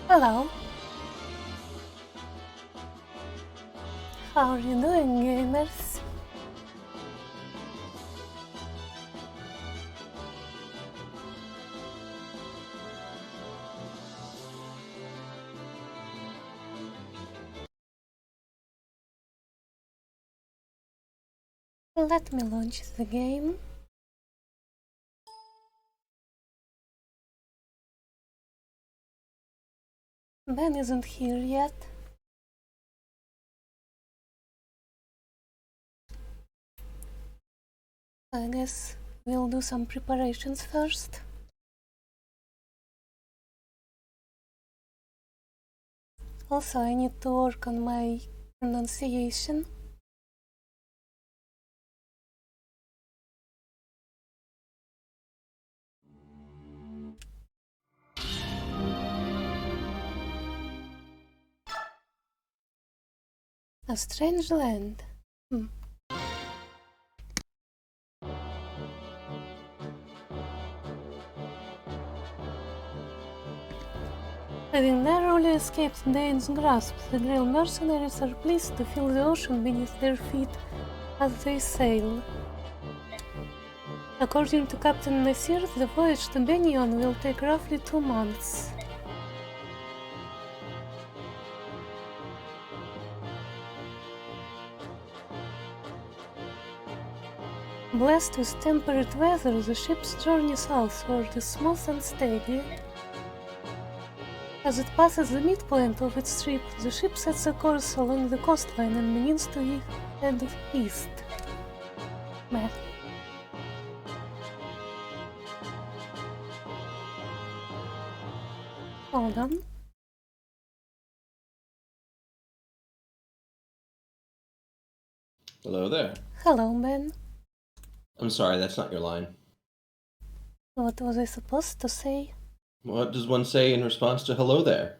Hello. How are you doing, gamers? Let me launch the game. Ben isn't here yet. I guess we'll do some preparations first. Also, I need to work on my pronunciation. A strange land. Having narrowly escaped Dane's grasp, the Grail mercenaries are pleased to feel the ocean beneath their feet as they sail. According to Captain Nasir, the voyage to Benyon will take roughly 2 months. Blessed with temperate weather, the ship's journey southward is smooth and steady. As it passes the midpoint of its trip, the ship sets a course along the coastline and begins to head east. Meh. Hold on. Hello there. Hello, Ben. I'm sorry, that's not your line. What was I supposed to say? What does one say in response to hello there?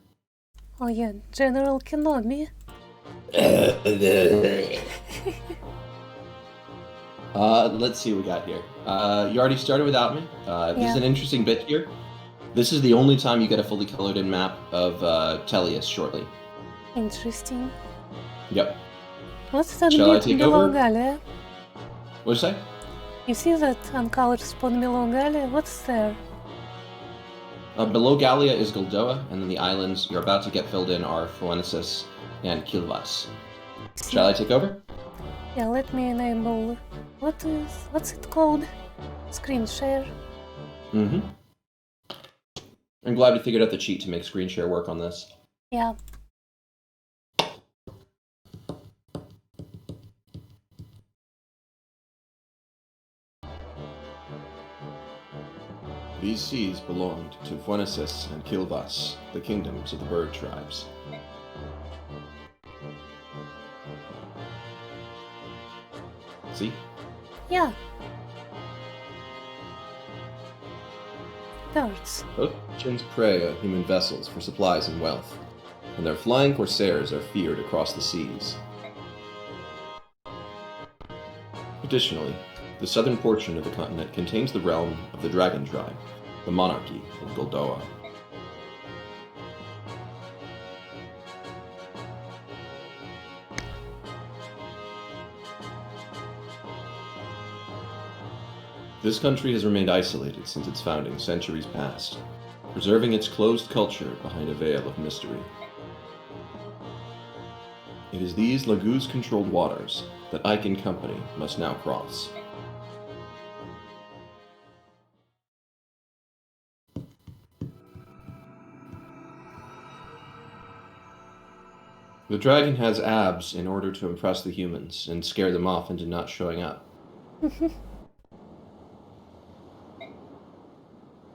Oh yeah, General Kenobi. Let's see what we got here. You already started without me. This is an interesting bit here. This is the only time you get a fully colored in map of Tellius shortly. Interesting. Yep. What's that Shall I bit take below over? Galia? What'd you say? You see that uncolored spot below Galia? What's there? Below Gallia is Goldoa, and then the islands you're about to get filled in are Phoenicis and Kilvas. Shall I take over? Yeah, let me enable... what's it called? Screen share. Mm-hmm. I'm glad we figured out the cheat to make screen share work on this. Yeah. These seas belonged to Phoenicis and Kilvas, the kingdoms of the bird tribes. See? Yeah. Birds. Oceans prey on human vessels for supplies and wealth, and their flying corsairs are feared across the seas. Additionally, the southern portion of the continent contains the realm of the Dragon Tribe, the monarchy of Goldoa. This country has remained isolated since its founding centuries past, preserving its closed culture behind a veil of mystery. It is these Laguz-controlled waters that Ike and company must now cross. The dragon has abs in order to impress the humans and scare them off into not showing up.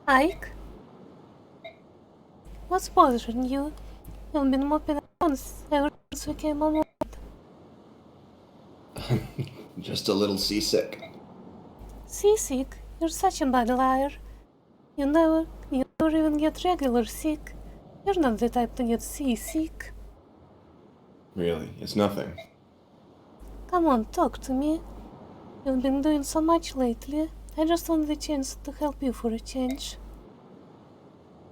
Ike? What's bothering you? You've been mopping around ever since we came on. Just a little seasick. Seasick? You're such a bad liar. You never even get regular sick. You're not the type to get seasick. Really, it's nothing. Come on, talk to me. You've been doing so much lately. I just want the chance to help you for a change.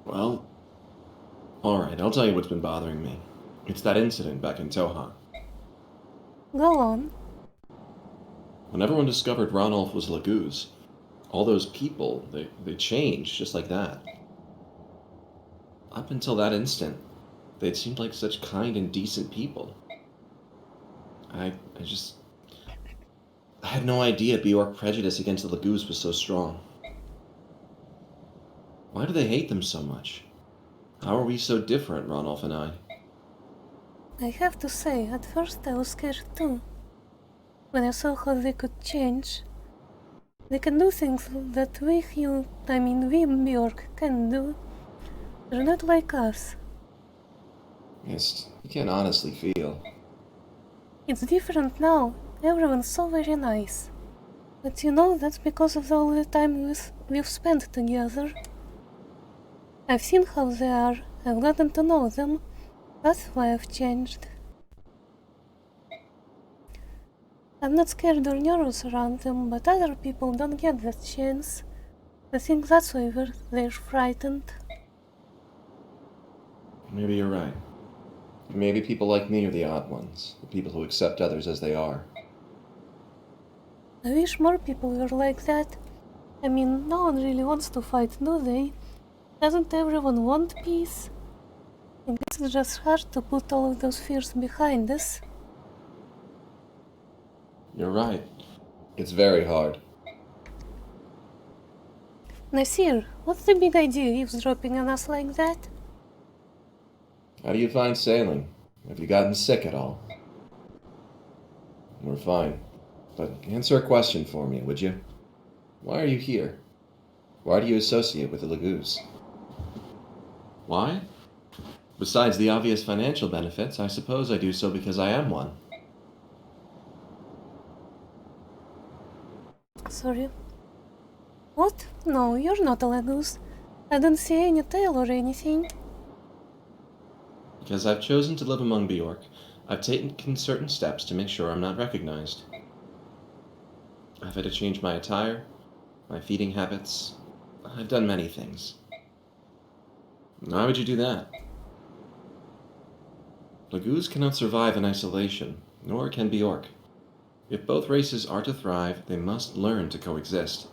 Well, Alright, I'll tell you what's been bothering me. It's that incident back in Toha. Go on. When everyone discovered Ranulf was Laguz, all those people, they changed just like that. Up until that instant, they'd seemed like such kind and decent people. I had no idea Bjork prejudice against the Laguz was so strong. Why do they hate them so much? How are we so different, Ranulf and I? I have to say, at first I was scared too. When I saw how they could change. They can do things that we Bjork can do. They're not like us. Yes, you can honestly feel. It's different now. Everyone's so very nice. But you know, that's because of all the time we've spent together. I've seen how they are. I've gotten to know them. That's why I've changed. I'm not scared or nervous around them, but other people don't get that chance. I think that's why they're frightened. Maybe you're right. Maybe people like me are the odd ones, the people who accept others as they are. I wish more people were like that. I mean, no one really wants to fight, do they? Doesn't everyone want peace? I guess it's just hard to put all of those fears behind us. You're right. It's very hard. Nasir, what's the big idea eavesdropping on us like that? How do you find sailing? Have you gotten sick at all? We're fine. But answer a question for me, would you? Why are you here? Why do you associate with the Laguz? Why? Besides the obvious financial benefits, I suppose I do so because I am one. Sorry. What? No, you're not a Laguz. I don't see any tail or anything. Because I've chosen to live among Bjork, I've taken certain steps to make sure I'm not recognized. I've had to change my attire, my feeding habits. I've done many things. Why would you do that? Laguz cannot survive in isolation, nor can Bjork. If both races are to thrive, they must learn to coexist.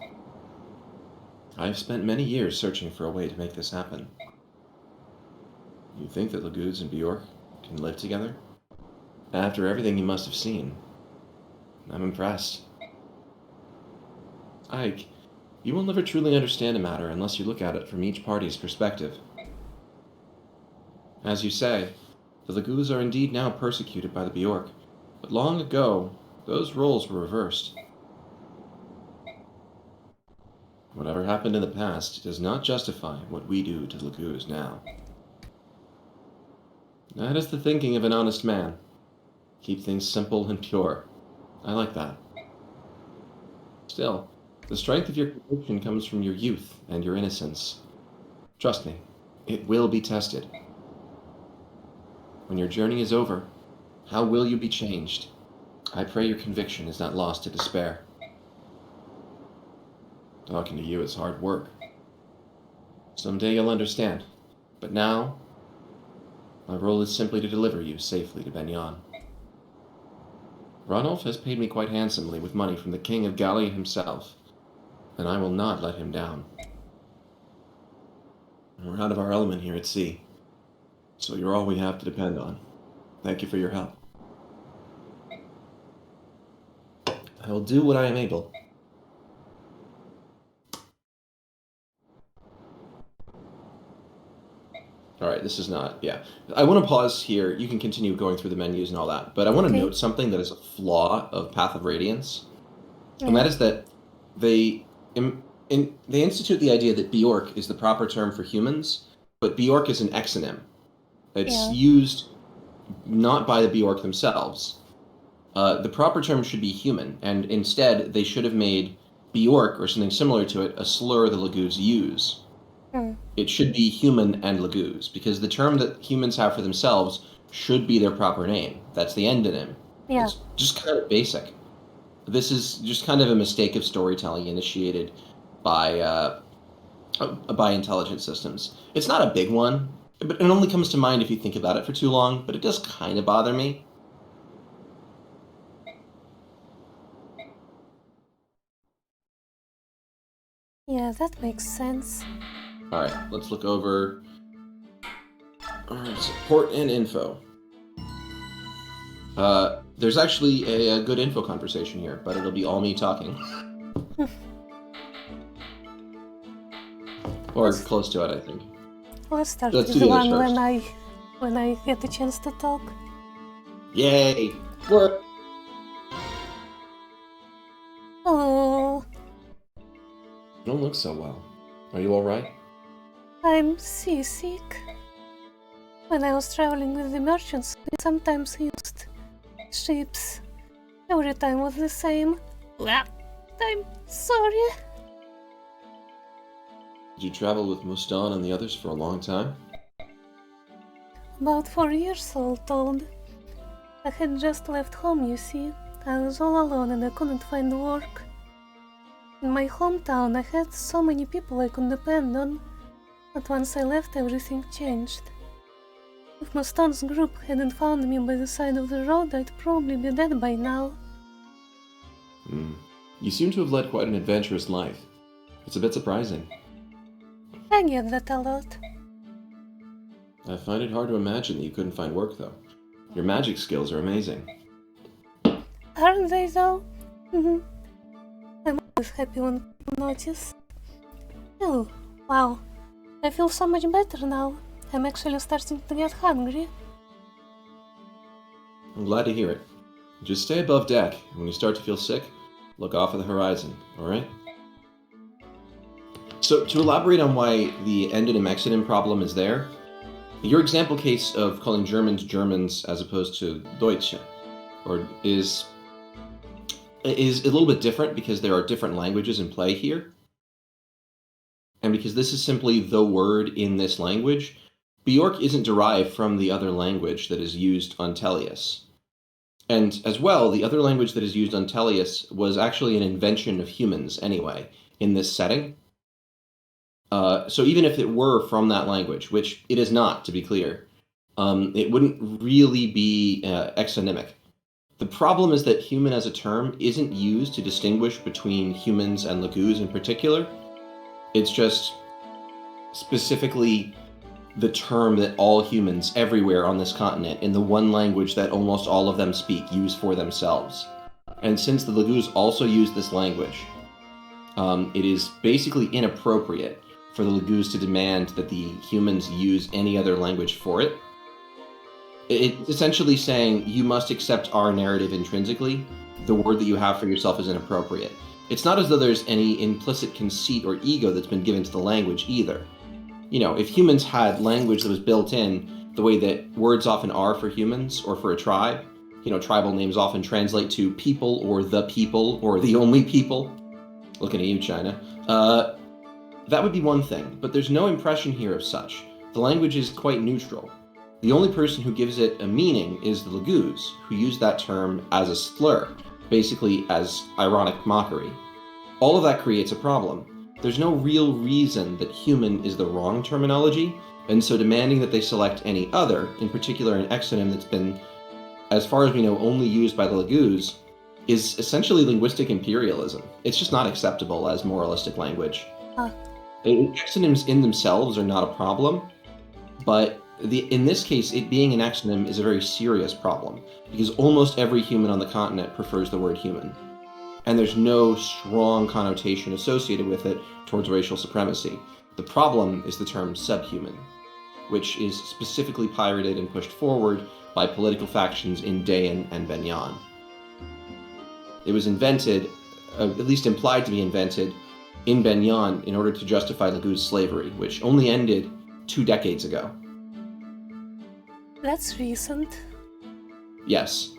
I've spent many years searching for a way to make this happen. You think that Laguz and Bjork can live together? After everything you must have seen, I'm impressed. Ike, you will never truly understand a matter unless you look at it from each party's perspective. As you say, the Laguz are indeed now persecuted by the Bjork, but long ago, those roles were reversed. Whatever happened in the past does not justify what we do to the Laguz now. That is the thinking of an honest man. Keep things simple and pure. I like that. Still, the strength of your conviction comes from your youth and your innocence. Trust me, it will be tested. When your journey is over, how will you be changed? I pray your conviction is not lost to despair. Talking to you is hard work. Someday you'll understand, but now, my role is simply to deliver you safely to Benyon. Ranulf has paid me quite handsomely with money from the King of Gallia himself, and I will not let him down. We're out of our element here at sea, so you're all we have to depend on. Thank you for your help. I will do what I am able. Alright, this is not, yeah. I want to pause here. You can continue going through the menus and all that, but I want to note something that is a flaw of Path of Radiance, and that is that they institute the idea that Bjork is the proper term for humans, but Bjork is an exonym. It's used not by the Bjork themselves. The proper term should be human, and instead they should have made Bjork, or something similar to it, a slur the Laguz use. It should be human and Laguz, because the term that humans have for themselves should be their proper name. That's the endonym. Yeah. It's just kind of basic. This is just kind of a mistake of storytelling initiated by intelligent systems. It's not a big one. But it only comes to mind if you think about it for too long, but it does kind of bother me. Yeah, that makes sense. Alright, let's look over. Alright, support and info. There's actually a good info conversation here, but it'll be all me talking. Or close to it, I think. Let's start Let's with do the the one others when I get the chance to talk. Yay! Work! Hello. You don't look so well. Are you alright? I'm seasick. When I was traveling with the merchants, we sometimes used ships. Every time was the same. I'm sorry. Did you travel with Mustan and the others for a long time? About 4 years all told. I had just left home, you see. I was all alone and I couldn't find work. In my hometown I had so many people I could depend on, but once I left everything changed. If Mustan's group hadn't found me by the side of the road, I'd probably be dead by now. You seem to have led quite an adventurous life. It's a bit surprising. I get that a lot. I find it hard to imagine that you couldn't find work, though. Your magic skills are amazing. Aren't they though? I'm always happy when people notice. Oh, wow. I feel so much better now. I'm actually starting to get hungry. I'm glad to hear it. Just stay above deck, and when you start to feel sick, look off at the horizon, alright? So, to elaborate on why the endonym-exonym problem is there, your example case of calling Germans Germans as opposed to Deutsche is a little bit different because there are different languages in play here. And because this is simply the word in this language, Bjork isn't derived from the other language that is used on Tellius. And as well, the other language that is used on Tellius was actually an invention of humans anyway, in this setting. So even if it were from that language, which it is not, to be clear, it wouldn't really be exonymic. The problem is that human as a term isn't used to distinguish between humans and Laguz in particular. It's just specifically the term that all humans everywhere on this continent, in the one language that almost all of them speak, use for themselves. And since the Laguz also use this language, it is basically inappropriate for the Laguz to demand that the humans use any other language for it. It's essentially saying, you must accept our narrative intrinsically. The word that you have for yourself is inappropriate. It's not as though there's any implicit conceit or ego that's been given to the language either. You know, if humans had language that was built in the way that words often are for humans or for a tribe, you know, tribal names often translate to people or the only people. Looking at you, China. That would be one thing, but there's no impression here of such. The language is quite neutral. The only person who gives it a meaning is the Laguz, who use that term as a slur, basically as ironic mockery. All of that creates a problem. There's no real reason that human is the wrong terminology, and so demanding that they select any other, in particular an exonym that's been, as far as we know, only used by the Laguz, is essentially linguistic imperialism. It's just not acceptable as moralistic language. Exonyms in themselves are not a problem, but in this case, it being an exonym is a very serious problem, because almost every human on the continent prefers the word human. And there's no strong connotation associated with it towards racial supremacy. The problem is the term subhuman, which is specifically pirated and pushed forward by political factions in Dayan and Benyan. It was invented, at least implied to be invented, in Benyan in order to justify Laguz slavery, which only ended 2 decades ago. That's recent. Yes.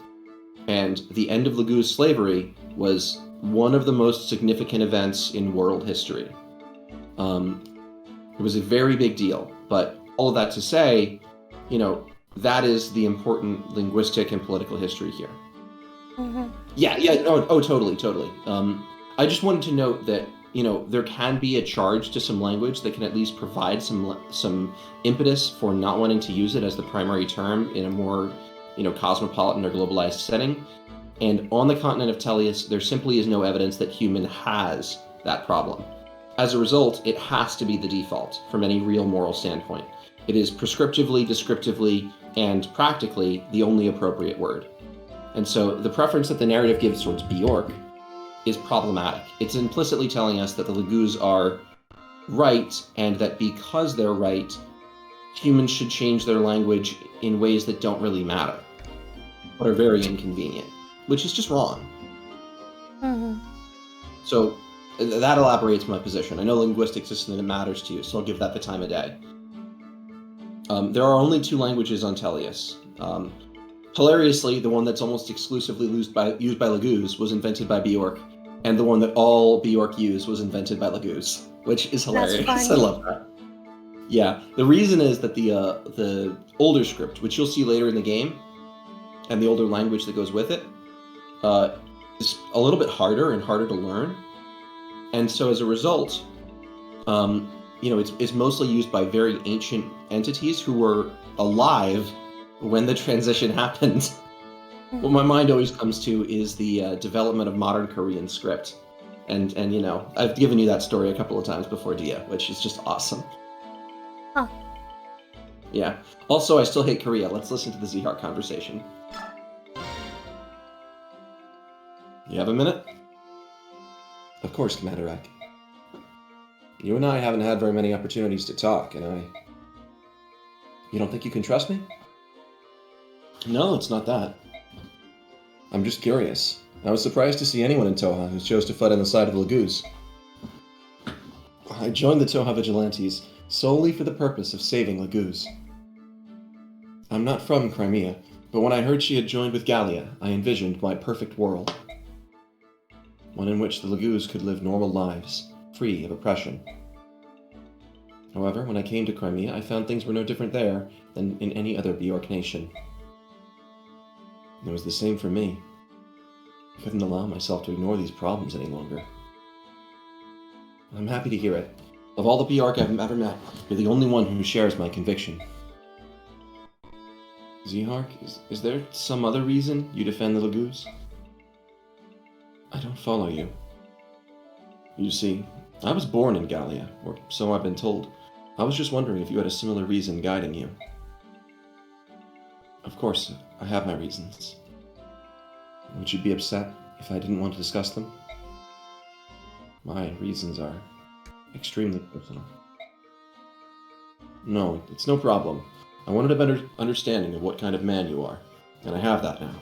And the end of Laguz slavery was one of the most significant events in world history. It was a very big deal, but all of that to say, you know, that is the important linguistic and political history here. Mm-hmm. Yeah, totally. I just wanted to note that, there can be a charge to some language that can at least provide some impetus for not wanting to use it as the primary term in a more, cosmopolitan or globalized setting. And on the continent of Tellius, there simply is no evidence that human has that problem. As a result, it has to be the default from any real moral standpoint. It is prescriptively, descriptively, and practically the only appropriate word. And so the preference that the narrative gives towards Bjork is problematic. It's implicitly telling us that the Laguz are right, and that because they're right, humans should change their language in ways that don't really matter, but are very inconvenient, which is just wrong. Mm-hmm. So that elaborates my position. I know linguistics is something that matters to you, so I'll give that the time of day. There are only 2 languages on Tellius. Hilariously, the one that's almost exclusively used by Laguz was invented by Bjork, and the one that all Bjork use was invented by Laguz, which is hilarious. I love that. Yeah, the reason is that the older script, which you'll see later in the game, and the older language that goes with it, is a little bit harder and harder to learn. And so as a result, it's mostly used by very ancient entities who were alive when the transition happened. What my mind always comes to is the development of modern Korean script. And I've given you that story a couple of times before, Dia, which is just awesome. Huh. Yeah. Also, I still hate Korea. Let's listen to the Z-Heart conversation. You have a minute? Of course, Commander Eck. You and I haven't had very many opportunities to talk, and You don't think you can trust me? No, it's not that. I'm just curious. I was surprised to see anyone in Toha who chose to fight on the side of the Laguz. I joined the Toha Vigilantes solely for the purpose of saving Laguz. I'm not from Crimea, but when I heard she had joined with Gallia, I envisioned my perfect world. One in which the Laguz could live normal lives, free of oppression. However, when I came to Crimea, I found things were no different there than in any other Bjork nation. It was the same for me. I couldn't allow myself to ignore these problems any longer. I'm happy to hear it. Of all the Bjork I've ever met, you're the only one who shares my conviction. Zihark, is there some other reason you defend the Laguz? I don't follow you. You see, I was born in Gallia, or so I've been told. I was just wondering if you had a similar reason guiding you. Of course, I have my reasons. Would you be upset if I didn't want to discuss them? My reasons are extremely personal. No, it's no problem. I wanted a better understanding of what kind of man you are, and I have that now.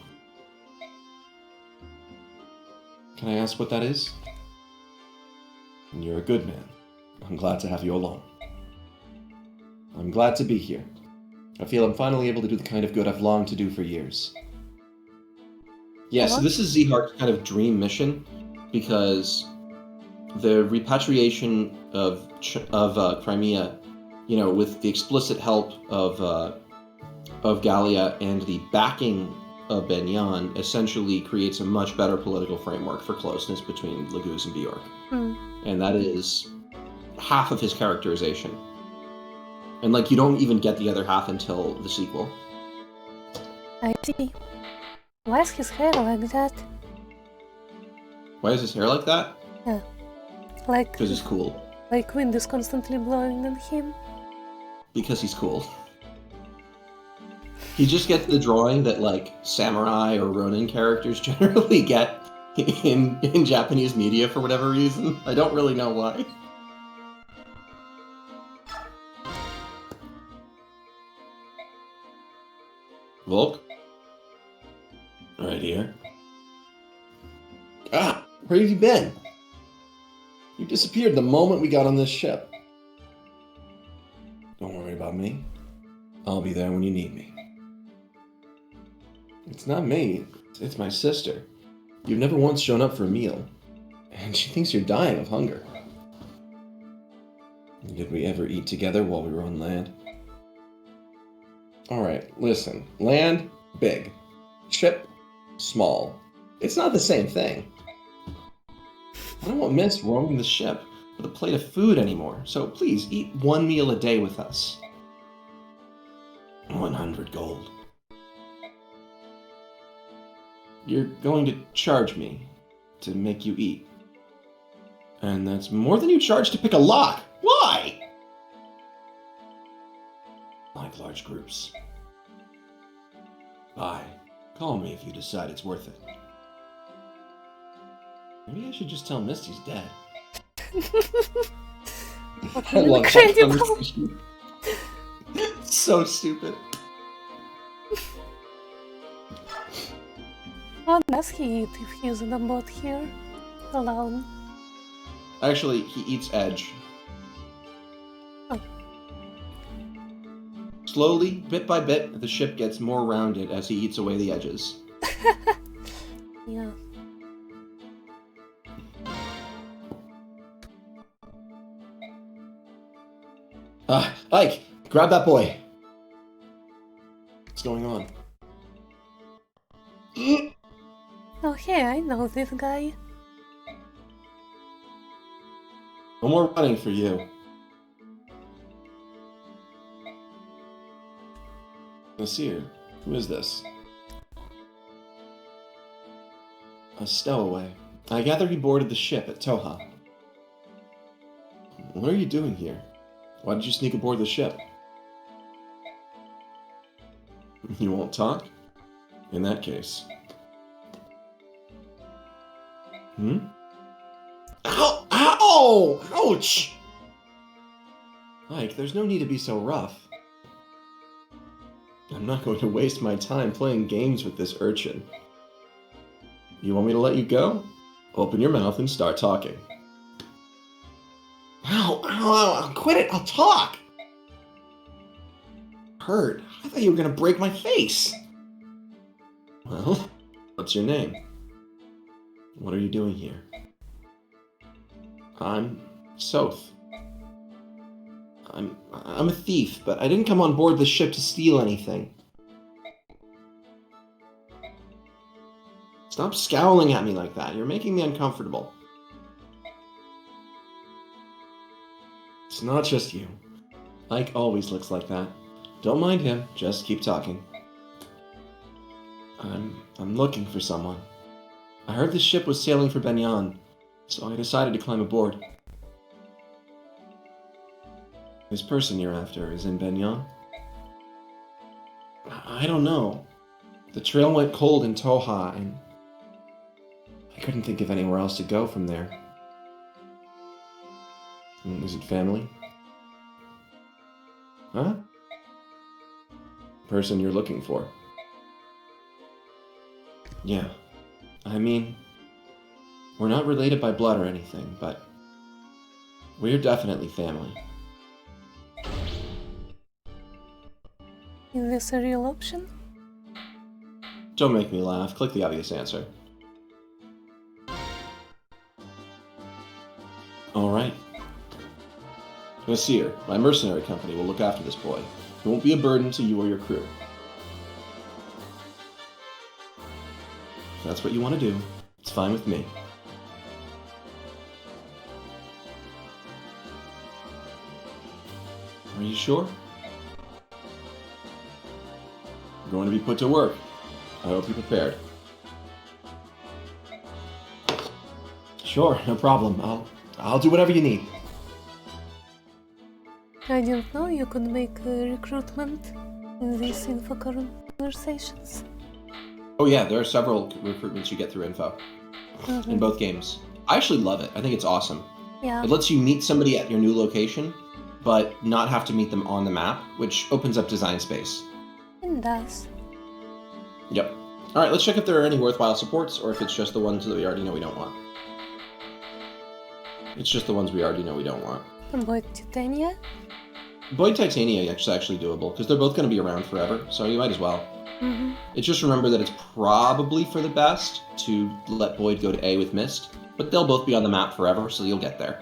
Can I ask what that is? You're a good man. I'm glad to have you along. I'm glad to be here. I feel I'm finally able to do the kind of good I've longed to do for years. Yeah, so this is Z-Heart's kind of dream mission, because the repatriation of Crimea, with the explicit help of Gallia and the backing of Benyan, essentially creates a much better political framework for closeness between Laguz and Bjork. And that is half of his characterization. And you don't even get the other half until the sequel. I see. Why is his hair like that? Why is his hair like that? Yeah. Because he's cool. Like wind is constantly blowing on him. Because he's cool. He just gets the drawing that samurai or ronin characters generally get in Japanese media for whatever reason. I don't really know why. Volk? Right here. Ah! Where have you been? You disappeared the moment we got on this ship. Don't worry about me. I'll be there when you need me. It's not me. It's my sister. You've never once shown up for a meal. And she thinks you're dying of hunger. Did we ever eat together while we were on land? Alright, listen. Land, big. Ship, small. It's not the same thing. I don't want Mist roaming the ship with a plate of food anymore, so please eat one meal a day with us. 100 gold. You're going to charge me to make you eat. And that's more than you charge to pick a lock. Why? I like large groups. Bye. Call me if you decide it's worth it. Maybe I should just tell Mist he's dead. I love that conversation. So stupid. What does he eat if he's in a boat here? Alone? Actually, he eats edge. Oh. Slowly, bit by bit, the ship gets more rounded as he eats away the edges. Yeah. Ike, grab that boy. What's going on? Oh hey, I know this guy. No more running for you. Nasir, who is this? A stowaway. I gather he boarded the ship at Toha. What are you doing here? Why did you sneak aboard the ship? You won't talk? In that case. Ow! Ow! Ouch! Ike, there's no need to be so rough. I'm not going to waste my time playing games with this urchin. You want me to let you go? Open your mouth and start talking. Ow! Ow! Quit it! I'll talk! Hurt. I thought you were gonna break my face. Well, what's your name? What are you doing here? I'm Soth. I'm a thief, but I didn't come on board the ship to steal anything. Stop scowling at me like that. You're making me uncomfortable. It's not just you. Ike always looks like that. Don't mind him, just keep talking. I'm looking for someone. I heard the ship was sailing for Benyan, so I decided to climb aboard. This person you're after is in Benyan? I don't know. The trail went cold in Toha, and I couldn't think of anywhere else to go from there. Is it family? Huh? Person you're looking for. Yeah. I mean, we're not related by blood or anything, but we're definitely family. Is this a real option? Don't make me laugh. Click the obvious answer. Alright. Nasir, my mercenary company, will look after this boy. He won't be a burden to you or your crew. If that's what you want to do, it's fine with me. Are you sure? You're going to be put to work. I hope you're prepared. Sure, no problem. I'll do whatever you need. I didn't know you could make recruitment in these info conversations. Oh yeah, there are several recruitments you get through info in both games. I actually love it. I think it's awesome. Yeah. It lets you meet somebody at your new location, but not have to meet them on the map, which opens up design space. It does. Yep. Alright, let's check if there are any worthwhile supports, or if it's just the ones that we already know we don't want. It's just the ones we already know we don't want. Boyd Titania? Boyd Titania is actually doable, because they're both going to be around forever, so you might as well. It's just remember that it's probably for the best to let Boyd go to A with Mist, but they'll both be on the map forever, so you'll get there.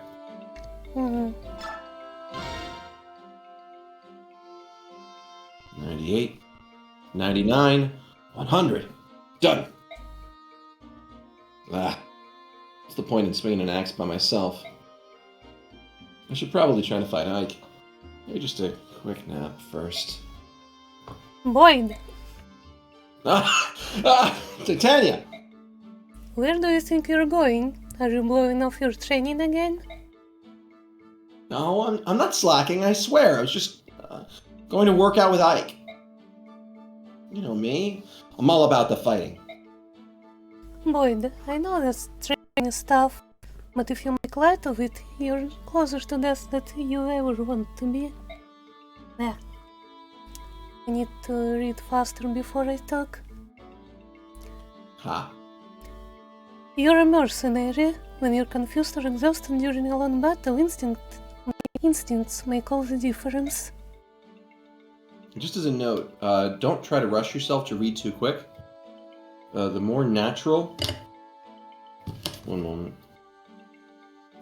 98, 99, 100. Done! What's the point in swinging an axe by myself? I should probably try to fight Ike. Maybe just a quick nap first. Boyd, Titania! where do you think you're going? Are you blowing off your training again? No, I'm not slacking, I swear. I was just going to work out with Ike. You know me. I'm all about the fighting. Boyd, I know that's training stuff, but if you make light of it, you're closer to death than you ever want to be. Yeah. I need to read faster before I talk. Ha. You're a mercenary. When you're confused or exhausted during a long battle, instincts make all the difference. Just as a note, don't try to rush yourself to read too quick. The more natural... One moment.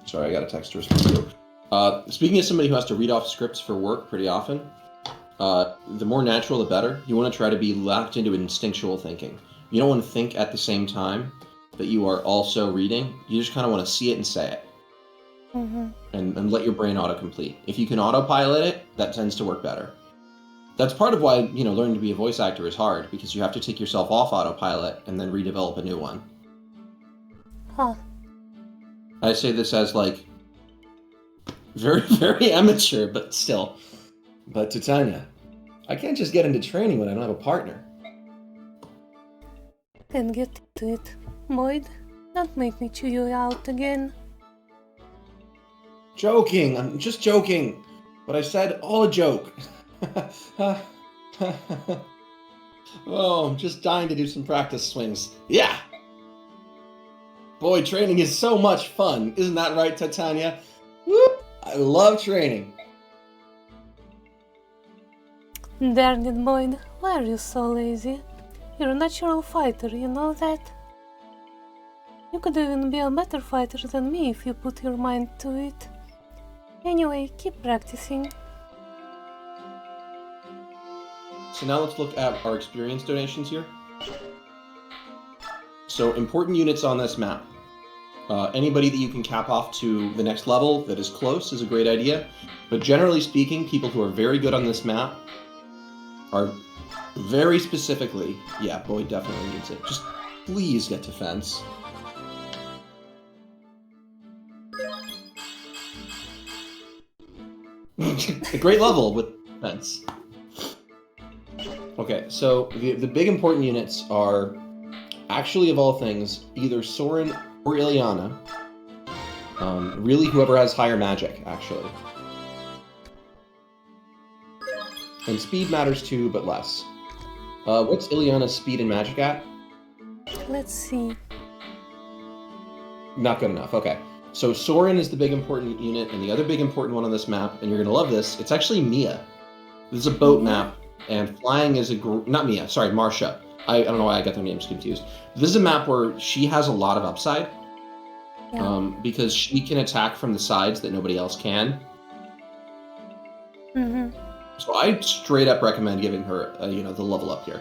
Sorry, I got a text to respond to. Speaking as somebody who has to read off scripts for work pretty often, the more natural the better. You want to try to be locked into instinctual thinking. You don't want to think at the same time that you are also reading. You just kind of want to see it and say it. Mm-hmm. And let your brain autocomplete. If you can autopilot it, that tends to work better. That's part of why, learning to be a voice actor is hard, because you have to take yourself off autopilot and then redevelop a new one. Huh. I say this as, very, very amateur, but still. But Titania, I can't just get into training when I don't have a partner. Then get to it. Boyd, don't make me chew you out again. Joking! I'm just joking! What I said, all a joke. Oh, I'm just dying to do some practice swings. Yeah! Boy, training is so much fun. Isn't that right, Titania? Woo! I love training. Darn it, Boyd. Why are you so lazy? You're a natural fighter, you know that? You could even be a better fighter than me if you put your mind to it. Anyway, keep practicing. So now let's look at our experience donations here. So important units on this map. Anybody that you can cap off to the next level that is close is a great idea. But generally speaking, people who are very good on this map are very specifically... Yeah, Boyd definitely needs it. Just please get to fence. A great level with fence. Okay, so the big important units are, actually of all things, either Soren or Ileana. Really whoever has higher magic, actually. And speed matters too, but less. What's Ileana's speed and magic at? Let's see. Not good enough, okay. So Soren is the big important unit, and the other big important one on this map, and you're gonna love this, it's actually Mia. This is a boat map, and flying is not Mia, sorry, Marsha. I don't know why I got their names confused. This is a map where she has a lot of upside, because she can attack from the sides that nobody else can. Mm-hmm. So I straight up recommend giving her, the level up here.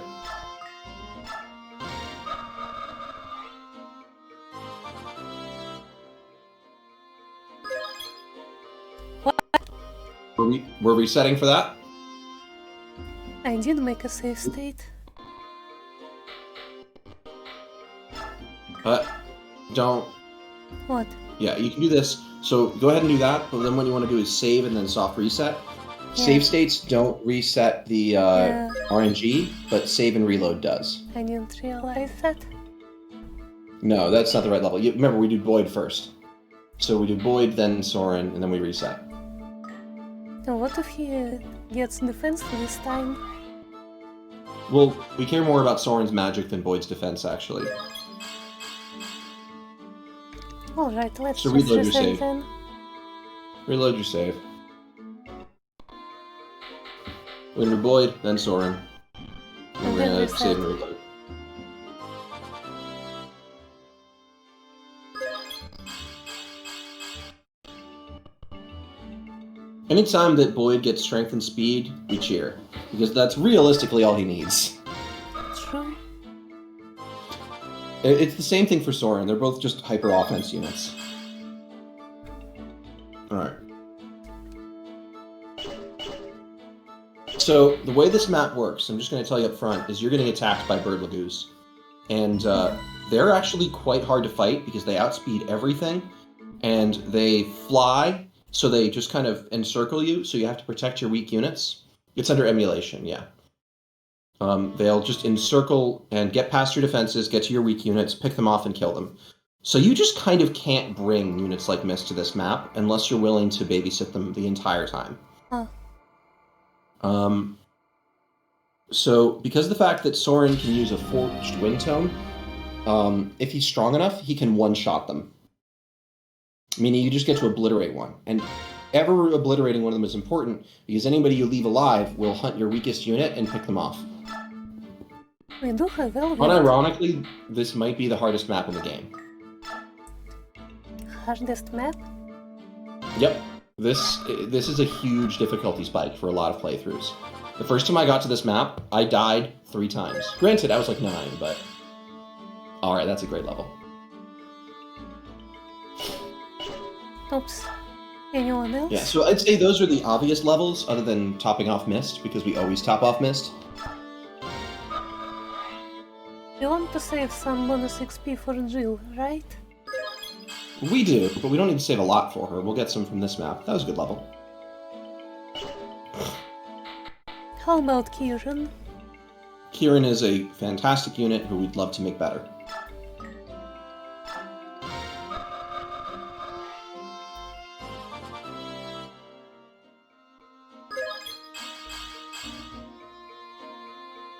We're resetting for that? I did make a save state. Don't. What? Yeah, you can do this. So go ahead and do that, but then what you want to do is save and then soft reset. Yeah. Save states don't reset the RNG, but save and reload does. I didn't realize that. No, that's not the right level. Remember, we do Boyd first. So we do Boyd, then Soren, and then we reset. And what if he gets defense this time? Well, we care more about Soren's magic than Boyd's defense, actually. Alright, let's So just reload your reset save. then. Reload your save. We're gonna do Boyd, then Soren. And we're then gonna reset. save and reload. Anytime that Boyd gets strength and speed, we cheer. Because that's realistically all he needs. True. It's the same thing for Soren. They're both just hyper offense units. Alright. So, the way this map works, I'm just going to tell you up front, is you're getting attacked by Bird Lagoos. And they're actually quite hard to fight because they outspeed everything. And they fly, so they just kind of encircle you, so you have to protect your weak units. It's under emulation, yeah. They'll just encircle and get past your defenses, get to your weak units, pick them off, and kill them. So you just kind of can't bring units like Mist to this map unless you're willing to babysit them the entire time. Huh. So because of the fact that Soren can use a Forged Wind Tome, if he's strong enough, he can one-shot them. Meaning you just get to obliterate one. And ever obliterating one of them is important because anybody you leave alive will hunt your weakest unit and pick them off. We do have Elven. Unironically, this might be the hardest map in the game. Hardest map? Yep. This is a huge difficulty spike for a lot of playthroughs. The first time I got to this map, I died 3 times. Granted, I was like 9, but... Alright, that's a great level. Oops. Anyone else? Yeah, so I'd say those are the obvious levels, other than topping off Mist, because we always top off Mist. You want to save some bonus XP for Jill, right? We do, but we don't need to save a lot for her. We'll get some from this map. That was a good level. How about Kieran? Kieran is a fantastic unit who we'd love to make better.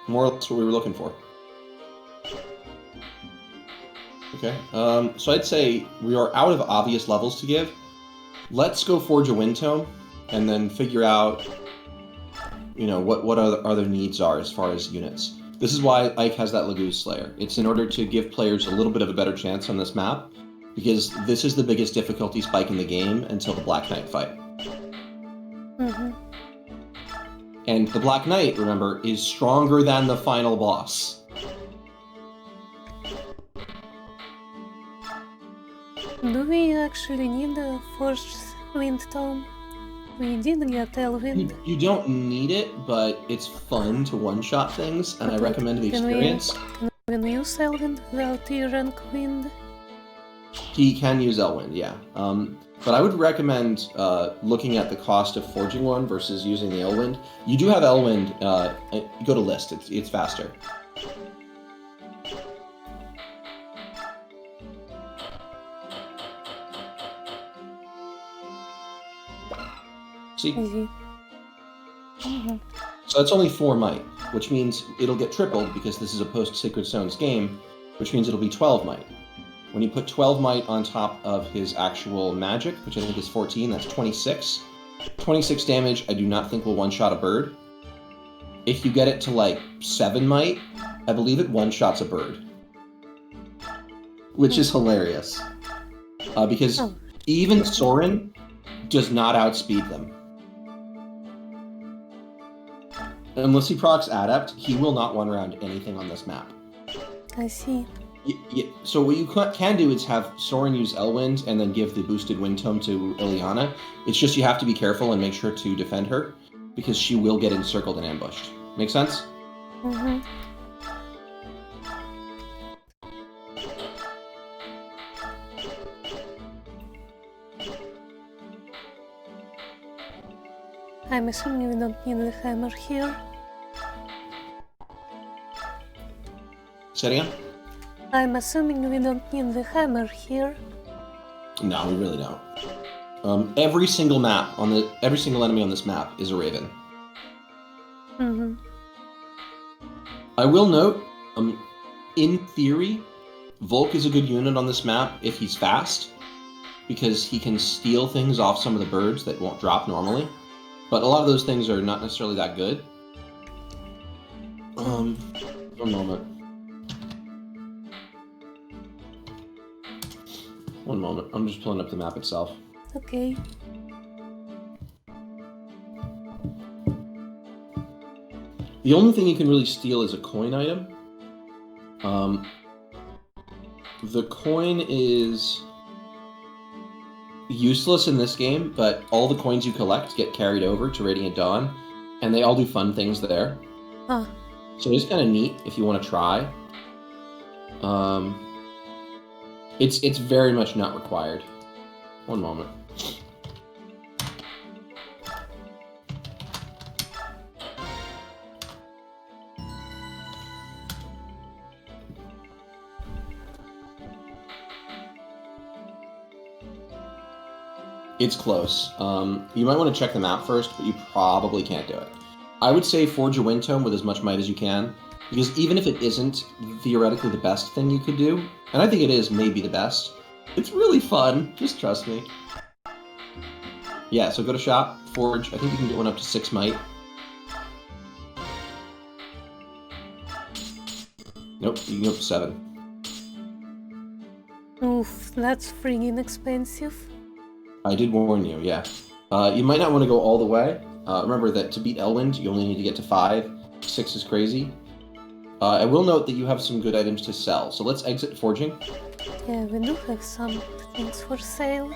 More or less what we were looking for. Okay, so I'd say we are out of obvious levels to give. Let's go forge a Wind Tome, and then figure out, you know, what other needs are as far as units. This is why Ike has that Lagoon Slayer. It's in order to give players a little bit of a better chance on this map, because this is the biggest difficulty spike in the game until the Black Knight fight. Mm-hmm. And the Black Knight, remember, is stronger than the final boss. Do we actually need a Forged Wind Tome? We did get Elven. You don't need it, but it's fun to one-shot things, and I recommend the experience. Can we use Elven without the rank wind? He can use Elwind, yeah. But I would recommend looking at the cost of forging one versus using the Elwind. You do have Elwind, go to list, it's faster. See? Mm-hmm. So that's only 4 might, which means it'll get tripled because this is a post-Sacred Stones game, which means it'll be 12 might. When you put 12 might on top of his actual magic, which I think is 14, that's 26. 26 damage, I do not think will one-shot a bird. If you get it to like 7 might, I believe it one-shots a bird. Which is hilarious. Because even Soren does not outspeed them. Unless he procs Adept, he will not one-round anything on this map. I see. So what you can do is have Soren use Elwind and then give the boosted Wind Tome to Ileana. It's just you have to be careful and make sure to defend her, because she will get encircled and ambushed. Make sense? Mm-hmm. I'm assuming we don't need the hammer here. Say it again? I'm assuming we don't need the hammer here. No, we really don't. Every single enemy on this map is a Raven. Mm-hmm. I will note, in theory, Volk is a good unit on this map if he's fast, because he can steal things off some of the birds that won't drop normally. But a lot of those things are not necessarily that good. One moment. One moment. I'm just pulling up the map itself. Okay. The only thing you can really steal is a coin item. The coin is useless in this game, but all the coins you collect get carried over to Radiant Dawn, and they all do fun things there. Huh. So it's kind of neat if you want to try. It's very much not required. One moment. It's close. You might want to check the map first, but you probably can't do it. I would say forge a wind tome with as much might as you can, because even if it isn't theoretically the best thing you could do, and I think it is maybe the best, it's really fun. Just trust me. Yeah, so go to shop, forge. I think you can get one up to 6 might. Nope, you can go up to 7. Oof, that's friggin' expensive. I did warn you, yeah. You might not want to go all the way. Remember that to beat Elwind, you only need to get to 5. 6 is crazy. I will note that you have some good items to sell, so let's exit forging. Yeah, we do have some things for sale.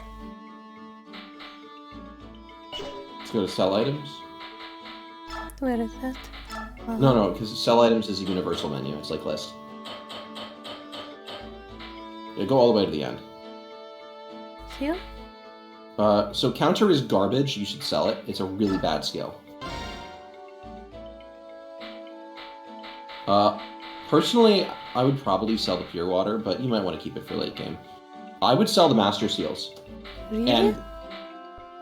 Let's go to sell items. Where is that? No, because sell items is a universal menu. It's like list. Yeah, go all the way to the end. Here? So counter is garbage. You should sell it. It's a really bad skill. Personally, I would probably sell the pure water, but you might want to keep it for late game. I would sell the master seals. Really? And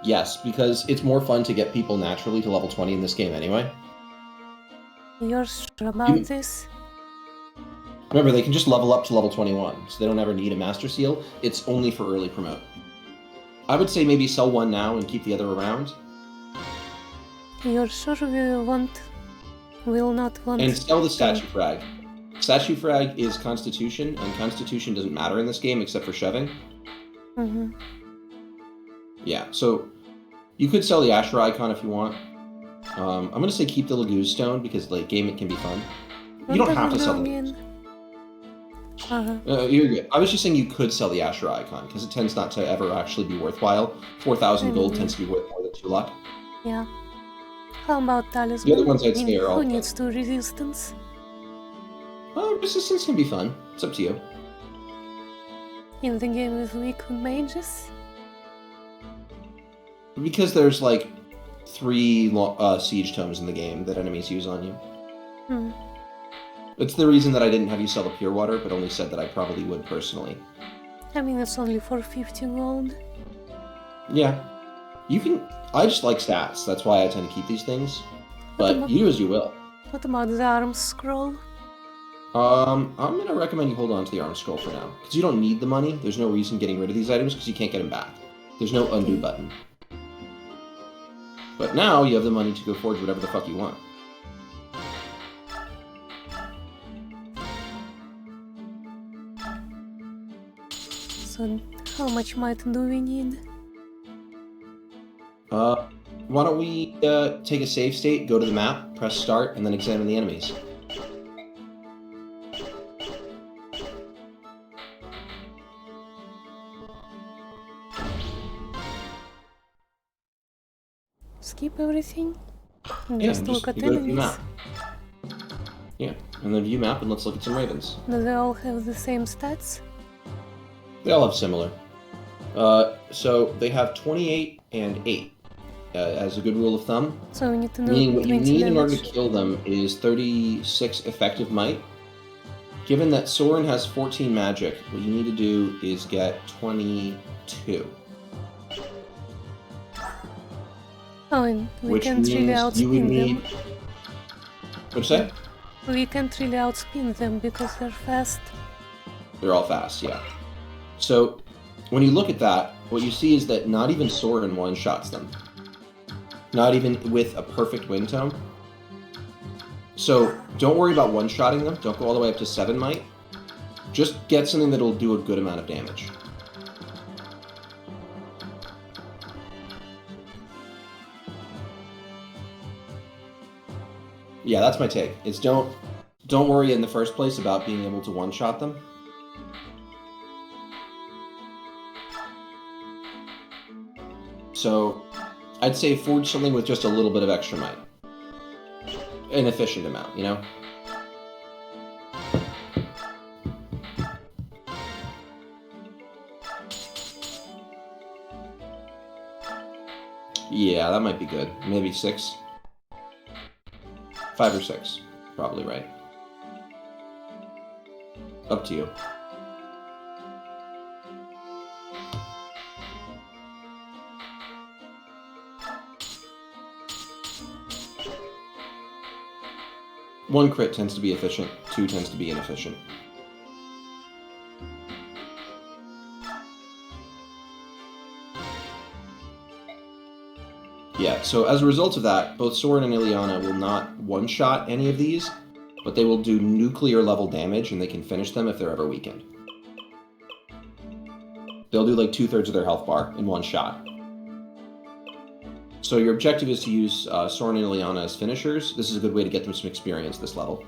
yes, because it's more fun to get people naturally to level 20 in this game anyway. You're sure about this? Remember, they can just level up to level 21, so they don't ever need a master seal. It's only for early promote. I would say maybe sell one now and keep the other around. You're sure will not want... And sell the statue frag. Statue frag is constitution, and constitution doesn't matter in this game except for shoving. Mm-hmm. Yeah, so you could sell the Asher icon if you want. I'm going to say keep the Laguz stone because late game it can be fun. You don't have to sell the Laguz. You're good. I was just saying you could sell the Asher icon because it tends not to ever actually be worthwhile. 4,000 gold tends to be worth more than 2 luck. Yeah. How about talisman? The other ones I'd say are all who needs to resistance? Resistance can be fun. It's up to you. In the game with weak mages? Because there's like 3 siege tomes in the game that enemies use on you. It's the reason that I didn't have you sell the pure water, but only said that I probably would personally. I mean, it's only for 50 gold. Yeah. You can... I just like stats, that's why I tend to keep these things. But you do as you will. What about the arm scroll? I'm gonna recommend you hold on to the arm scroll for now. Because you don't need the money, there's no reason getting rid of these items because you can't get them back. There's no undo button. But now you have the money to go forge whatever the fuck you want. So, how much might do we need? Why don't we take a save state, go to the map, press start, and then examine the enemies. Skip everything? And Yeah, just look at you go to view enemies? map. Yeah, and then view map and let's look at some ravens. Do they all have the same stats? They all have similar. So they have 28 and 8 as a good rule of thumb. So we need to know Meaning what you 20 need in order damage. to kill them is 36 effective might. Given that Soren has 14 magic, what you need to do is get 22. Oh, and we Which can't really means you would outspin need... them. What'd you say? We can't really outspin them because they're fast. They're all fast, yeah. So, when you look at that, what you see is that not even Soren one-shots them. Not even with a perfect wind tome. So, don't worry about one-shotting them. Don't go all the way up to 7 might. Just get something that'll do a good amount of damage. Yeah, that's my take. Don't worry in the first place about being able to one-shot them. So I'd say forge something with just a little bit of extra might. An efficient amount, you know? Yeah, that might be good. Maybe 6. 5 or 6. Probably right. Up to you. One crit tends to be efficient, 2 tends to be inefficient. Yeah, so as a result of that, both Soren and Ileana will not one-shot any of these, but they will do nuclear level damage, and they can finish them if they're ever weakened. They'll do like 2/3 of their health bar in one shot. So your objective is to use Soren and Ileana as finishers. This is a good way to get them some experience this level.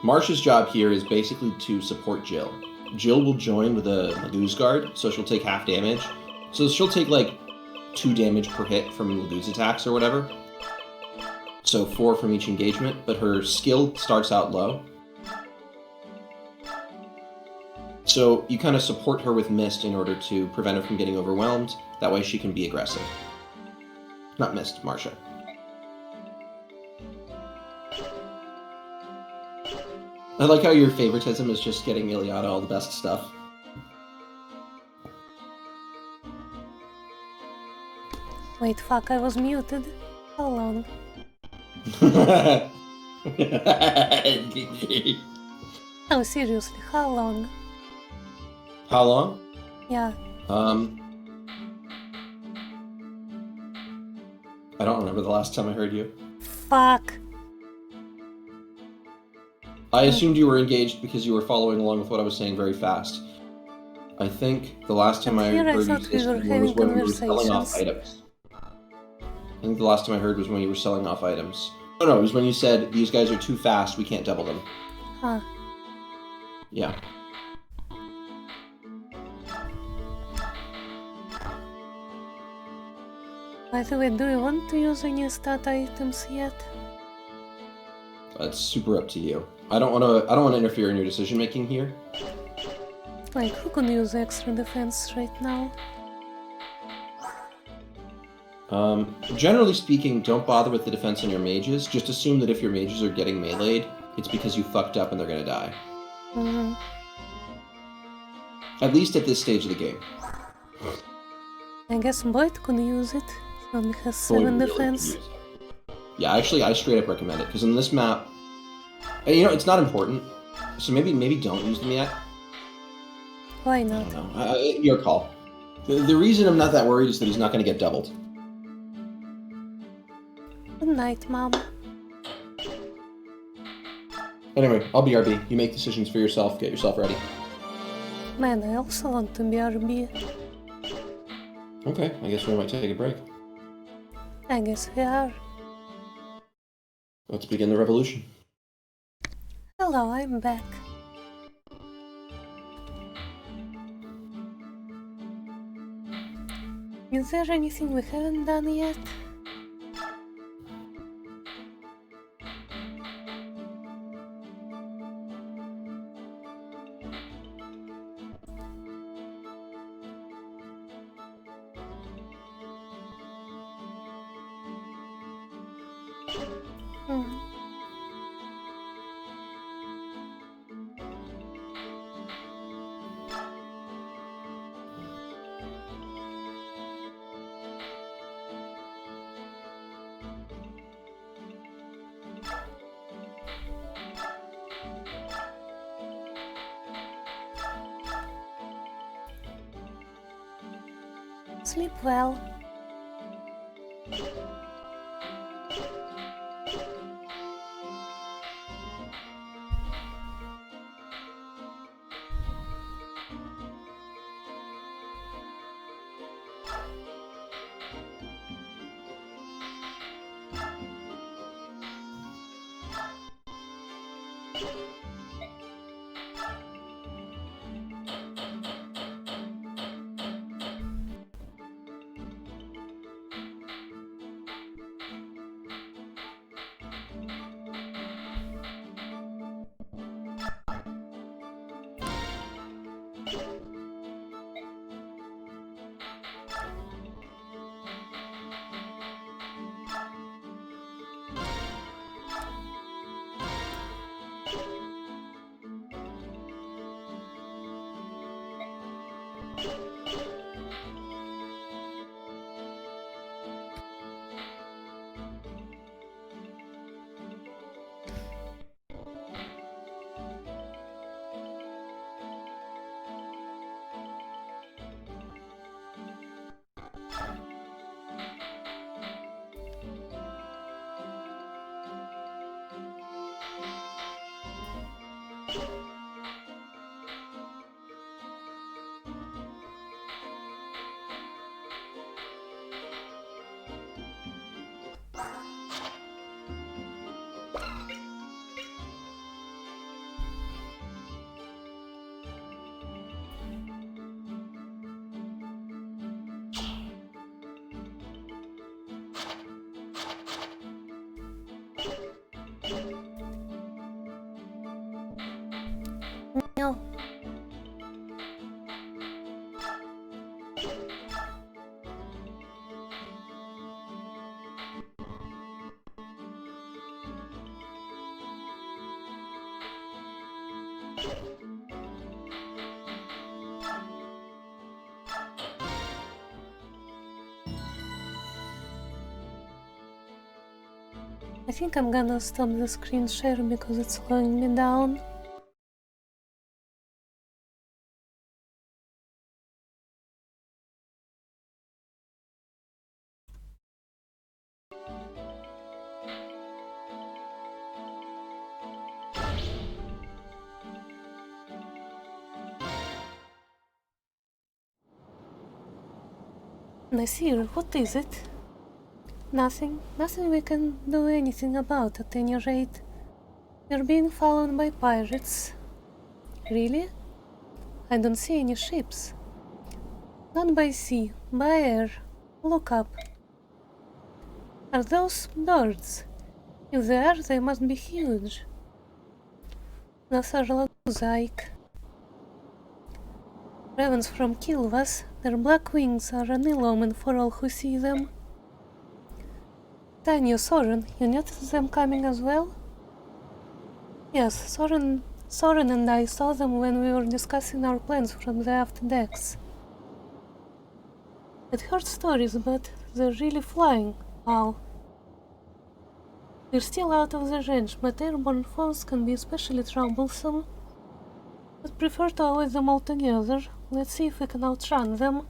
Marsh's job here is basically to support Jill. Jill will join with a Lagu's guard, so she'll take half damage. So she'll take like 2 damage per hit from Lagu's attacks or whatever. So 4 from each engagement, but her skill starts out low. So you kind of support her with Mist in order to prevent her from getting overwhelmed. That way she can be aggressive. Not Mist, Marsha. I like how your favoritism is just getting Ileana all the best stuff. Wait, fuck, I was muted. How long? No, seriously, how long? How long? Yeah. I don't remember the last time I heard you. Fuck. I assumed you were engaged because you were following along with what I was saying very fast. I think the last time I heard you say this was when you were selling off items. I think the last time I heard was when you were selling off items. Oh no, it was when you said, these guys are too fast, we can't double them. Huh. Yeah. By the way, do you want to use any stat items yet? That's super up to you. I don't want to interfere in your decision making here. Like, who can use extra defense right now? Generally speaking, don't bother with the defense on your mages. Just assume that if your mages are getting meleeed, it's because you fucked up and they're gonna die. Mm-hmm. At least at this stage of the game. I guess Boyd can use it. He only has Boyd 7 really defense. could use it. Yeah, actually, I straight up recommend it, because in this map, you know, it's not important, so maybe don't use them yet. Why I not? don't know. Your call. The reason I'm not that worried is that he's not going to get doubled. Good night, Mom. Anyway, I'll BRB. You make decisions for yourself. Get yourself ready. Man, I also want to BRB. Okay, I guess we might take a break. I guess we are. Let's begin the revolution. Hello, I'm back. Is there anything we haven't done yet? Sleep well. No. I think I'm gonna stop the screen share because it's slowing me down. Nasir, what is it? Nothing. Nothing we can do anything about at any rate. We're being followed by pirates. Really? I don't see any ships. Not by sea, by air. Look up. Are those birds? If they are, they must be huge. Those are Laguzaik. Ravens from Kilvas, their black wings are an ill omen for all who see them. Tanya, Soren, you noticed them coming as well? Yes, Soren and I saw them when we were discussing our plans from the aft decks. I'd heard stories, but they're really flying. Wow. We're still out of the range, but airborne foes can be especially troublesome. I'd prefer to avoid them altogether. Let's see if we can outrun them.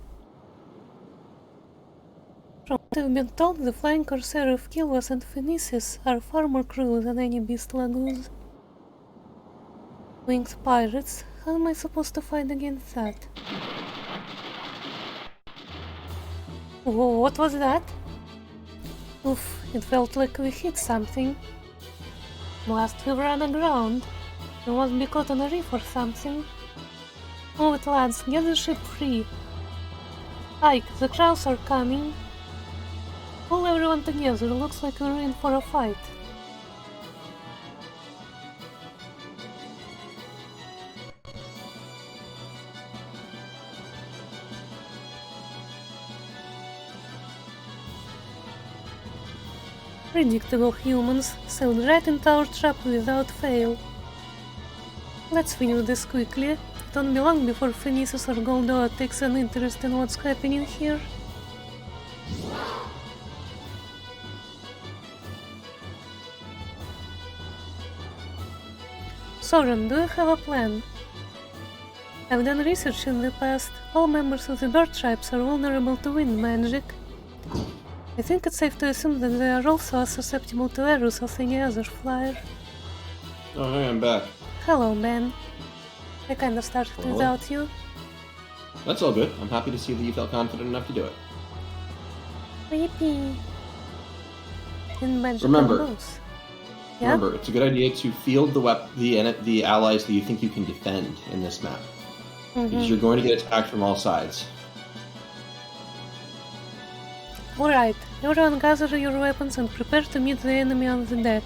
From what I've been told, the flying corsair of Kilvas and Phoenicis are far more cruel than any beast Laguz. Winged pirates? How am I supposed to fight against that? Whoa, what was that? Oof, it felt like we hit something. Must we run aground? We must be caught on a reef or something. Move it, lads, get the ship free. Ike, the crows are coming. Pull everyone together, looks like we're in for a fight. Predictable humans, sailed right into our trap without fail. Let's finish this quickly. It won't be long before Phoenicis or Goldoa takes an interest in what's happening here. Soren, do you have a plan? I've done research in the past. All members of the bird tribes are vulnerable to wind magic. I think it's safe to assume that they are also as susceptible to arrows as any other flyer. Oh, hey, I'm back. Hello, Ben. I kinda started without you. That's all good. I'm happy to see that you felt confident enough to do it. Yippee. In magical Remember, moves. Yeah? Remember, it's a good idea to field the allies that you think you can defend in this map. Because you're going to get attacked from all sides. Alright, everyone gather your weapons and prepare to meet the enemy on the deck.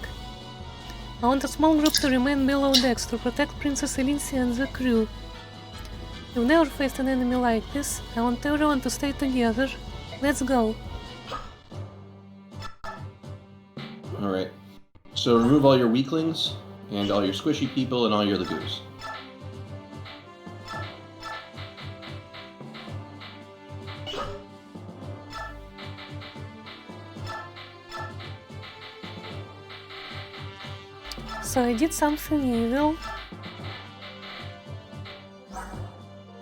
I want a small group to remain below decks to protect Princess Elincia and the crew. You've never faced an enemy like this. I want everyone to stay together. Let's go. Alright. So remove all your weaklings, and all your squishy people, and all your Lagoos. So I did something evil.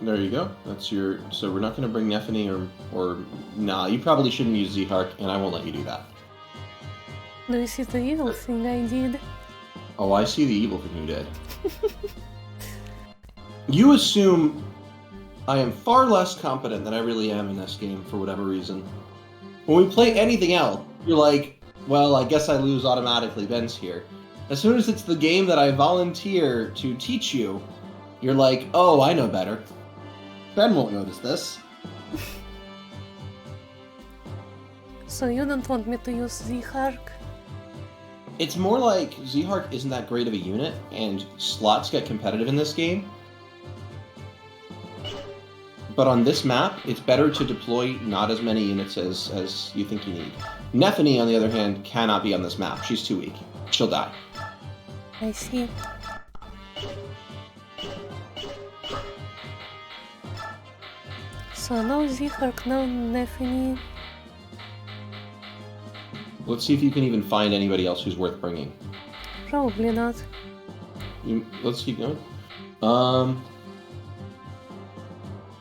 There you go. That's your... So we're not going to bring Nephany or... Nah, you probably shouldn't use Z-Hark, and I won't let you do that. Do you see the evil thing I did? Oh, I see the evil thing you did. You assume I am far less competent than I really am in this game, for whatever reason. When we play anything else, you're like, well, I guess I lose automatically, Ben's here. As soon as it's the game that I volunteer to teach you, you're like, oh, I know better. Ben won't notice this. So you don't want me to use Z-Hark? It's more like Z-Hark isn't that great of a unit, and slots get competitive in this game. But on this map, it's better to deploy not as many units as you think you need. Nephany, on the other hand, cannot be on this map. She's too weak. She'll die. I see. So no Z-Hark, no Nephany. Let's see if you can even find anybody else who's worth bringing. Probably not. Let's keep going.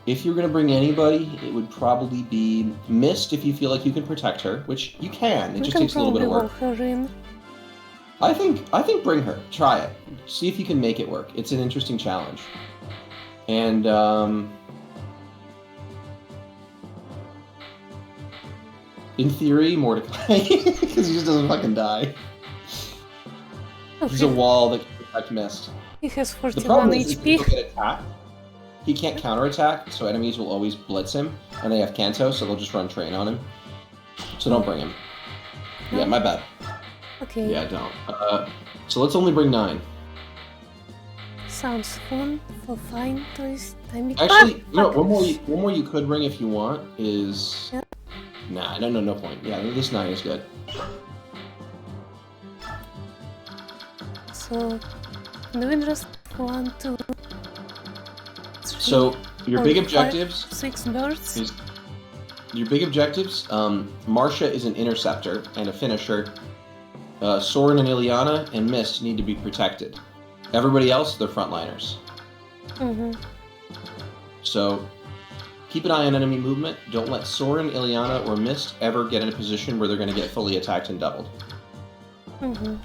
If you're going to bring anybody, it would probably be Mist if you feel like you can protect her, which you can. It just takes a little bit of work. Her in. I think bring her. Try it. See if you can make it work. It's an interesting challenge. And in theory, Mordecai, because he just doesn't fucking die. Okay. He's a wall that can protect Mist. He has The 41 problem is HP. he'll get attacked. He can't counterattack, so enemies will always blitz him, and they have Kanto, so they'll just run train on him. So don't bring him. No? Yeah, my bad. Okay. Yeah, don't. So let's only bring 9. Sounds fun. For fine toys. Actually, no. One more you could bring if you want is. Yeah. Nah, no point. Yeah, this 9 is good. So, do we just want to? So your big objectives. 6 birds. Your big objectives. Marcia is an interceptor and a finisher. Soren and Ilyana and Mist need to be protected. Everybody else, they're frontliners. Mm-hmm. So keep an eye on enemy movement. Don't let Soren, Ilyana, or Mist ever get in a position where they're going to get fully attacked and doubled. Mm-hmm.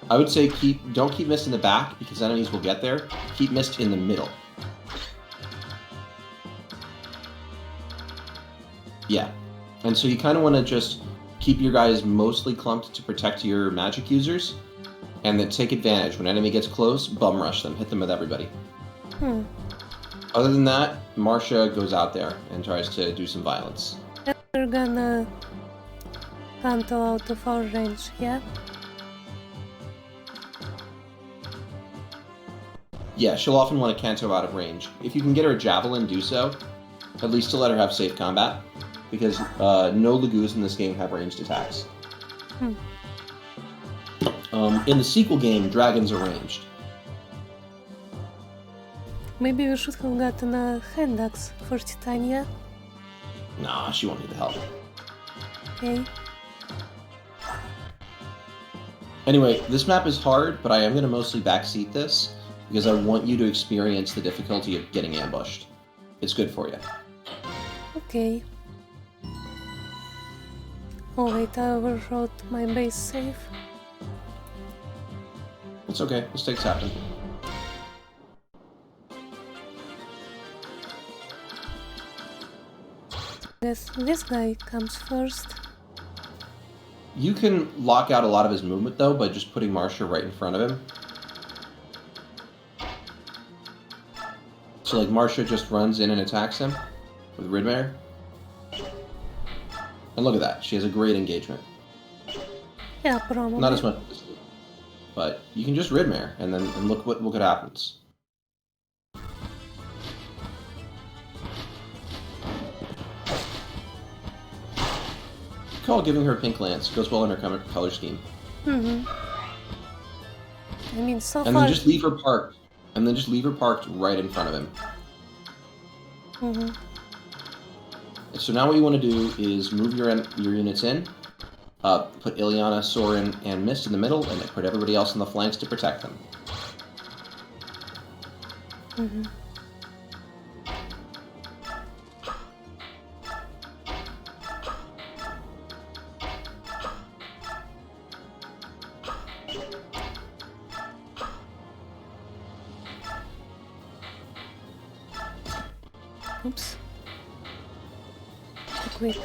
I would say don't keep Mist in the back because enemies will get there. Keep Mist in the middle. Yeah. And so you kind of want to just keep your guys mostly clumped to protect your magic users, and then take advantage. When enemy gets close, bum rush them. Hit them with everybody. Other than that, Marcia goes out there and tries to do some violence. We're gonna Kanto out of our range, yeah? Yeah, she'll often want to Kanto out of range. If you can get her a Javelin, do so. At least to let her have safe combat. Because no Lagoos in this game have ranged attacks. In the sequel game, dragons are ranged. Maybe we should have gotten a hand axe for Titania. Nah, she won't need the help. Okay. Anyway, this map is hard, but I am going to mostly backseat this, because I want you to experience the difficulty of getting ambushed. It's good for you. Okay. Oh wait, I overwrote my base save. It's okay, mistakes happen. Guess this guy comes first. You can lock out a lot of his movement, though, by just putting Marcia right in front of him. So, like, Marcia just runs in and attacks him with Ridmare. And look at that, she has a great engagement. Yeah, probably. Not as much as this, but you can just Ridmare, and look what happens. Call giving her a pink lance. Goes well in her color scheme. I mean, so and far... then just leave her parked. And then just leave her parked right in front of him. So now what you want to do is move your units in, put Ileana, Soren, and Mist in the middle, and then put everybody else on the flanks to protect them. Mm-hmm. Oops. Too quick.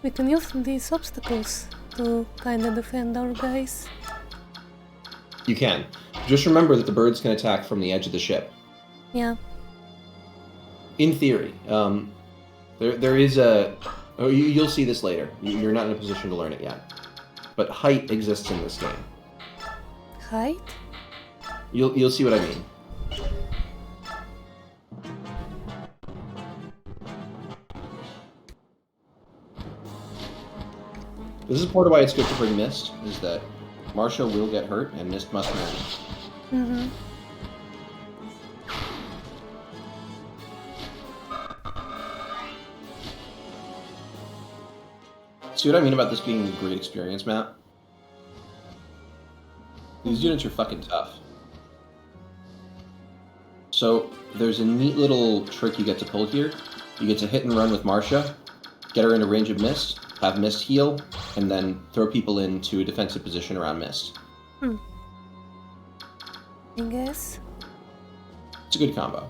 We can use these obstacles to kinda defend our guys. You can. Just remember that the birds can attack from the edge of the ship. Yeah. In theory. There is a... Oh, you'll see this later. You're not in a position to learn it yet. But height exists in this game. Height? You'll see what I mean. This is part of why it's good to bring Mist, is that Marcia will get hurt and Mist must manage. Mm-hmm. See what I mean about this being a great experience map? These units are fucking tough. So, there's a neat little trick you get to pull here. You get to hit and run with Marcia, get her into range of Mist, have Mist heal, and then throw people into a defensive position around Mist. I guess. It's a good combo.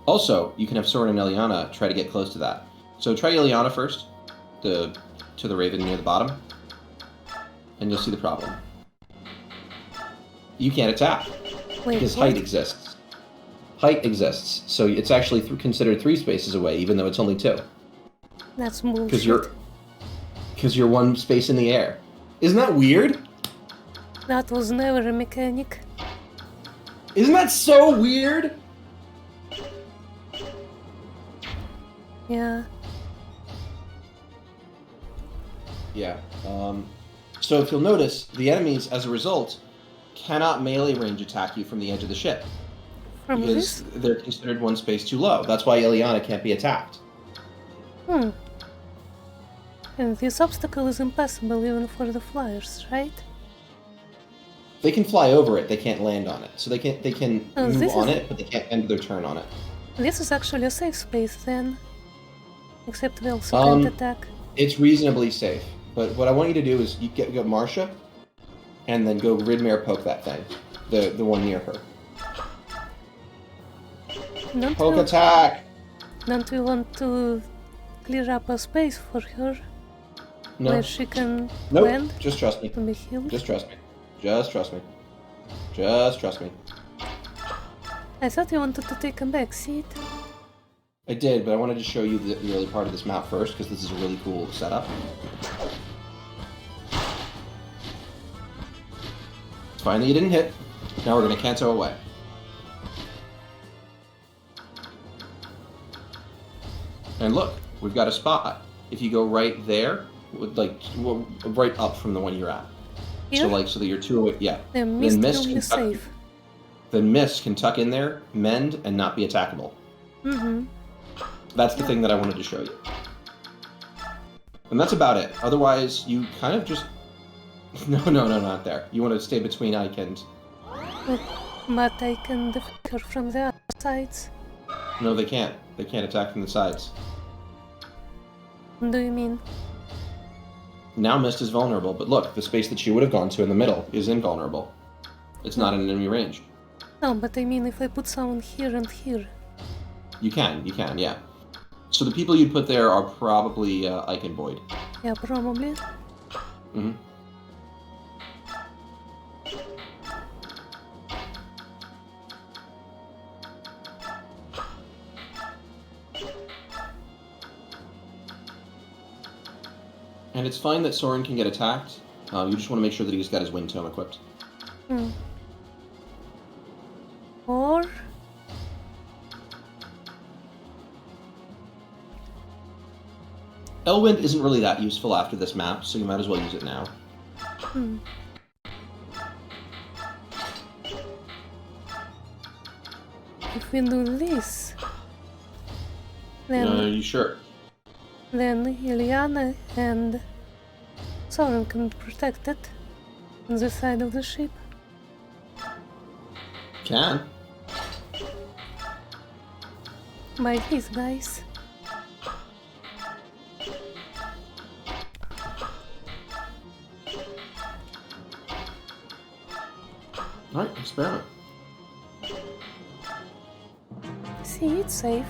Also, you can have Soren and Ileana try to get close to that. So try Ileana first, to the Raven near the bottom, and you'll see the problem. You can't attack, Wait, because what? height exists. Height exists, so it's actually considered 3 spaces away, even though it's only 2. That's bullshit. Because you're 1 space in the air. Isn't that weird? That was never a mechanic. Isn't that so weird? Yeah. Yeah. So if you'll notice, the enemies, as a result, cannot melee range attack you from the edge of the ship. From Because this? they're considered 1 space too low. That's why Ileana can't be attacked. And this obstacle is impassable even for the flyers, right? They can fly over it, they can't land on it. So they can Oh, move this on is- it, but they can't end their turn on it. This is actually a safe space then. Except we also Um, can't attack. It's reasonably safe. But what I want you to do is you get Marcia, and then go Ridmere poke that thing. The one near her. Poke attack! Don't we want to clear up a space for her No. where she can Nope. land Just trust me. to be healed? Just trust me. Just trust me. Just trust me. I thought you wanted to take a back seat. I did, but I wanted to show you the early part of this map first, because this is a really cool setup. It's fine that you didn't hit. Now we're going to Kanto away. And look, we've got a spot. If you go right there, right up from the one you're at. Here? So that you're 2 away. Yeah. Then Mist will be can tuck, safe. then Mist can tuck in there, mend, and not be attackable. Mm-hmm. That's the thing that I wanted to show you. And that's about it. Otherwise, you kind of just... No, not there. You want to stay between Ike and... But I can defend her from the other sides. No, they can't. They can't attack from the sides. What do you mean? Now Mist is vulnerable, but look, the space that she would have gone to in the middle is invulnerable. It's not in enemy range. No, but I mean if I put someone here and here. You can, yeah. So the people you'd put there are probably Ike and Boyd. Yeah, probably. Mm-hmm. And it's fine that Soren can get attacked. You just want to make sure that he's got his wind tome equipped. Or... Elwind isn't really that useful after this map, so you might as well use it now. If we do this, then Are you sure? Ileana and Soren can protect it on the side of the ship. Can. By these guys. Alright, experiment. See, it's safe.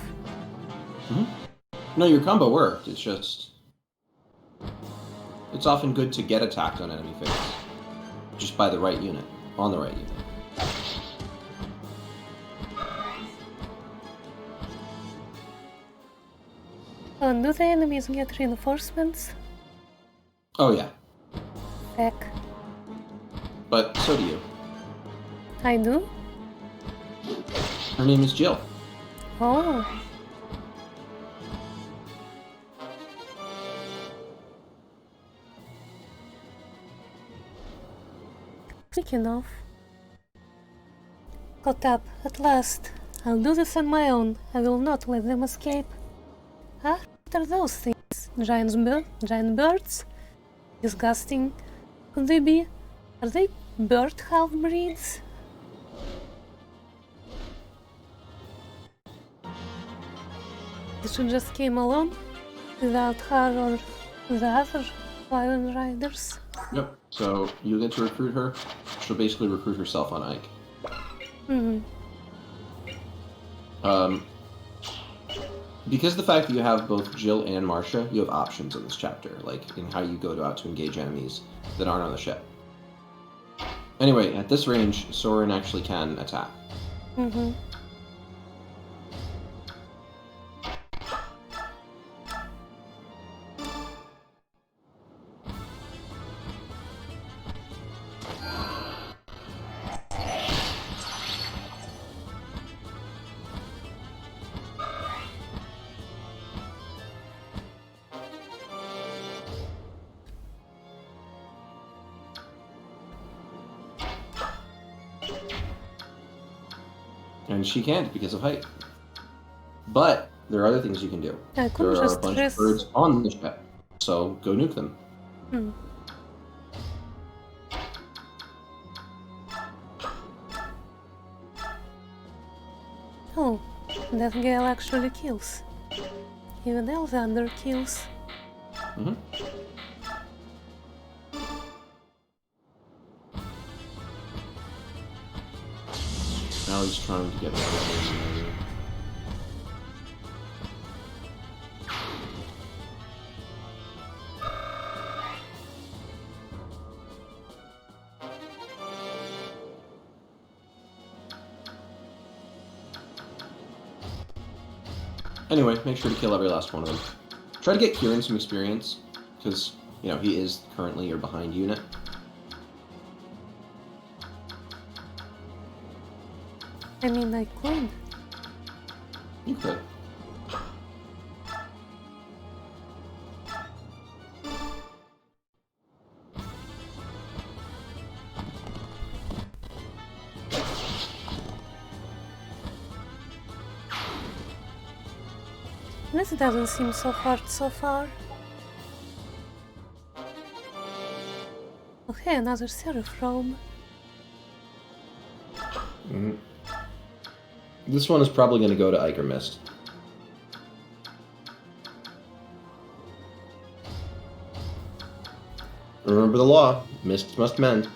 No, your combo worked. It's just... It's often good to get attacked on enemy phase. Just by the right unit. On the right unit. And do the enemies get reinforcements? Oh yeah. Heck. But so do you. I do? Her name is Jill. Oh. Speaking of. Caught up, at last. I'll do this on my own. I will not let them escape. Ah, what are those things? Giant birds? Disgusting. Could they be? Are they bird half-breeds? She just came alone? Without her or the other Lion Riders? Yep. So you get to recruit her. She'll basically recruit herself on Ike. Because the fact that you have both Jill and Marcia, you have options in this chapter, like in how you go out to engage enemies that aren't on the ship. Anyway, at this range, Soren actually can attack. And she can't because of height. But there are other things you can do. I There are a bunch of birds on the ship, so go nuke them. Oh, that girl actually kills. Even Elzander kills. Now he's trying to get me. Anyway, make sure to kill every last one of them. Try to get Kieran some experience, because, you know, he is currently your behind unit. I mean, I could. You could. This doesn't seem so hard so far. Okay, another Seraph robe. This one is probably going to go to Iker Mist. Remember the law. Mist must mend.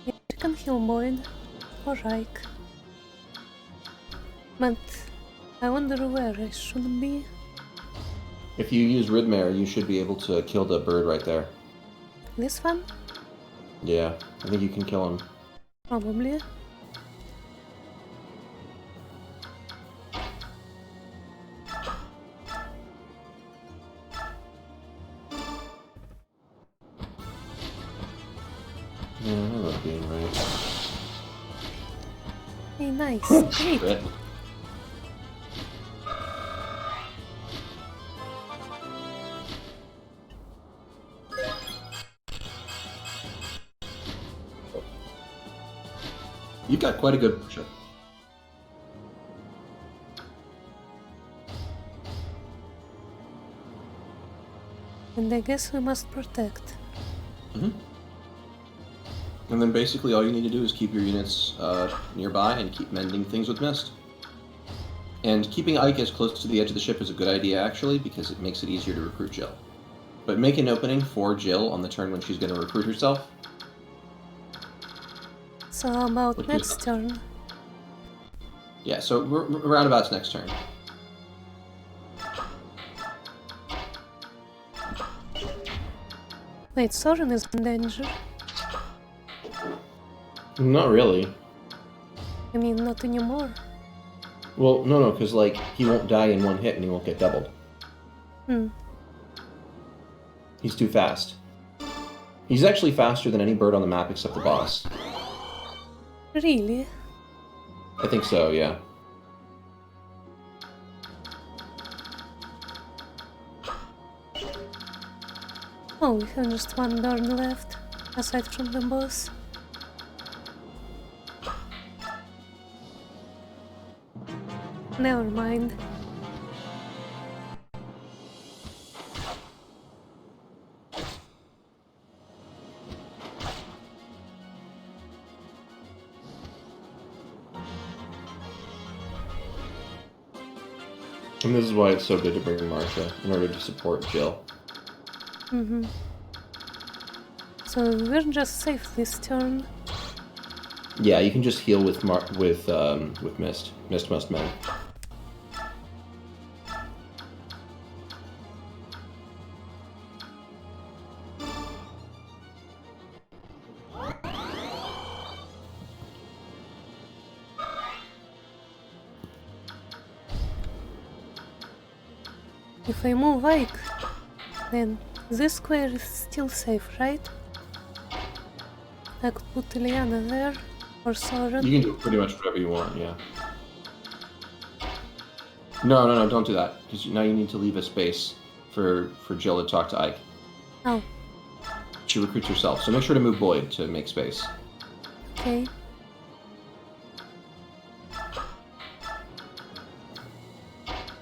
Yeah, you can heal Boyd. Or Ike. But I wonder where I should be. If you use Ridmare, you should be able to kill the bird right there. This one? Yeah, I think you can kill him. Probably. Yeah, I love being right. Hey, nice. Great. Shit. You've got quite a good push-up. And I guess we must protect. Mm-hmm. And then basically all you need to do is keep your units nearby and keep mending things with mist. And keeping Ike as close to the edge of the ship is a good idea, actually, because it makes it easier to recruit Jill. But make an opening for Jill on the turn when she's going to recruit herself. So how about Which next is- turn? Yeah, so roundabout's next turn. Wait, Soren is in danger. Not really. I mean, not anymore. Well, no, because, like, he won't die in one hit and he won't get doubled. He's too fast. He's actually faster than any bird on the map except the boss. Really? I think so, yeah. Oh, we have just one burn left, aside from the boss. Never mind. And this is why it's so good to bring Marsha, in order to support Jill. Mm-hmm. So we're just safe this turn. Yeah, you can just heal with Mist. Mist must mend. If I move Ike, then this square is still safe, right? I could put Ileana there, or Soren. You can do pretty much whatever you want, yeah. No, don't do that, because now you need to leave a space for Jill to talk to Ike. Oh, She recruits herself, so make sure to move Boyd to make space. okay.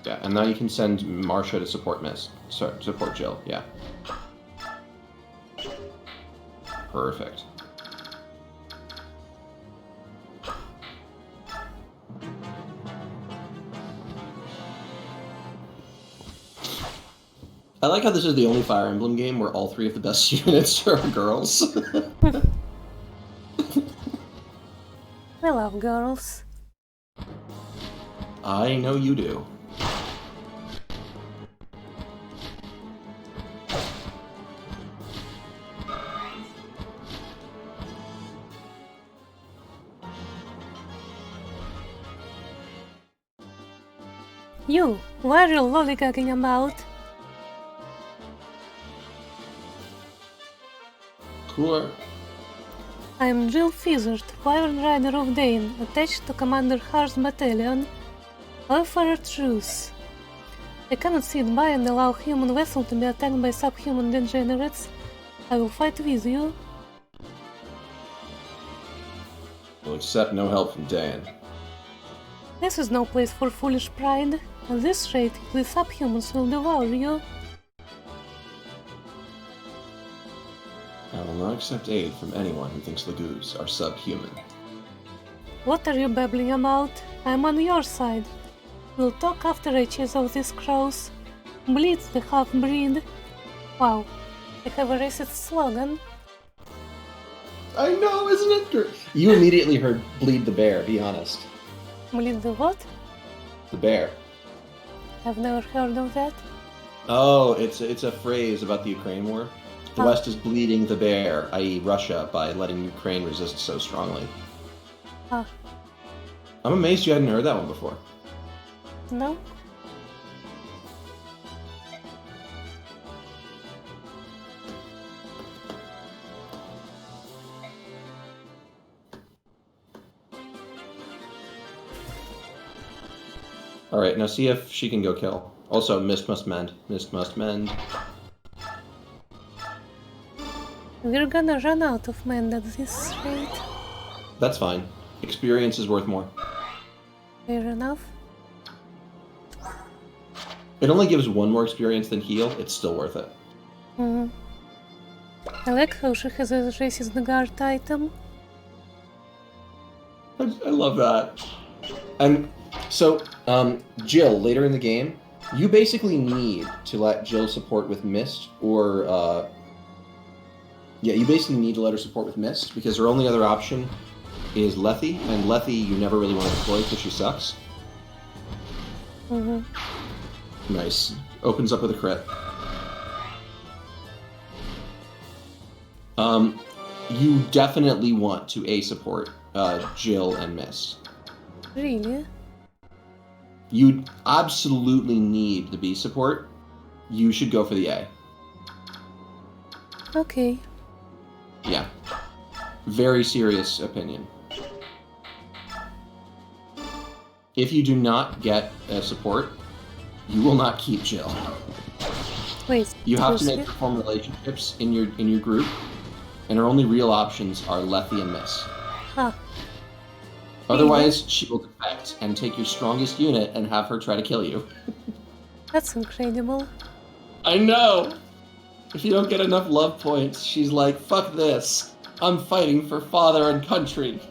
Yeah, and now you can send Marsha to support support Jill, yeah. Perfect. I like how this is the only Fire Emblem game where all three of the best units are girls. I love girls. I know you do. You, what are you lollygagging about? Cooler. I am Jill Fizzard, Wyvern Rider of Dane, attached to Commander Har's battalion. Offer a truce. I cannot sit by and allow human vessel to be attacked by subhuman degenerates. I will fight with you. We'll accept no help from Dan. This is no place for foolish pride. At this rate, the subhumans will devour you. I will not accept aid from anyone who thinks Lagoos are subhuman. What are you babbling about? I am on your side. We'll talk after I chase out these crows. Bleeds the half-breed. Wow, I have a racist slogan. I know, isn't it great? You immediately heard Bleed the Bear, be honest. Bleed the what? The bear. I've never heard of that. Oh, it's a phrase about the Ukraine war. The West is bleeding the bear, i.e. Russia, by letting Ukraine resist so strongly. Ah, I'm amazed you hadn't heard that one before. no? Alright, now see if she can go kill. Also, Mist must mend. Mist must mend. We're gonna run out of men at this rate. That's fine. Experience is worth more. Fair enough. It only gives one more experience than heal. It's still worth it. Mm. I like how she has a Races the Guard item. I love that. And so, Jill, later in the game, you basically need to let Jill support with Mist, or, yeah, you basically need to let her support with Mist, because her only other option is Lethe, and Lethe you never really want to deploy because she sucks. Mm-hmm. Nice. Opens up with a crit. You definitely want to A support Jill and Mist. Really? You absolutely need the B support. You should go for the A. Okay. Yeah. Very serious opinion. If you do not get support, you will not keep Jill. Wait. You have to make form relationships in your group, and her only real options are Lethe and Mist. Huh. Otherwise, she will defect and take your strongest unit and have her try to kill you. That's incredible. I know! If you don't get enough love points, she's like, fuck this. I'm fighting for father and country.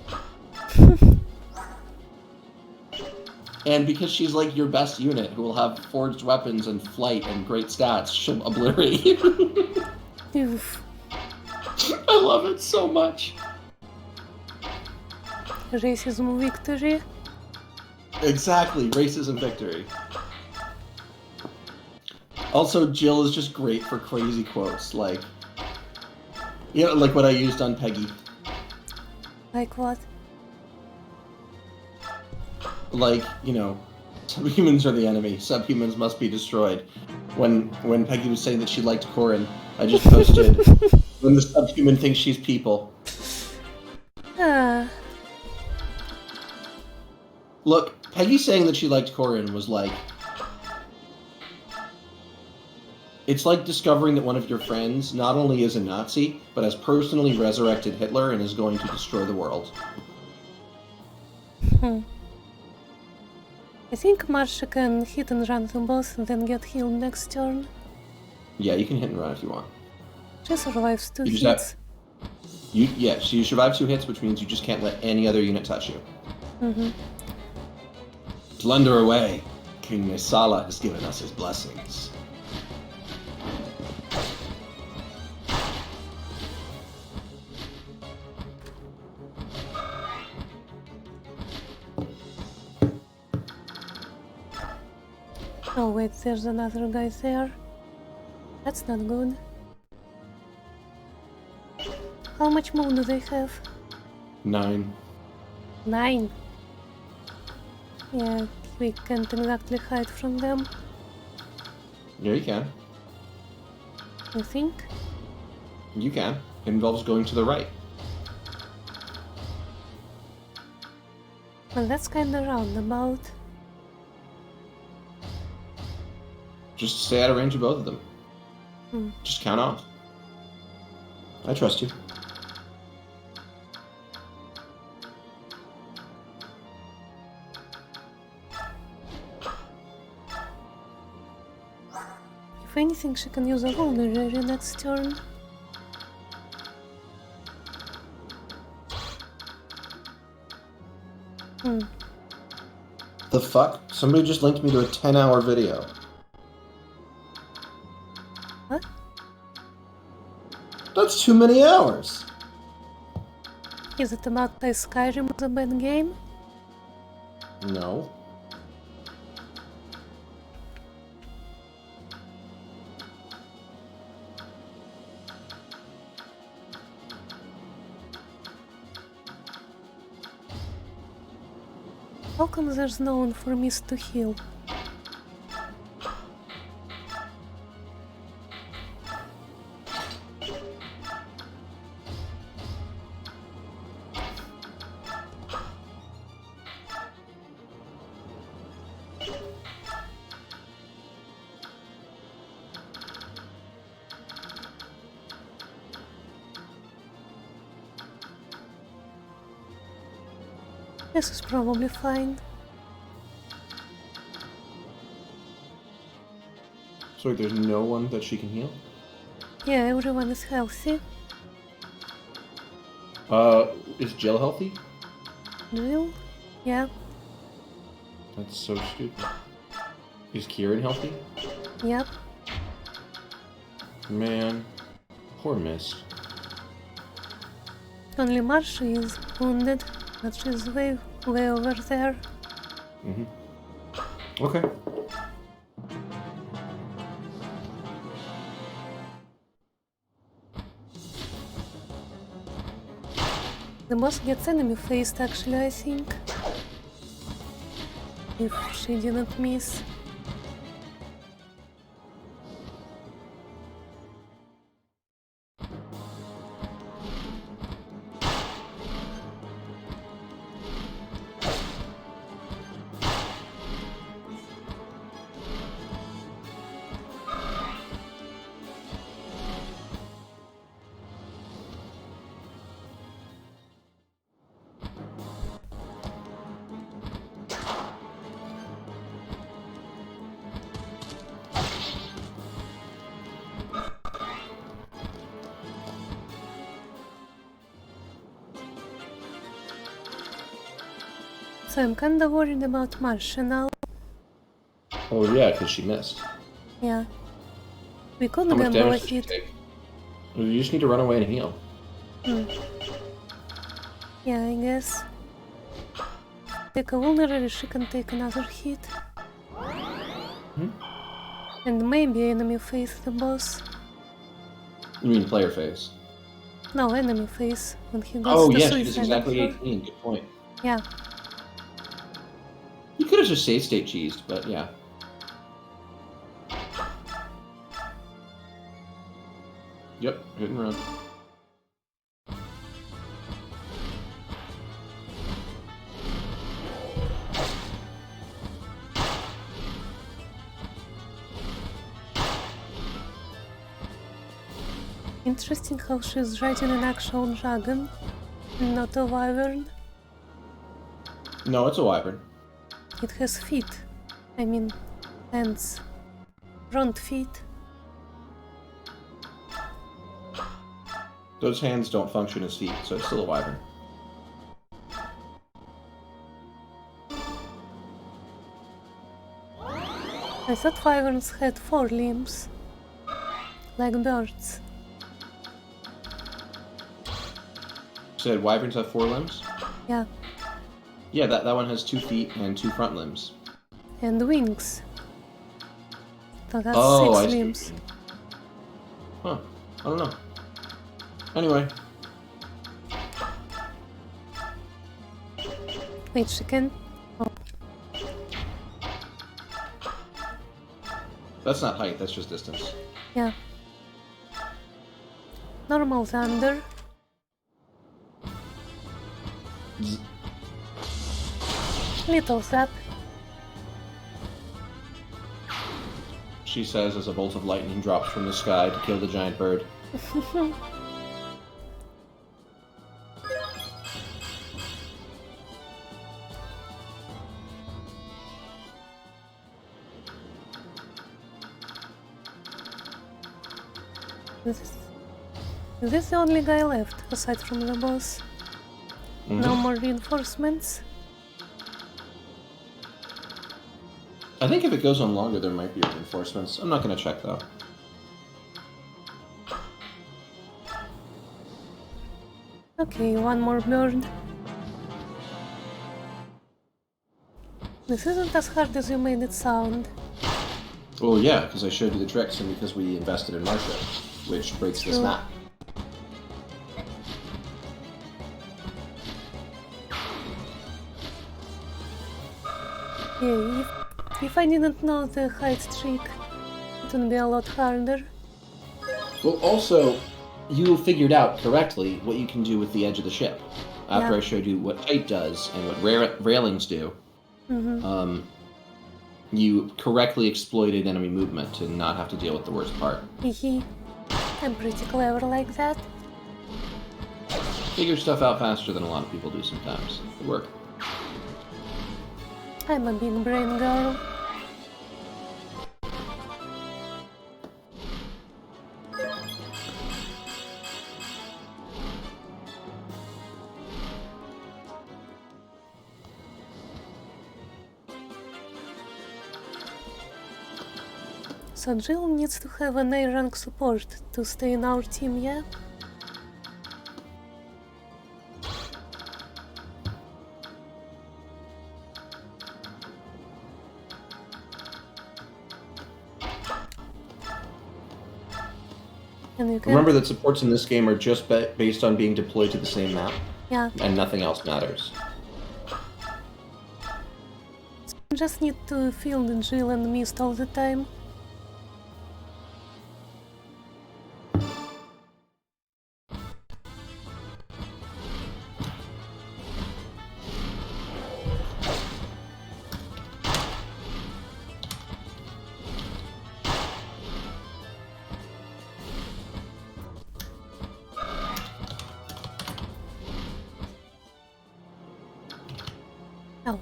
And because she's like your best unit, who will have forged weapons and flight and great stats, she'll obliterate you. Oof. I love it so much. Racism victory. Exactly, racism victory. Also, Jill is just great for crazy quotes, like, you know, like what I used on Peggy. Like what? Like, you know, subhumans are the enemy. Subhumans must be destroyed. When Peggy was saying that she liked Corin, I just posted, when the subhuman thinks she's people. Ah. Look, Peggy saying that she liked Corin was like... It's like discovering that one of your friends not only is a Nazi, but has personally resurrected Hitler and is going to destroy the world. I think Marsha can hit and run them both and then get healed next turn. Yeah, you can hit and run if you want. She survives 2 You just hits. Yeah, so you survive 2 hits, which means you just can't let any other unit touch you. Mm-hmm. Plunder away. King Nisala has given us his blessings. Oh wait, there's another guy there. That's not good. How much moon do they have? 9. 9. Yeah, we can't exactly hide from them, Yeah, you can. I think. You can. It involves going to the right. Well, that's kinda roundabout. Just stay out of range of both of them. Just count off. I trust you. If anything, she can use a vulnerary next turn. The fuck? Somebody just linked me to a 10-hour video. What? That's too many hours! Is it about why Skyrim is a bad game? No. How come there's no one for me to heal? This is probably fine. So there's no one that she can heal? Yeah, everyone is healthy. Is Jill healthy? Drill? Yeah. That's so stupid. Is Kieran healthy? Yep. Man. Poor Mist. Only Marsha is wounded, but she's way over there. Mm-hmm. Okay. The boss gets enemy faced actually, I think. If she didn't miss. So I'm kinda worried about Marsha now. Oh yeah, because she missed. Yeah. We could How much gamble a damage did she hit. take? You just need to run away and heal. Yeah, I guess. Take a vulnerary, she can take another hit. And maybe enemy face the boss. You mean player phase? No, enemy face when he goes Oh to yeah, she does suicide exactly on her. 18. Good point. Yeah. You could have just save state cheesed, but yeah. Yep, hit and run. Interesting how she's riding an actual dragon, not a wyvern. No, it's a wyvern. It has feet. I mean, hands. Front feet. Those hands don't function as feet, so it's still a wyvern. I thought wyverns had 4 limbs. Like birds. Said wyverns have 4 limbs? Yeah. Yeah, that one has 2 feet and 2 front limbs. And wings. So that's Oh, 6 I see. limbs. Huh. I don't know. Anyway. Wait, she can... Oh, That's not height, that's just distance. yeah. Normal thunder. Zzz. Little zap. She says as a bolt of lightning drops from the sky to kill the giant bird. Is this the only guy left, aside from the boss? No more reinforcements? I think if it goes on longer, there might be reinforcements. I'm not going to check, though. Okay, one more bird. This isn't as hard as you made it sound. Well, yeah, because I showed you the tricks and because we invested in Marsha, which breaks this True. map. Yeah, if I didn't know the height trick, it would be a lot harder. Well, also, you figured out correctly what you can do with the edge of the ship. After Yeah. I showed you what height does and what railings do, you correctly exploited enemy movement to not have to deal with the worst part. Hehe. I'm pretty clever like that. Figure stuff out faster than a lot of people do sometimes. Good work. I'm a big brain girl. So Jill needs to have an A rank support to stay in our team, yeah? And you can... Remember that supports in this game are just based on being deployed to the same map. Yeah. And nothing else matters. So you just need to field Jill and Mist all the time. Oh.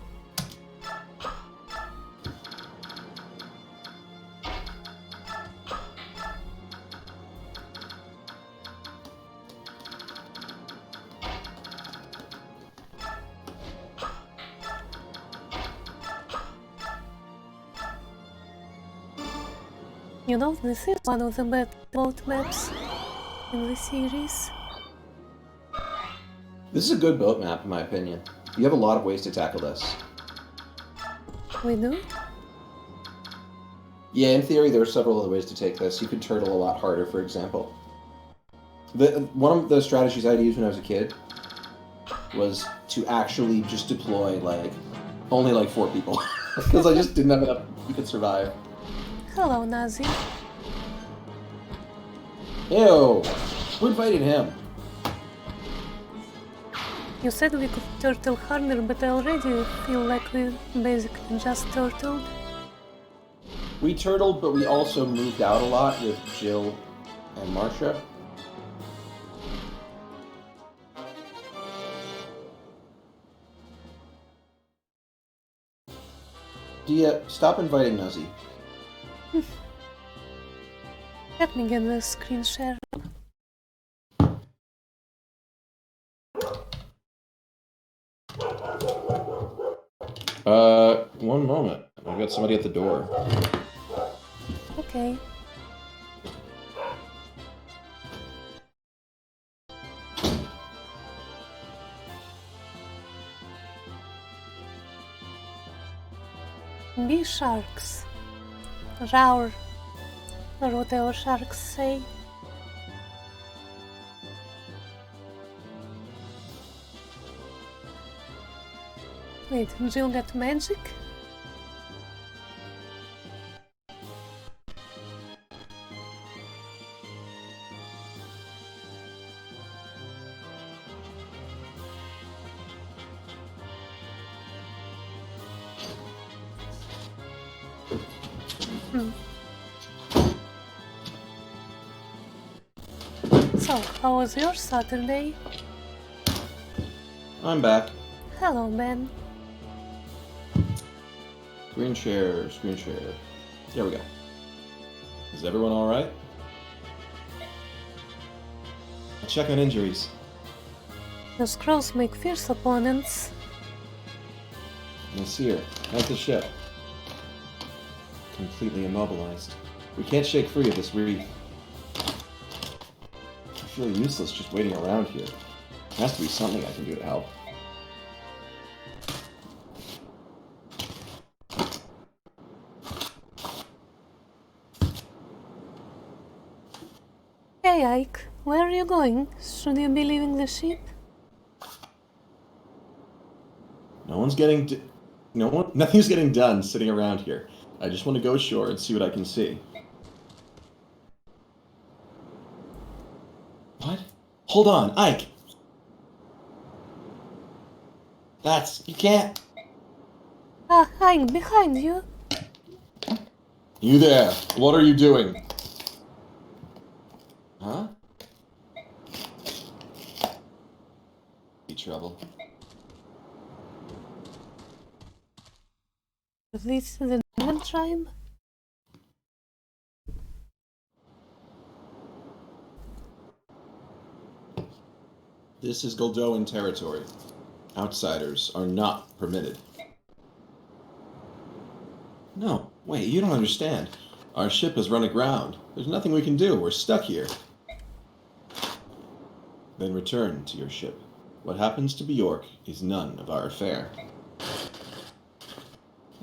You know, this is one of the best boat maps in the series. This is a good boat map, in my opinion. You have a lot of ways to tackle this. We do? Yeah, in theory, there are several other ways to take this. You could turtle a lot harder, for example. One of the strategies I'd used when I was a kid was to actually just deploy, only 4 people. Because I just didn't have enough you could survive. Hello, Nazi. Ew! Who invited him? You said we could turtle harder, but I already feel like we basically just turtled. We turtled, but we also moved out a lot with Jill and Marcia. Dia, stop inviting Nuzzy. Let me get the screen share. One moment. I've got somebody at the door. Okay. Be sharks. Roar. Or whatever sharks say. Wait, Jill got magic? So, how was your Saturday? I'm back. Hello, Ben. Screen share, screen share. There we go. Is everyone alright? Check on injuries. The scrolls make fierce opponents. I see her. At the ship. Completely immobilized. We can't shake free of this reef. I feel useless just waiting around here. There has to be something I can do to help. Hey Ike, where are you going? Should you be leaving the ship? Nothing's getting done sitting around here. I just want to go ashore and see what I can see. What? Hold on, Ike! You can't... Ah, Ike, behind you! You there, what are you doing? Huh? Be trouble. Is this the dragon tribe? This is Goldoan territory. Outsiders are not permitted. No, wait, you don't understand. Our ship has run aground. There's nothing we can do. We're stuck here. Then return to your ship. What happens to Bjork is none of our affair.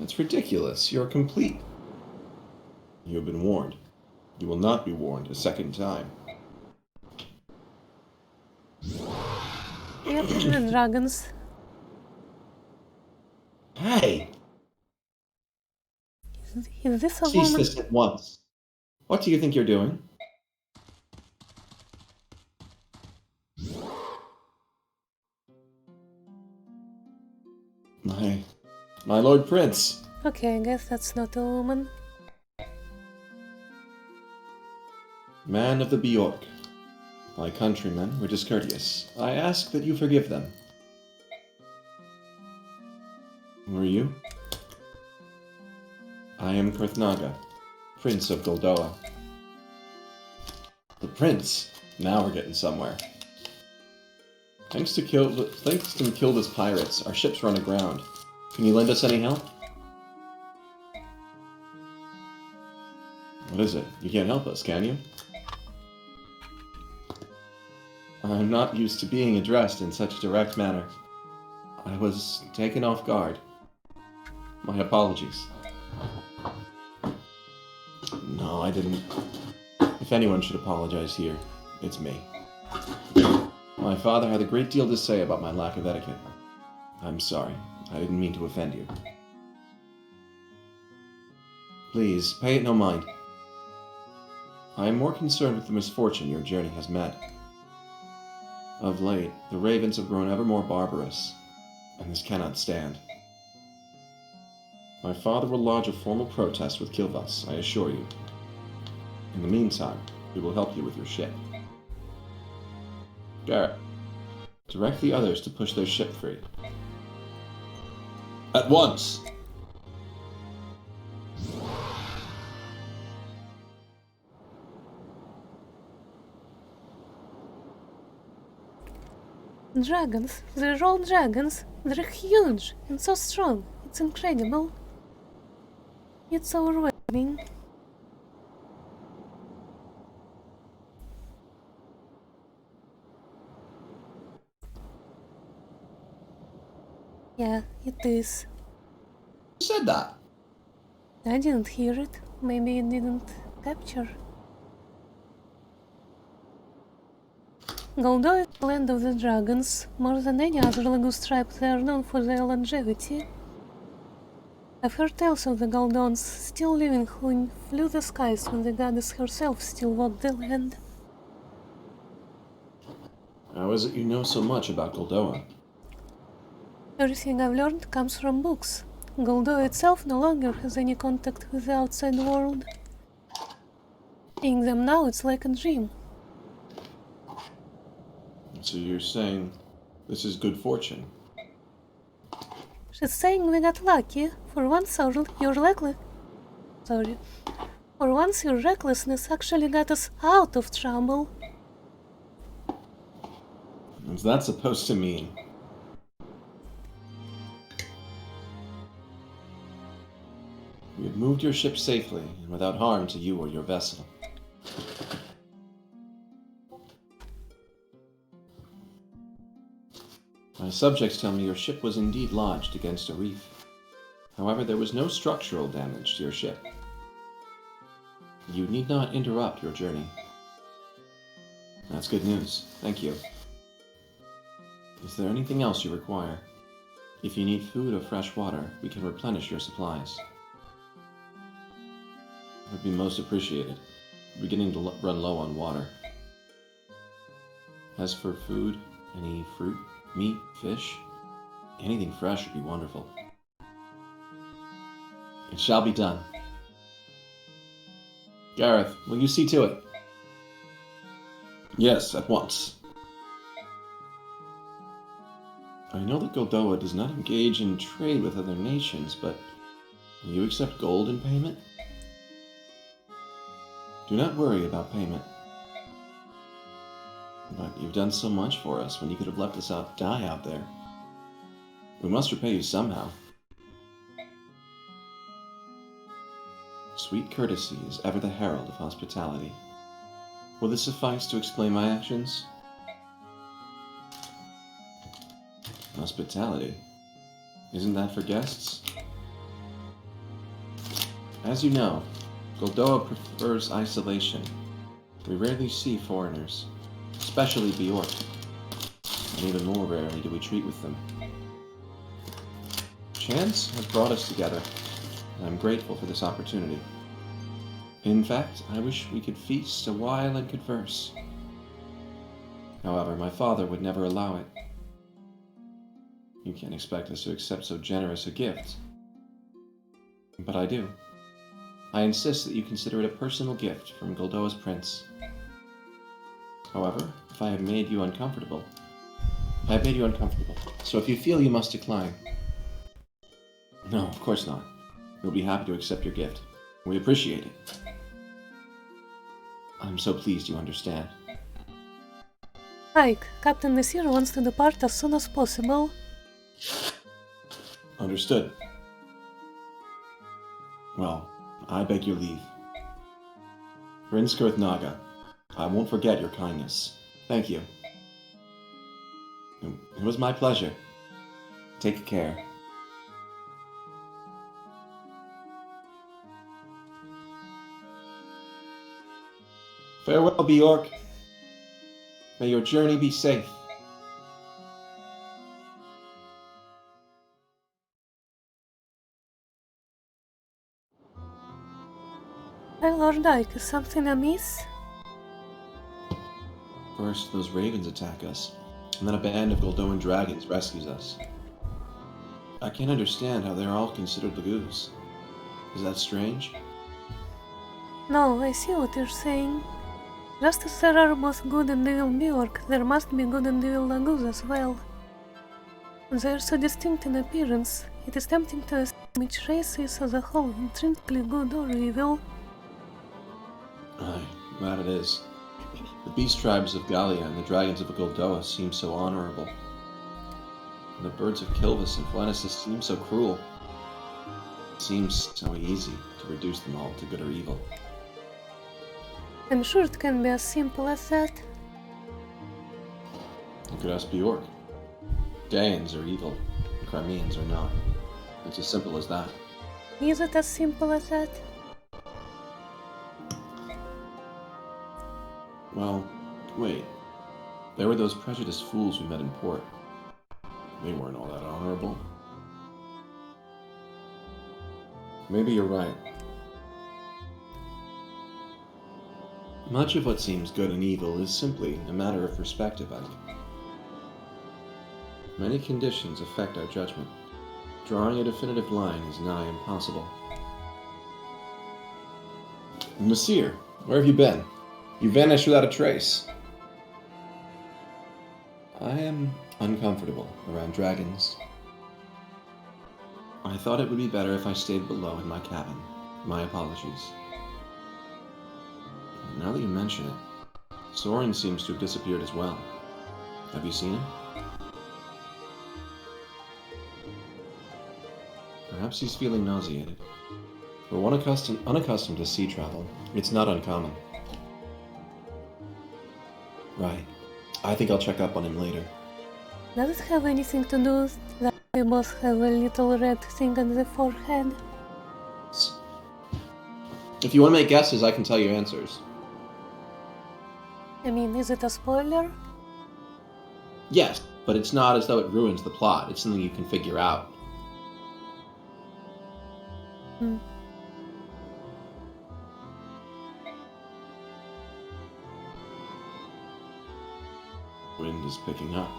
That's ridiculous. You're complete. You have been warned. You will not be warned a second time. Yep, the dragons. Hey! Is this a Cease woman? this at once. What do you think you're doing? My Lord Prince. Okay, I guess that's not a woman. Man of the Bjork. My countrymen were discourteous. I ask that you forgive them. Who are you? I am Kurthnaga, Prince of Goldoa. The Prince? Now we're getting somewhere. Thanks to Kilda's pirates, our ship's run aground. Can you lend us any help? What is it? You can't help us, can you? I'm not used to being addressed in such a direct manner. I was taken off guard. My apologies. No, I didn't. If anyone should apologize here, it's me. My father had a great deal to say about my lack of etiquette. I'm sorry. I didn't mean to offend you. Please, pay it no mind. I am more concerned with the misfortune your journey has met. Of late, the ravens have grown ever more barbarous, and this cannot stand. My father will lodge a formal protest with Kilvas, I assure you. In the meantime, we will help you with your ship. Garrett, direct the others to push their ship free. At once! Dragons? They're all dragons. They're huge and so strong. It's incredible. It's overwhelming. Yeah, it is. Who said that? I didn't hear it. Maybe it didn't capture. Goldoa is the land of the dragons. More than any other Lagos tribe, they are known for their longevity. I've heard tales of the Goldons still living who flew the skies when the goddess herself still walked the land. How is it you know so much about Goldoa? Everything I've learned comes from books. Goldoa itself no longer has any contact with the outside world. Seeing them now, it's like a dream. So you're saying this is good fortune? She's saying we got lucky. For once, your recklessness actually got us out of trouble. What's that supposed to mean? We have moved your ship safely and without harm to you or your vessel. My subjects tell me your ship was indeed lodged against a reef. However, there was no structural damage to your ship. You need not interrupt your journey. That's good news. Thank you. Is there anything else you require? If you need food or fresh water, we can replenish your supplies. It would be most appreciated. We're beginning to run low on water. As for food, any fruit, meat, fish, anything fresh would be wonderful. It shall be done. Gareth, will you see to it? Yes, at once. I know that Goldoa does not engage in trade with other nations, but You accept gold in payment? Do not worry about payment. But you've done so much for us when you could have left us die out there. We must repay you somehow. Sweet courtesy is ever the herald of hospitality. Will this suffice to explain my actions? Hospitality? Isn't that for guests? As you know, Goldoa prefers isolation. We rarely see foreigners, especially Bjork, and even more rarely do we treat with them. Chance has brought us together, and I'm grateful for this opportunity. In fact, I wish we could feast a while and converse. However, my father would never allow it. You can't expect us to accept so generous a gift. But I do. I insist that you consider it a personal gift from Goldoa's prince. However, if I have made you uncomfortable, I have made you uncomfortable. So if you feel you must decline... No, of course not. We'll be happy to accept your gift. We appreciate it. I'm so pleased you understand. Ike, Captain Nasir wants to depart as soon as possible. Understood. Well, I beg your leave. Prince Naga, I won't forget your kindness. Thank you. It was my pleasure. Take care. Farewell, Bjork. May your journey be safe. My Lord Ike, is something amiss? First, those ravens attack us, and then a band of Goldoan dragons rescues us. I can't understand how they're all considered Lagoos. Is that strange? No, I see what you're saying. Just as there are both good and evil Bjork, there must be good and evil Lagoos as well. They are so distinct in appearance, it is tempting to assume each race is as a whole intrinsically good or evil. Aye, that it is. The beast tribes of Gallia and the dragons of Goldoa seem so honorable. And the birds of Kilvis and Flenesis seem so cruel. It seems so easy to reduce them all to good or evil. I'm sure it can be as simple as that. You could ask Bjork. Daeans are evil, and Crimeans are not. It's as simple as that. Is it as simple as that? Well, wait. There were those prejudiced fools we met in port. They weren't all that honorable. Maybe you're right. Much of what seems good and evil is simply a matter of perspective, Ike. Many conditions affect our judgment. Drawing a definitive line is nigh impossible. Nasir, where have you been? You vanished without a trace. I am uncomfortable around dragons. I thought it would be better if I stayed below in my cabin. My apologies. Now that you mention it, Soren seems to have disappeared as well. Have you seen him? Perhaps he's feeling nauseated. For one unaccustomed to sea travel, it's not uncommon. Right. I think I'll check up on him later. Does it have anything to do with that we both have a little red thing on the forehead? If you want to make guesses, I can tell you answers. I mean, is it a spoiler? Yes, but it's not as though it ruins the plot. It's something you can figure out. Wind is picking up.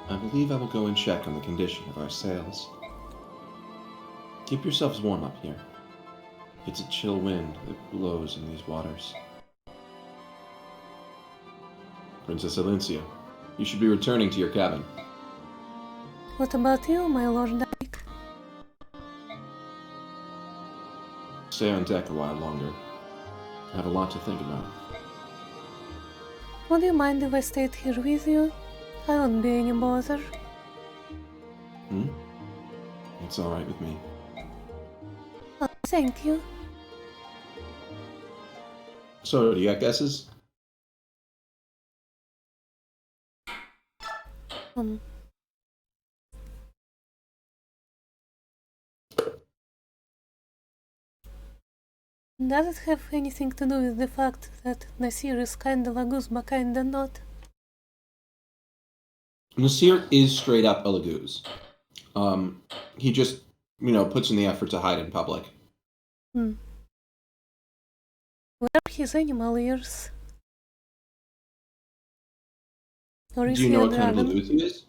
I believe I will go and check on the condition of our sails. Keep yourselves warm up here. It's a chill wind that blows in these waters. Princess Alincia, you should be returning to your cabin. What about you, my Lord Ike? stay on deck a while longer. I have a lot to think about. Would you mind if I stayed here with you? I won't be any bother. It's alright with me. Oh, thank you. So, do you got guesses? Does it have anything to do with the fact that Nasir is kinda Laguz but kinda not? Nasir is straight up a Laguz. He just, puts in the effort to hide in public. Where are his animal ears? Or is Do you he know a what kind of dragon? Laguz he is?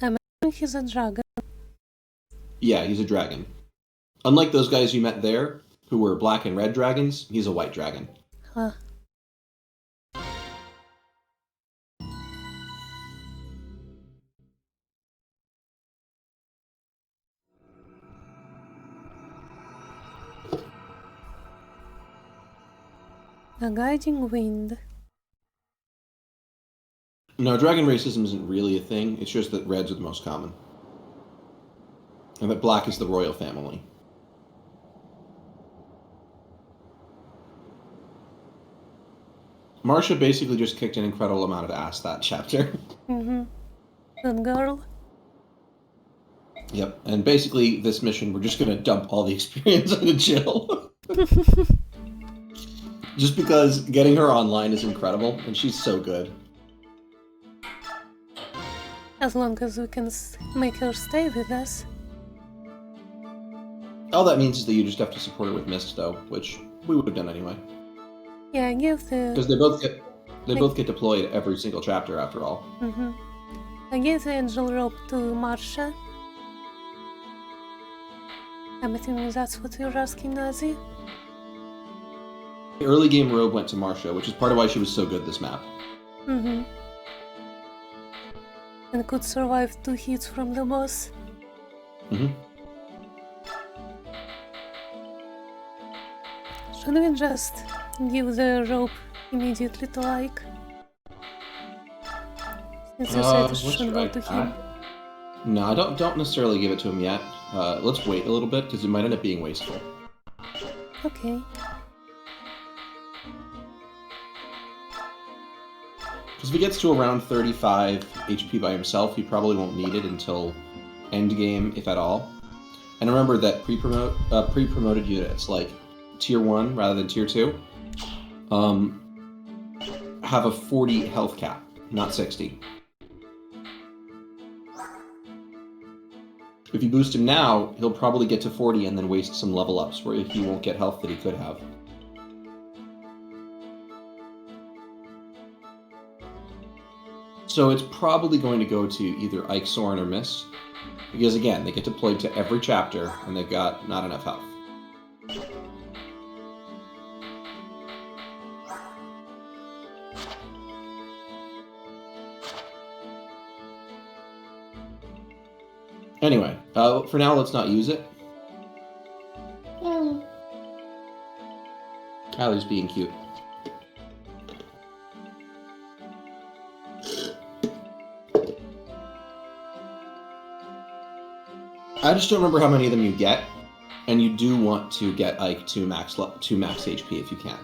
I'm assuming he's a dragon. Yeah, he's a dragon. Unlike those guys you met there, who were black and red dragons, he's a white dragon. Huh. A guiding wind. No, dragon racism isn't really a thing. It's just that reds are the most common. And that black is the royal family. Marsha basically just kicked an incredible amount of ass that chapter. Good girl. Yep, and basically this mission, we're just gonna dump all the experience into Jill. Just because getting her online is incredible, and she's so good. As long as we can make her stay with us. All that means is that you just have to support her with Mist, though, which we would have done anyway. Yeah, give the... Because they both get deployed every single chapter, after all. I gave the angel rope to Marsha. I'm assuming that's what you're asking, Nazi? The early game robe went to Marsha, which is part of why she was so good this map. And could survive 2 hits from the boss. Should we just give the rope immediately to Ike? Since you said it should go to him. No, don't necessarily give it to him yet. Let's wait a little bit, because it might end up being wasteful. Okay. Because if he gets to around 35 HP by himself, he probably won't need it until endgame, if at all. And remember that pre-promoted units, like Tier 1 rather than Tier 2, have a 40 health cap, not 60. If you boost him now, he'll probably get to 40 and then waste some level ups where he won't get health that he could have. So it's probably going to go to either Ike, Soren, or Mist. Because again, they get deployed to every chapter and they've got not enough health. Anyway, for now, let's not use it. Allie's being cute. I just don't remember how many of them you get, and you do want to get Ike to max HP if you can.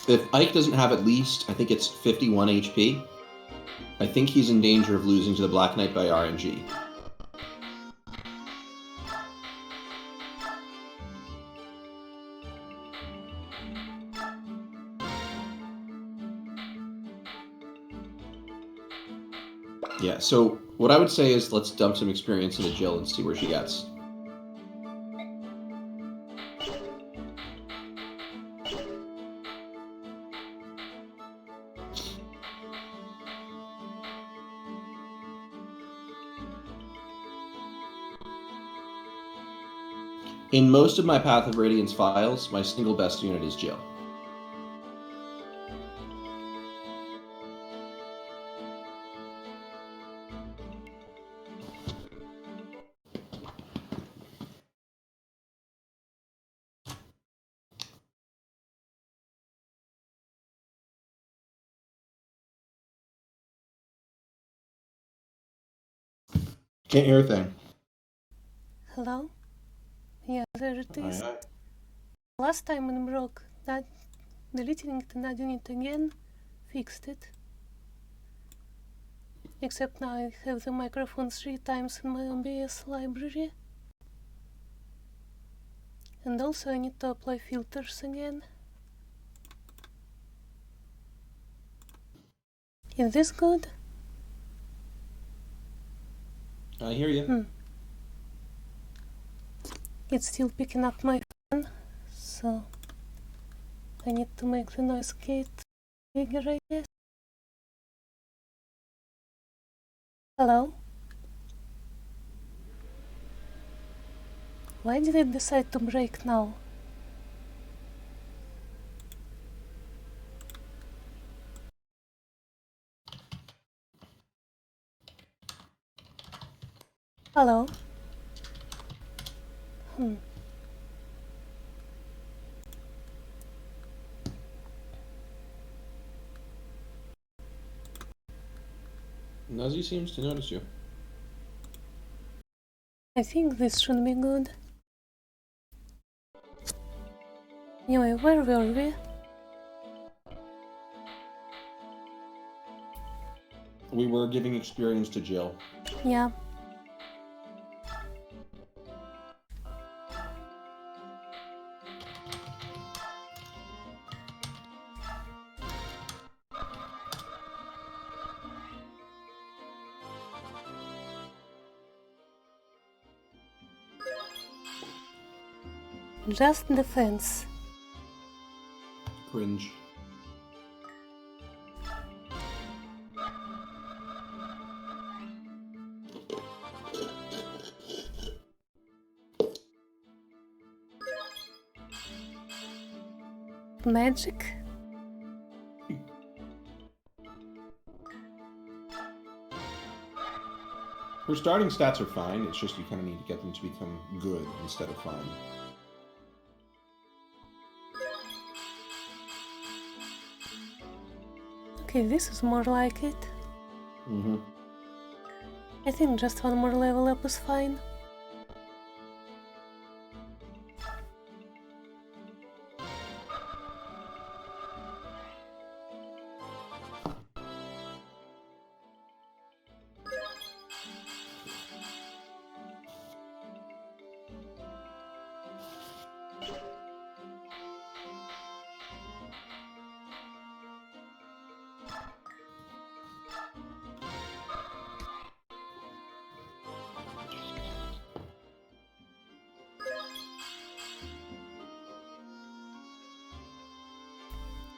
If Ike doesn't have at least, I think it's 51 HP, I think he's in danger of losing to the Black Knight by RNG. Yeah, so what I would say is let's dump some experience into Jill and see where she gets. In most of my Path of Radiance files, my single best unit is Jill. Can't hear a thing. Hello? Yeah, there it is. Aye. Last time it broke. That deleting it and adding it again fixed it. Except now I have the microphone 3 times in my OBS library. And also I need to apply filters again. Is this good? I hear you. It's still picking up my phone, so I need to make the noise gate bigger, I guess. Hello? Why did it decide to break now? Hello? Nazi seems to notice you. I think this should be good. Anyway, where were we? We were giving experience to Jill. Yeah. Just defense. Cringe. Magic? Her starting stats are fine, it's just you kind of need to get them to become good instead of fine. Okay, this is more like it. Mm-hmm. I think just one more level up is fine.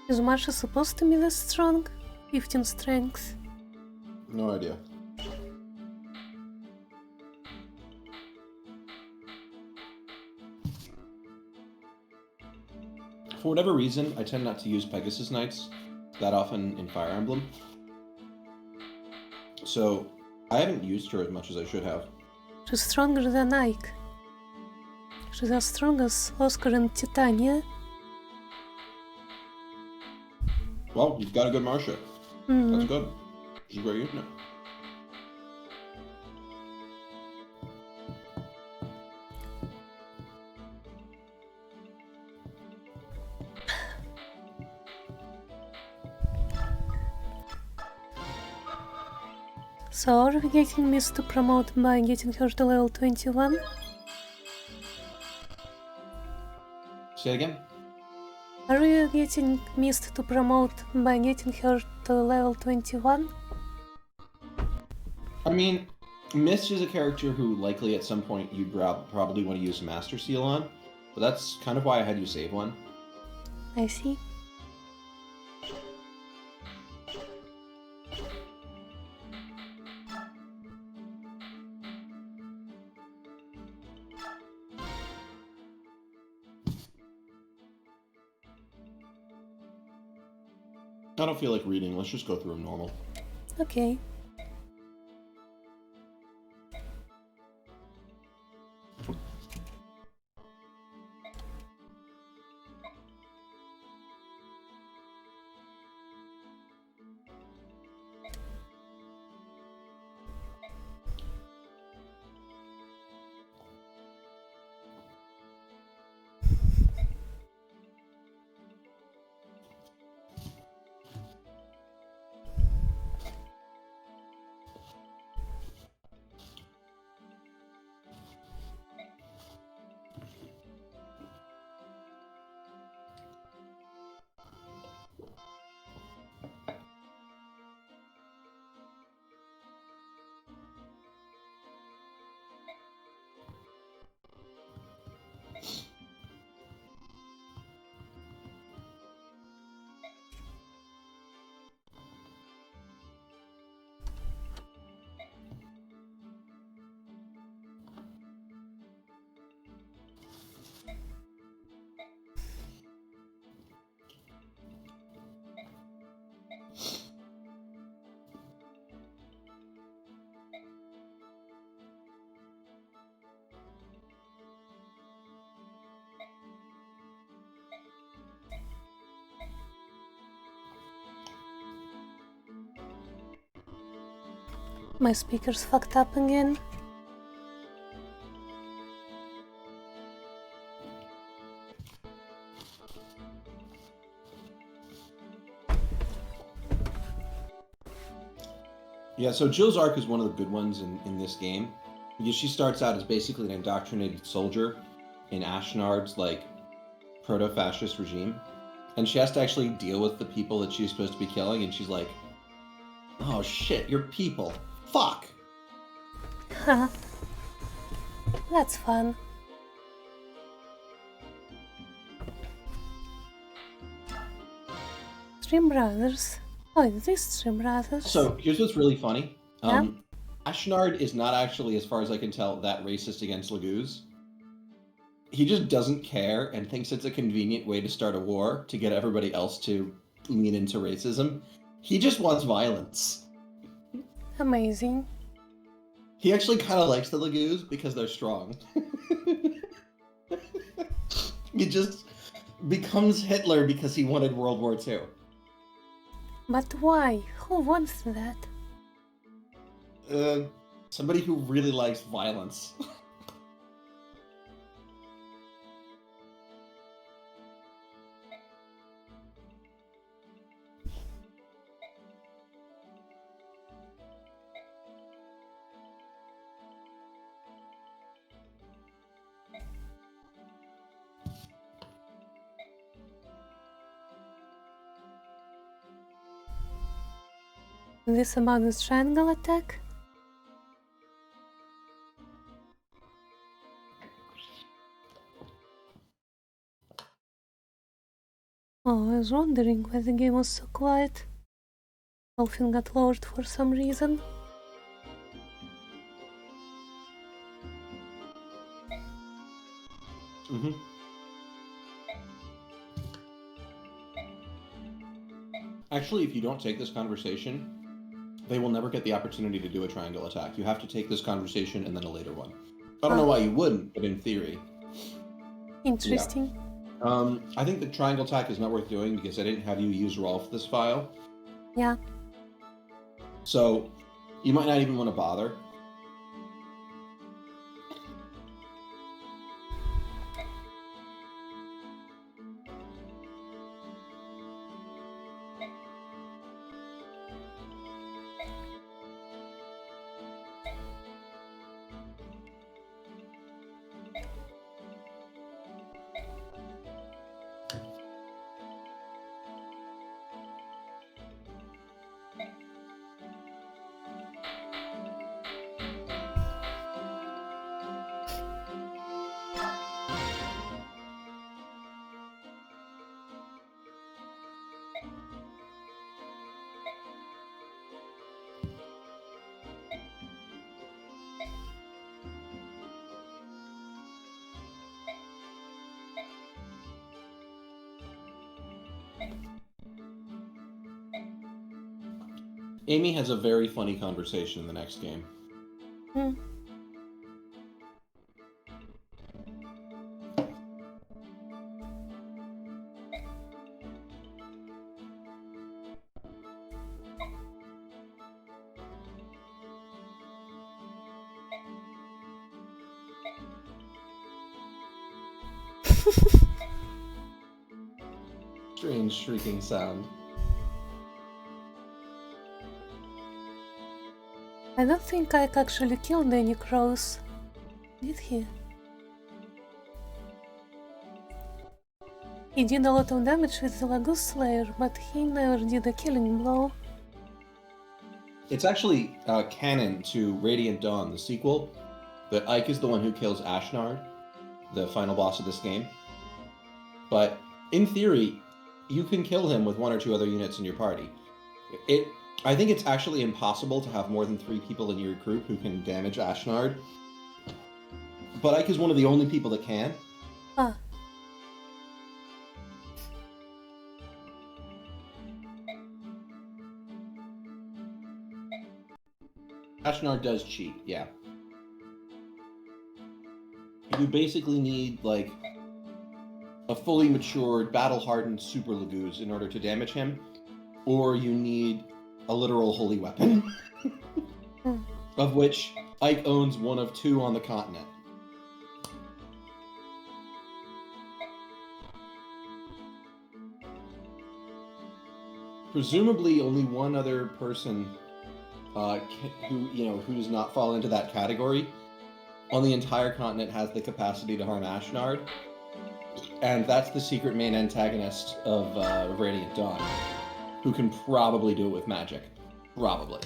Is Marsha supposed to be this strong? 15 strength. No idea. For whatever reason, I tend not to use Pegasus Knights that often in Fire Emblem. So, I haven't used her as much as I should have. She's stronger than Ike. She's as strong as Oscar and Titania. Well, you've got a good Marcia. That's good. She's a great unit. So are we getting Miss to promote by getting her to level 21? Say it again? Are we getting Mist to promote by getting her to level 21? I mean, Mist is a character who likely at some point you'd probably want to use Master Seal on, but that's kind of why I had you save one. I see. I don't feel like reading, let's just go through them normal. Okay. My speaker's fucked up again. Yeah, so Jill's arc is one of the good ones in this game. Because she starts out as basically an indoctrinated soldier in Ashnard's, like, proto-fascist regime. And she has to actually deal with the people that she's supposed to be killing, and she's like, oh shit, you're people. Fuck! Haha. That's fun. Three brothers. Oh, it is three brothers. So, here's what's really funny. Yeah? Ashnard is not actually, as far as I can tell, that racist against Laguz. He just doesn't care and thinks it's a convenient way to start a war to get everybody else to lean into racism. He just wants violence. Amazing. He actually kind of likes the Laguz because they're strong. He just becomes Hitler because he wanted World War II. But why? Who wants that? Somebody who really likes violence. This about this triangle attack? Oh, I was wondering why the game was so quiet. Dolphin got lowered for some reason. Mm-hmm. Actually, if you don't take this conversation, they will never get the opportunity to do a triangle attack. You have to take this conversation and then a later one. I don't know why you wouldn't, but in theory. Interesting. Yeah. I think the triangle attack is not worth doing because I didn't have you use Rolf this file. Yeah. So, you might not even want to bother. Amy has a very funny conversation in the next game. Hmm. Strange shrieking sound. I don't think Ike actually killed any crows. Did he? He did a lot of damage with the Laguz Slayer, but he never did a killing blow. It's actually canon to Radiant Dawn, the sequel, that Ike is the one who kills Ashnard, the final boss of this game. But in theory, you can kill him with one or two other units in your party. I think it's actually impossible to have more than 3 people in your group who can damage Ashnard. But Ike is one of the only people that can. Ah. Ashnard does cheat, yeah. You basically need, like, a fully matured, battle-hardened Super Laguz in order to damage him, or you need a literal holy weapon. of which Ike owns one of 2 on the continent. Presumably, only one other person who does not fall into that category on the entire continent has the capacity to harm Ashnard, and that's the secret main antagonist of Radiant Dawn, who can probably do it with magic. Probably.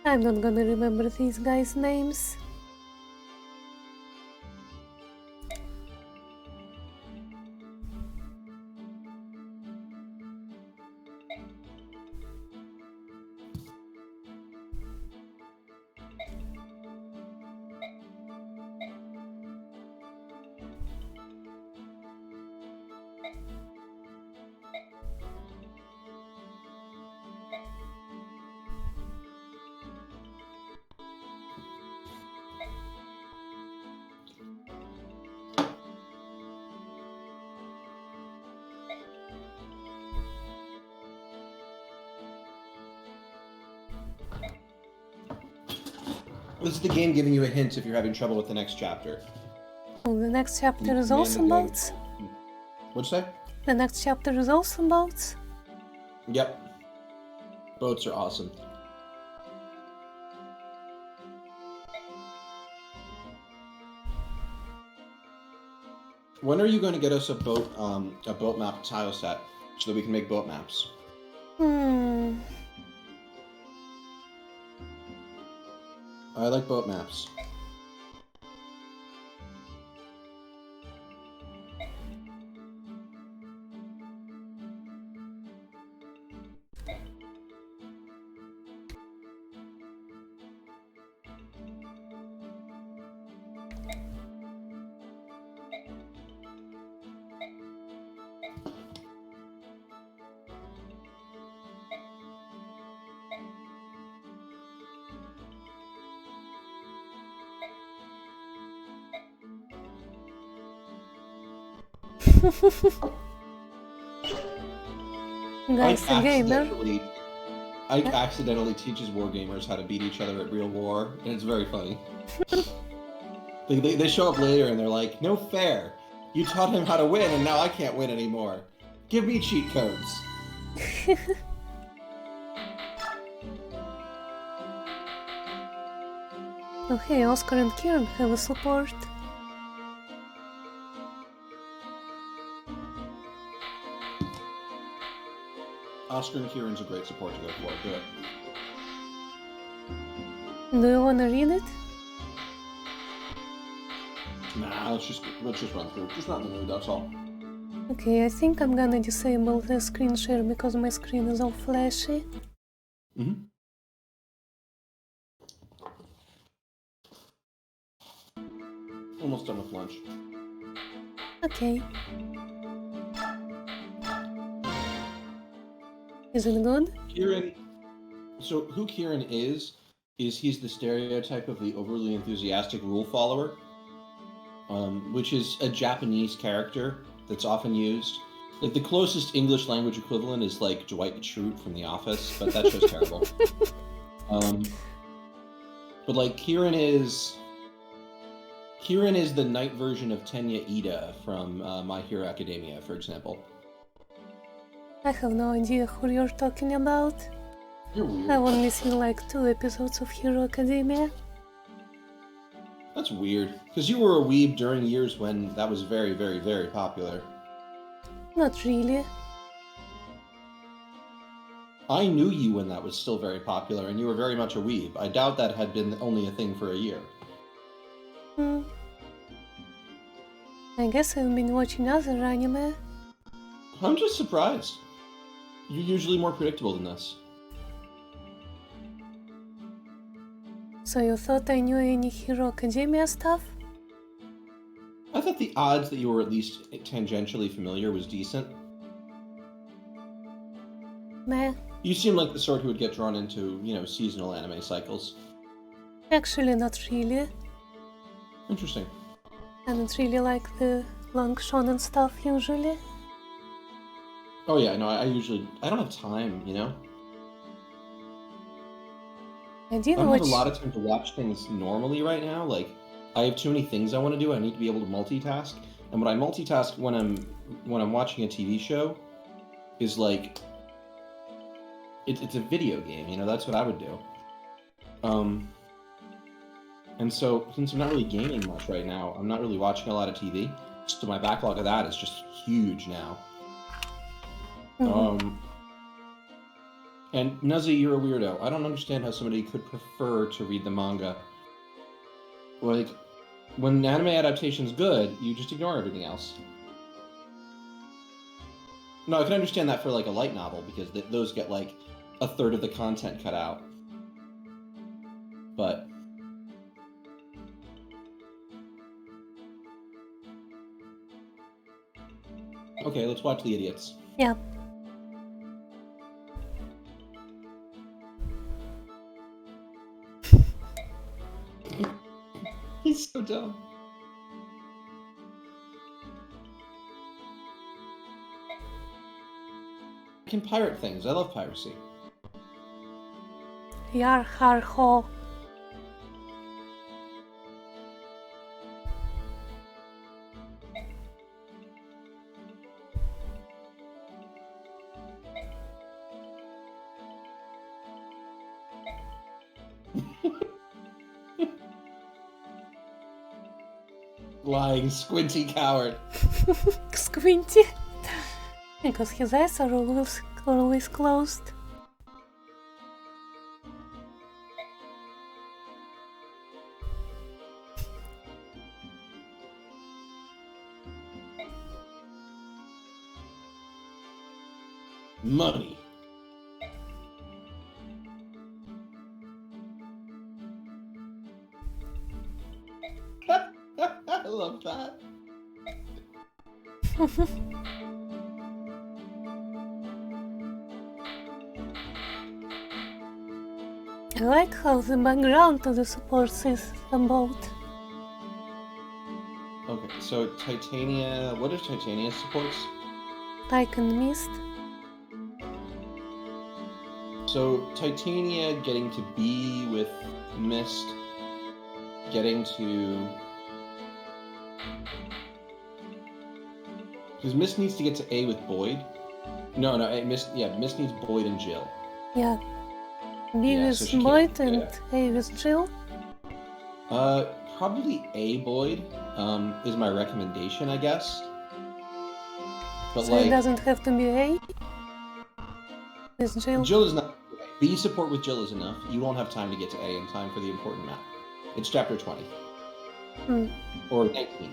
I'm not gonna remember these guys' names. This is the game giving you a hint if you're having trouble with the next chapter. Oh, the next chapter is also boats? What'd you say? The next chapter is also boats? Yep. Boats are awesome. When are you going to get us a boat map tile set so that we can make boat maps? I like boat maps. Guys, the gamer. Ike accidentally teaches wargamers how to beat each other at real war, and it's very funny. They show up later and they're like, "No fair! You taught him how to win, and now I can't win anymore. Give me cheat codes." Oh hey, Oscar and Kieran have a support. Oscar and Kieran's a great support to go for. Do it. Do you wanna read it? Nah, let's just run through. Just not in the mood, that's all. Okay, I think I'm gonna disable the screen share because my screen is all flashy. Almost done with lunch. Okay. Is it good? Kieran. So who Kieran is he's the stereotype of the overly enthusiastic rule follower, which is a Japanese character that's often used. Like the closest English language equivalent is like Dwight Schrute from The Office, but that show's terrible. But like Kieran is the knight version of Tenya Ida from My Hero Academia, for example. I have no idea who you're talking about. You're weird. I've only seen like 2 episodes of Hero Academia. That's weird, because you were a weeb during years when that was very, very, very popular. Not really. I knew you when that was still very popular, and you were very much a weeb. I doubt that had been only a thing for a year. I guess I've been watching other anime. I'm just surprised. You're usually more predictable than this. So you thought I knew any Hero Academia stuff? I thought the odds that you were at least tangentially familiar was decent. Meh. You seem like the sort who would get drawn into, you know, seasonal anime cycles. Actually, not really. Interesting. I don't really like the long shonen stuff usually. Oh yeah, no, I don't have time, you know? I did I don't watch... have a lot of time to watch things normally right now. Like, I have too many things I want to do. I need to be able to multitask. And what I multitask when I'm watching a TV show is like it's a video game, you know, that's what I would do. And so since I'm not really gaming much right now, I'm not really watching a lot of TV. So my backlog of that is just huge now. And Nuzzy, you're a weirdo. I don't understand how somebody could prefer to read the manga. Like, when an anime adaptation's good, you just ignore everything else. No, I can understand that for like a light novel, because those get like a third of the content cut out. But... okay, let's watch The Idiots. Yeah. He's so dumb. I can pirate things. I love piracy. Yar har ho. Lying, squinty coward. Squinty. Because his eyes are always closed. Money. I love that. I like how the background to the supports is a boat. Okay, so Titania... what are Titania's supports? Like and Mist. So Titania getting to B with Mist, getting to... because Mist needs to get to A with Boyd. No, Mist needs Boyd and Jill. Yeah. B Yeah, with so she Boyd can't- and A with Jill. Probably A Boyd, is my recommendation, I guess. But So like... it doesn't have to be A with Jill. Jill is not... B support with Jill is enough. You won't have time to get to A in time for the important map. It's chapter 20. Or 19.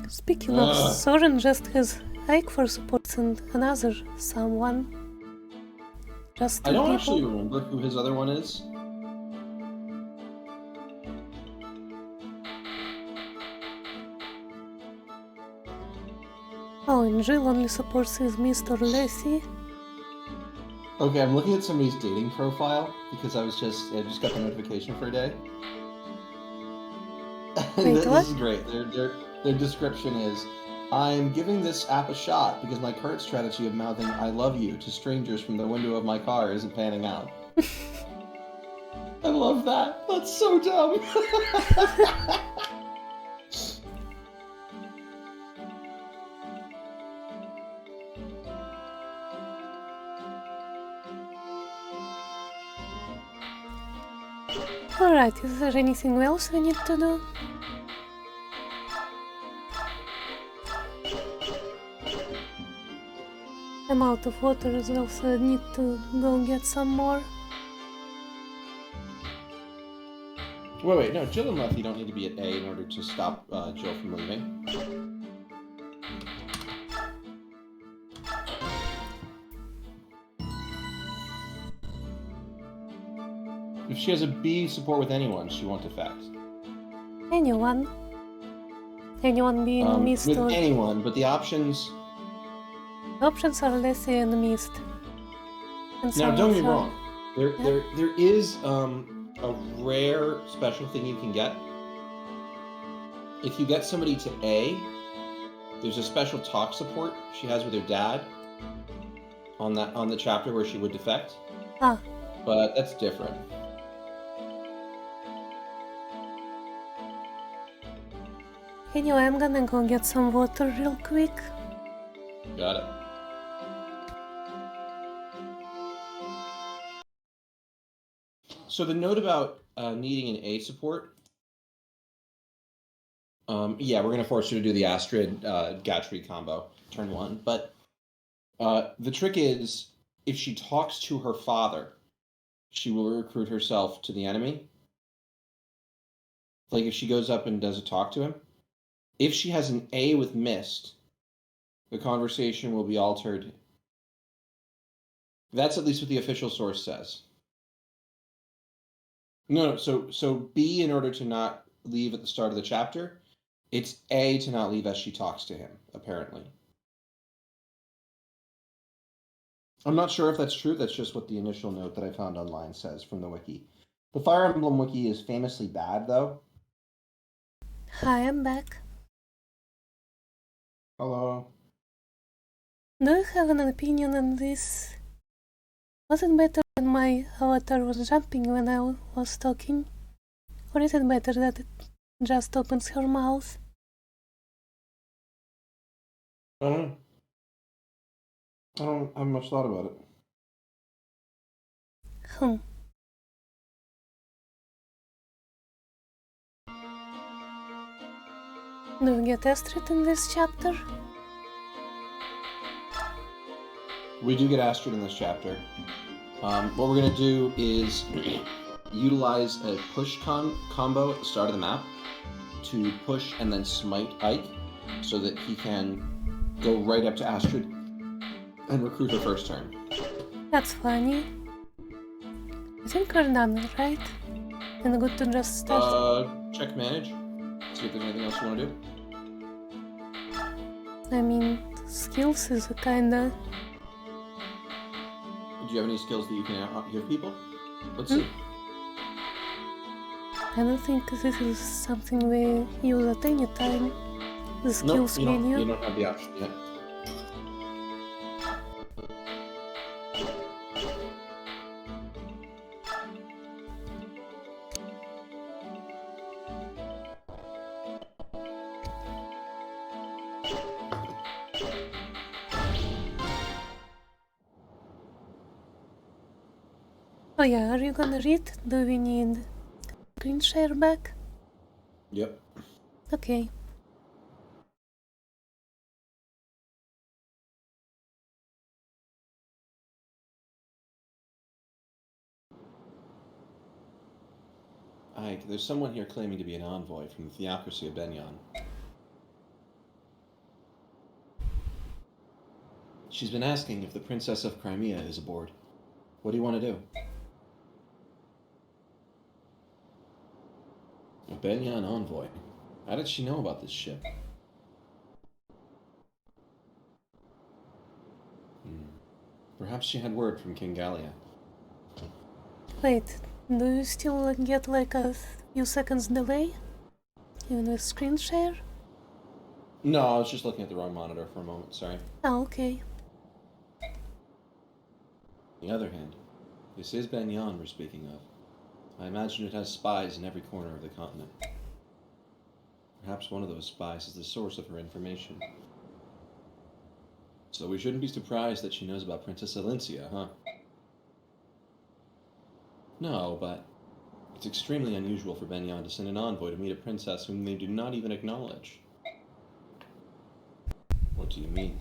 Speaking of, Soren just has Ike for supports and another someone. Just two I don't people. actually remember who his other one is. Oh, and Jill only supports his Mr. Lassie. Okay, I'm looking at somebody's dating profile because I just got the notification for a day. Wait, This what? is great. Their description is, I'm giving this app a shot because my current strategy of mouthing I love you to strangers from the window of my car isn't panning out. I love that. That's so dumb. Alright, is there anything else we need to do? I'm out of water as well, so I need to go get some more. Wait, no, Jill and Luffy don't need to be at A in order to stop Jill from leaving. If she has a B support with anyone, she won't defect. Anyone? Anyone being missed with or... anyone, but the options... The options are let's say and missed. And Now, don't get me are... wrong. There is a rare special thing you can get. If you get somebody to A, there's a special talk support she has with her dad on the chapter where she would defect. Ah. But that's different. Anyway, I'm gonna go get some water real quick. Got it. So the note about needing an A support, yeah, we're going to force you to do the Astrid Gatry combo, turn 1. But the trick is, if she talks to her father, she will recruit herself to the enemy. Like if she goes up and does a talk to him. If she has an A with Mist, the conversation will be altered. That's at least what the official source says. No, so B in order to not leave at the start of the chapter. It's A to not leave as she talks to him, apparently. I'm not sure if that's true. That's just what the initial note that I found online says from the wiki. The Fire Emblem wiki is famously bad, though. Hi, I'm back. Hello. Do you have an opinion on this? Was it better when my avatar was jumping when I was talking? Or is it better that it just opens her mouth? I don't have much thought about it. Do we get Astrid in this chapter? We do get Astrid in this chapter. What we're going to do is utilize a push combo at the start of the map to push and then smite Ike so that he can go right up to Astrid and recruit her first turn. That's funny. I think we're done, right? And good to just start. Check manage. See if there's anything else you want to do. I mean, skills is a kinda... Do you have any skills that you can give people? Let's see. I don't think this is something we use at any time. The skills menu. You don't have the option yet. Oh yeah, are you gonna read? Do we need screen share back? Yep. Okay. Ike, there's someone here claiming to be an envoy from the theocracy of Benyon. She's been asking if the Princess of Crimea is aboard. What do you want to do? A Benyon envoy? How did she know about this ship? Perhaps she had word from King Gallia. Wait, do you still get like a few seconds delay? Even with screen share? No, I was just looking at the wrong monitor for a moment, sorry. Oh, okay. On the other hand, this is Benyon we're speaking of. I imagine it has spies in every corner of the continent. Perhaps one of those spies is the source of her information. So we shouldn't be surprised that she knows about Princess Alincia, huh? No, but it's extremely unusual for Benyon to send an envoy to meet a princess whom they do not even acknowledge. What do you mean?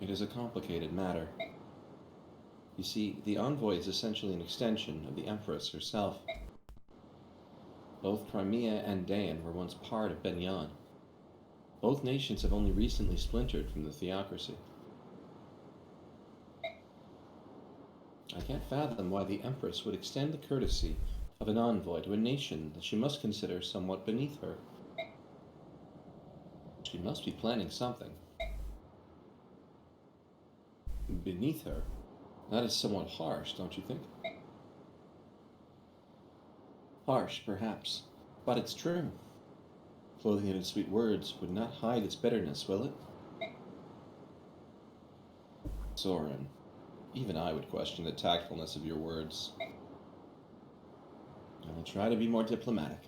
It is a complicated matter. You see, the envoy is essentially an extension of the Empress herself. Both Crimea and Dain were once part of Benyon. Both nations have only recently splintered from the theocracy. I can't fathom why the Empress would extend the courtesy of an envoy to a nation that she must consider somewhat beneath her. She must be planning something. Beneath her? That is somewhat harsh, don't you think? Harsh, perhaps, but it's true. Clothing it in sweet words would not hide its bitterness, will it? Soren, even I would question the tactfulness of your words. I will try to be more diplomatic.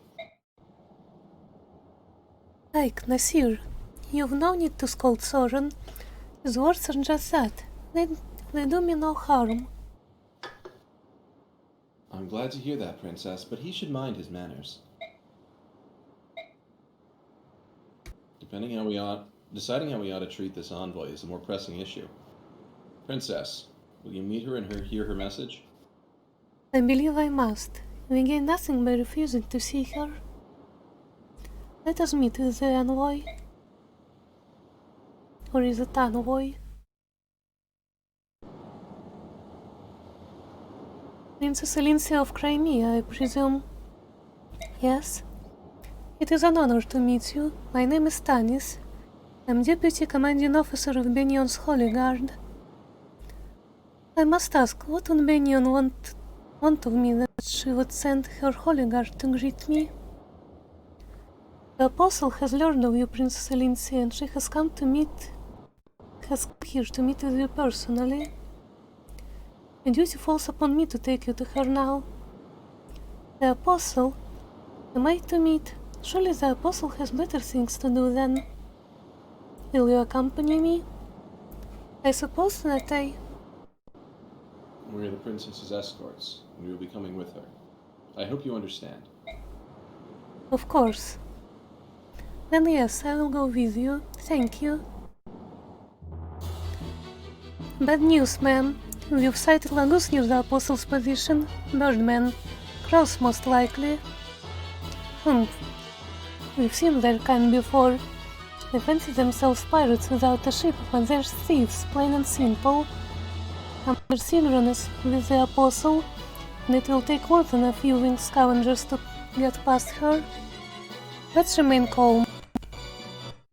Like, Nasir, you've no need to scold Soren. His words are just that. They do me no harm. I'm glad to hear that, Princess, but he should mind his manners. Deciding how we ought to treat this envoy is a more pressing issue. Princess, will you meet her and hear her message? I believe I must. We gain nothing by refusing to see her. Let us meet with the envoy. Or is it envoy? Princess Alincia of Crimea, I presume. Yes? It is an honor to meet you. My name is Tanis. I'm Deputy Commanding Officer of Benion's Holy Guard. I must ask, what would Benion want of me that she would send her Holy Guard to greet me? The Apostle has learned of you, Princess Alincia, and she has come here to meet with you personally. The duty falls upon me to take you to her now. The Apostle? Am I to meet? Surely the Apostle has better things to do than... Will you accompany me? I suppose that We're the princess's escorts, and we will be coming with her. I hope you understand. Of course. Then yes, I will go with you. Thank you. Bad news, ma'am. We've sighted Lagoose near the Apostle's position. Birdmen. Crows, most likely. We've seen their kind before. They fancy themselves pirates without a ship, but they're thieves, plain and simple. I'm synchronous with the Apostle, and it will take more than a few winged scavengers to get past her. Let's remain calm.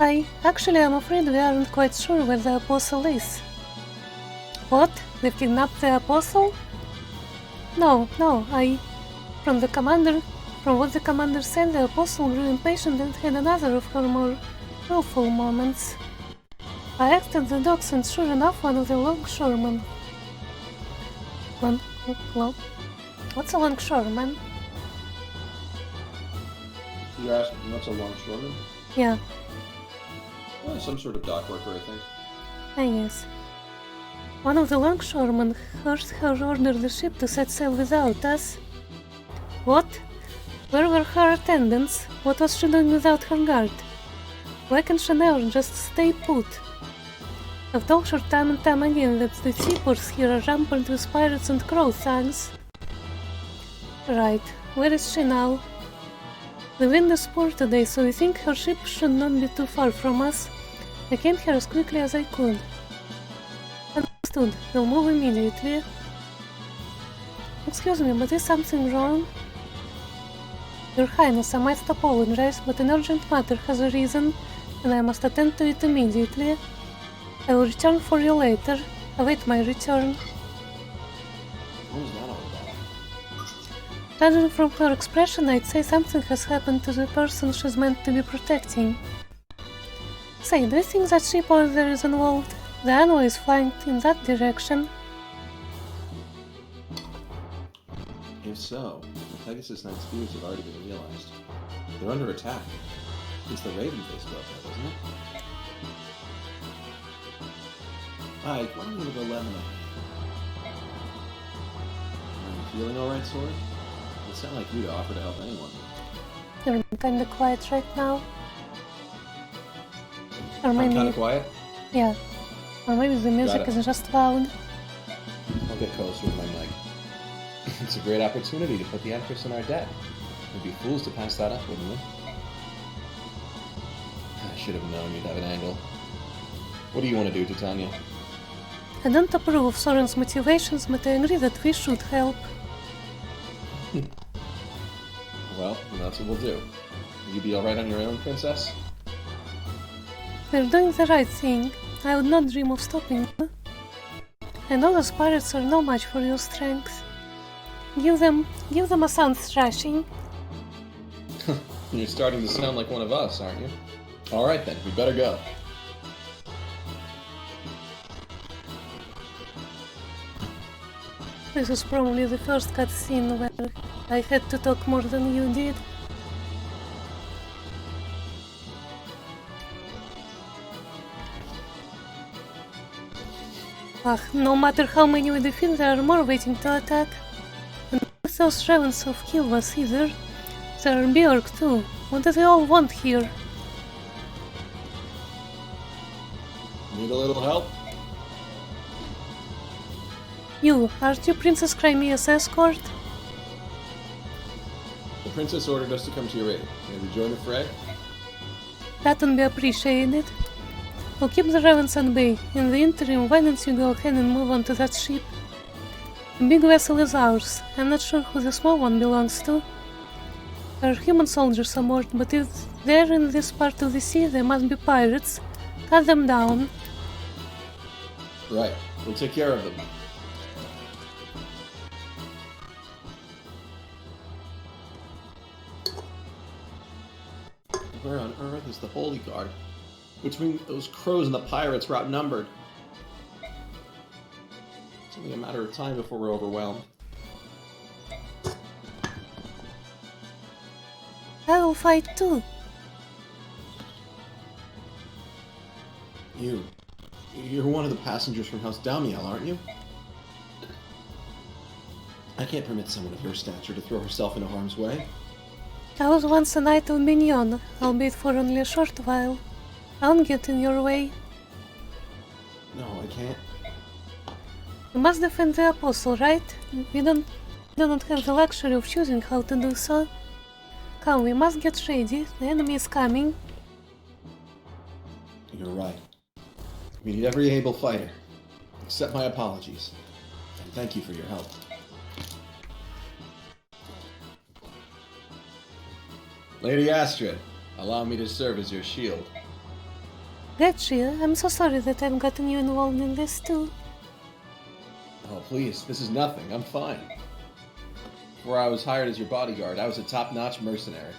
Actually, I'm afraid we aren't quite sure where the Apostle is. What? They've kidnapped the Apostle? No, From what the commander said, the Apostle grew impatient and had another of her more willful moments. I asked at the docks, and sure enough, one of the longshoremen... What's a longshoreman? You asked what's a longshoreman? Yeah. Some sort of dock worker, I think. Yes. One of the longshoremen heard her order the ship to set sail without us. What? Where were her attendants? What was she doing without her guard? Why can't she never just stay put? I've told her time and time again that the seaports here are rampant with pirates and crow thugs. Right, where is she now? The wind is poor today, so I think her ship should not be too far from us. I came here as quickly as I could. Understood, we'll move immediately. Excuse me, but is something wrong? Your Highness, I must apologize, but an urgent matter has arisen, and I must attend to it immediately. I will return for you later. Await my return. What was that all about? Judging from her expression, I'd say something has happened to the person she's meant to be protecting. Say, do you think that ship order is involved? The envoy is flying in that direction. If so, the Pegasus Knight's fears have already been realized. They're under attack. It's the Raven Face built that, isn't it? Ike, why don't you go lend him a hand? Are you feeling alright, Sword? It sounds like you to offer to help anyone. You're kinda quiet right now. Or I'm maybe... kinda quiet? Yeah. Or maybe the music is just loud. I'll get closer with my mic. It's a great opportunity to put the Empress in our debt. We'd be fools to pass that up, wouldn't we? I should have known you'd have an angle. What do you want to do, Titania? I don't approve of Soren's motivations, but I agree that we should help. Well, that's what we'll do. Will you be alright on your own, Princess? We're doing the right thing. I would not dream of stopping you. I know those pirates are no match for your strength. Give them a sound thrashing. You're starting to sound like one of us, aren't you? Alright then, we better go. This was probably the first cutscene where I had to talk more than you did. No matter how many we defeat, there are more waiting to attack. And with those ravens of kill us either. There are Bjork too. What do they all want here? Need a little help? You, aren't you Princess Crimea's escort? The princess ordered us to come to your aid. May we join the fray? That would be appreciated. We'll keep the ravens at bay. In the interim, why don't you go ahead and move on to that ship? The big vessel is ours. I'm not sure who the small one belongs to. There are human soldiers aboard, but if they're in this part of the sea, they must be pirates. Cut them down. Right. We'll take care of them. Where on earth is the Holy Guard? Between those crows and the pirates, we're outnumbered. It's only a matter of time before we're overwhelmed. I will fight too. You're one of the passengers from House Damiel, aren't you? I can't permit someone of your stature to throw herself into harm's way. I was once a knight of Mignon, albeit for only a short while. I won't get in your way. No, I can't. We must defend the Apostle, right? We do not have the luxury of choosing how to do so. Come, we must get ready. The enemy is coming. You're right. We need every able fighter. Accept my apologies. And thank you for your help. Lady Astrid, allow me to serve as your shield. Gotcha. I'm so sorry that I've gotten you involved in this too. Oh, please, this is nothing. I'm fine. Before I was hired as your bodyguard, I was a top-notch mercenary.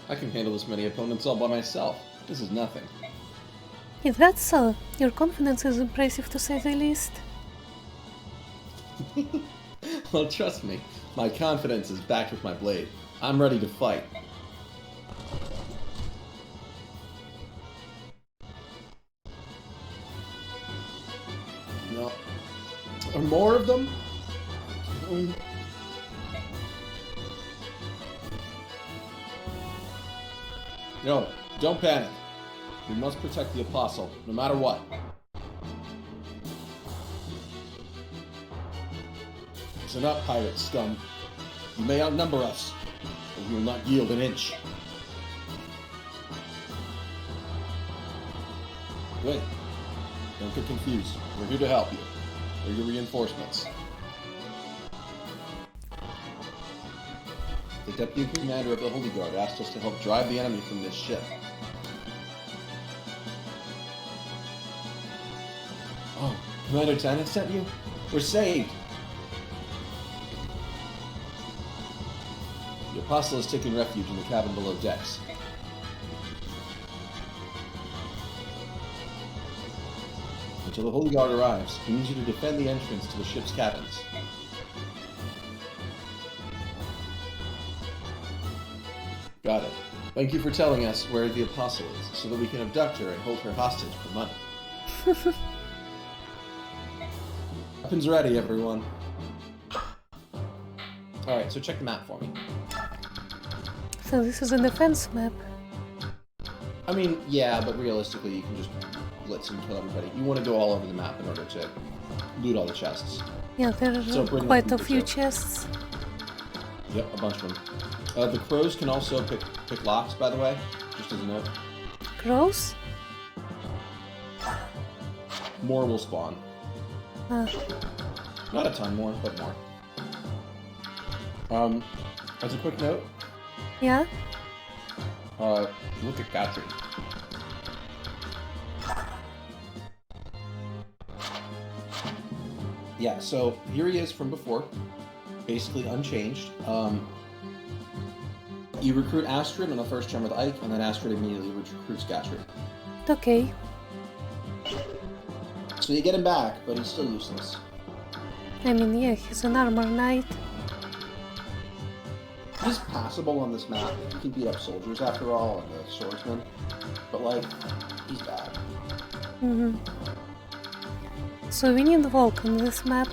I can handle this many opponents all by myself. This is nothing. If that's so, your confidence is impressive to say the least. Well, trust me, my confidence is backed with my blade. I'm ready to fight. No. Are more of them? No, don't panic. We must protect the Apostle, no matter what. Listen up, pirate scum. You may outnumber us, but we will not yield an inch. Wait. Don't get confused. We're here to help you. We're your reinforcements. The Deputy Commander of the Holy Guard asked us to help drive the enemy from this ship. Oh, Commander Tennant sent you? We're saved! The Apostle is taking refuge in the cabin below decks. Until the Holy Guard arrives, we need you to defend the entrance to the ship's cabins. Got it. Thank you for telling us where the Apostle is, so that we can abduct her and hold her hostage for money. Weapons ready, everyone. Alright, so check the map for me. So this is a defense map. I mean, yeah, but realistically, you can just blitz and kill everybody. You want to go all over the map in order to loot all the chests. Yeah, there are quite a few chests. Yep, a bunch of them. The crows can also pick locks, by the way, just as a note. Crows? more will spawn. Not a ton more, but more. As a quick note. Yeah? Look at Gatry. Yeah, so here he is from before. Basically unchanged. You recruit Astrid on the first gem with Ike, and then Astrid immediately recruits Gatry. Okay. So you get him back, but he's still useless. I mean, yeah, he's an armor knight. He's passable on this map. You can beat up soldiers after all, and the swordsman. But, like, he's bad. Mm-hmm. So we need Volk on this map.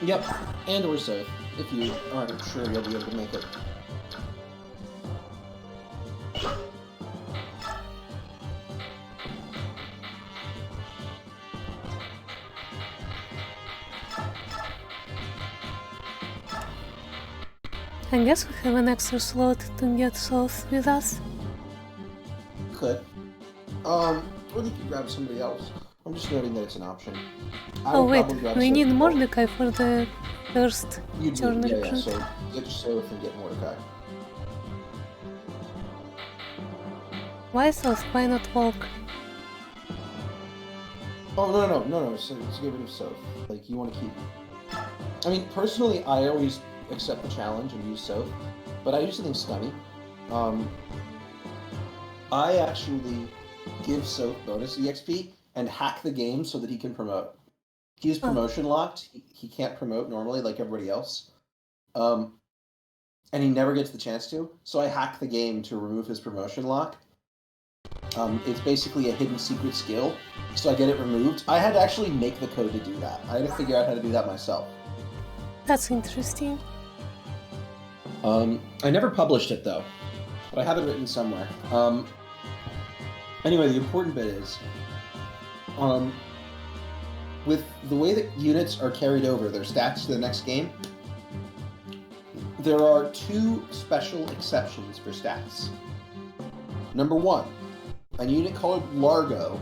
Yep, and or Sith, if you aren't sure you'll be able to make it. I guess we have an extra slot to get Soth with us. Could. Or you could grab somebody else. I'm just noting that it's an option. Oh wait, we need Mordecai for the first turn recruit. Yeah, so get Soth and get Mordecai. Why Soth? Why not Volk? Oh, no, so get rid of Soth. Like, you want to keep... I mean, personally, I always accept the challenge and use Soth, but I do something scummy. I actually give Soth bonus EXP and hack the game so that he can promote. He's promotion locked. He can't promote normally like everybody else. And he never gets the chance to, so I hack the game to remove his promotion lock. It's basically a hidden secret skill, so I get it removed. I had to actually make the code to do that. I had to figure out how to do that myself. That's interesting. I never published it though, but I have it written somewhere. Anyway, the important bit is, with the way that units are carried over their stats to the next game, there are two special exceptions for stats. Number one, a unit called Largo,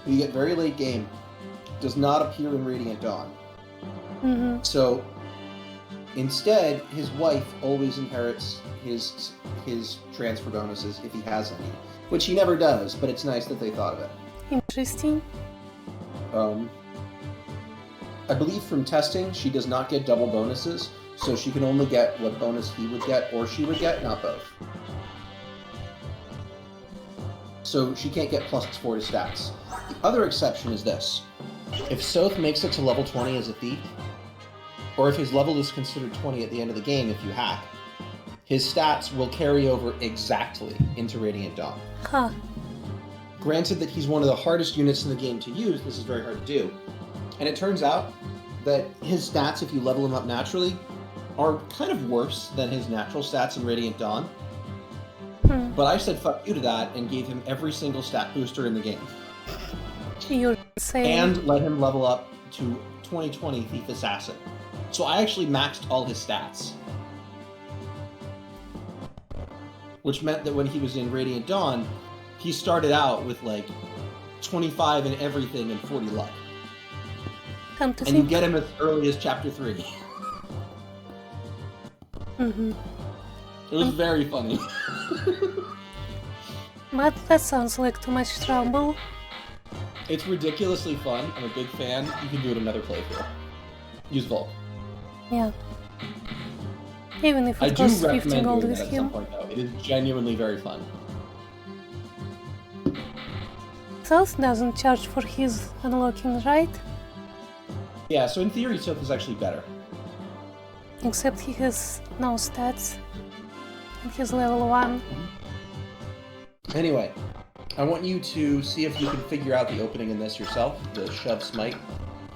who you get very late game, does not appear in Radiant Dawn. Mm-hmm. So, instead, his wife always inherits his transfer bonuses if he has any, which he never does, but it's nice that they thought of it. Interesting. I believe from testing, she does not get double bonuses, so she can only get what bonus he would get or she would get, not both. So she can't get +4 to stats. The other exception is this. If Soth makes it to level 20 as a thief, or if his level is considered 20 at the end of the game if you hack, his stats will carry over exactly into Radiant Dawn. Huh. Granted that he's one of the hardest units in the game to use, this is very hard to do. And it turns out that his stats, if you level him up naturally, are kind of worse than his natural stats in Radiant Dawn. But I said fuck you to that and gave him every single stat booster in the game. You're insane. And let him level up to 2020 Thief Assassin. So I actually maxed all his stats. Which meant that when he was in Radiant Dawn, he started out with like 25 in everything and 40 luck. And you get him as early as Chapter 3. Mm-hmm. It was very funny. But that sounds like too much trouble. It's ridiculously fun. I'm a big fan. You can do it another playthrough. Use Volk. Yeah. Even if I it do costs 50 recommend gold doing with that at him. some point, though. It is genuinely very fun. Soth doesn't charge for his unlocking, right? Yeah, so in theory, Soth is actually better. Except he has no stats. And he's level 1. Anyway, I want you to see if you can figure out the opening in this yourself, the shove smite,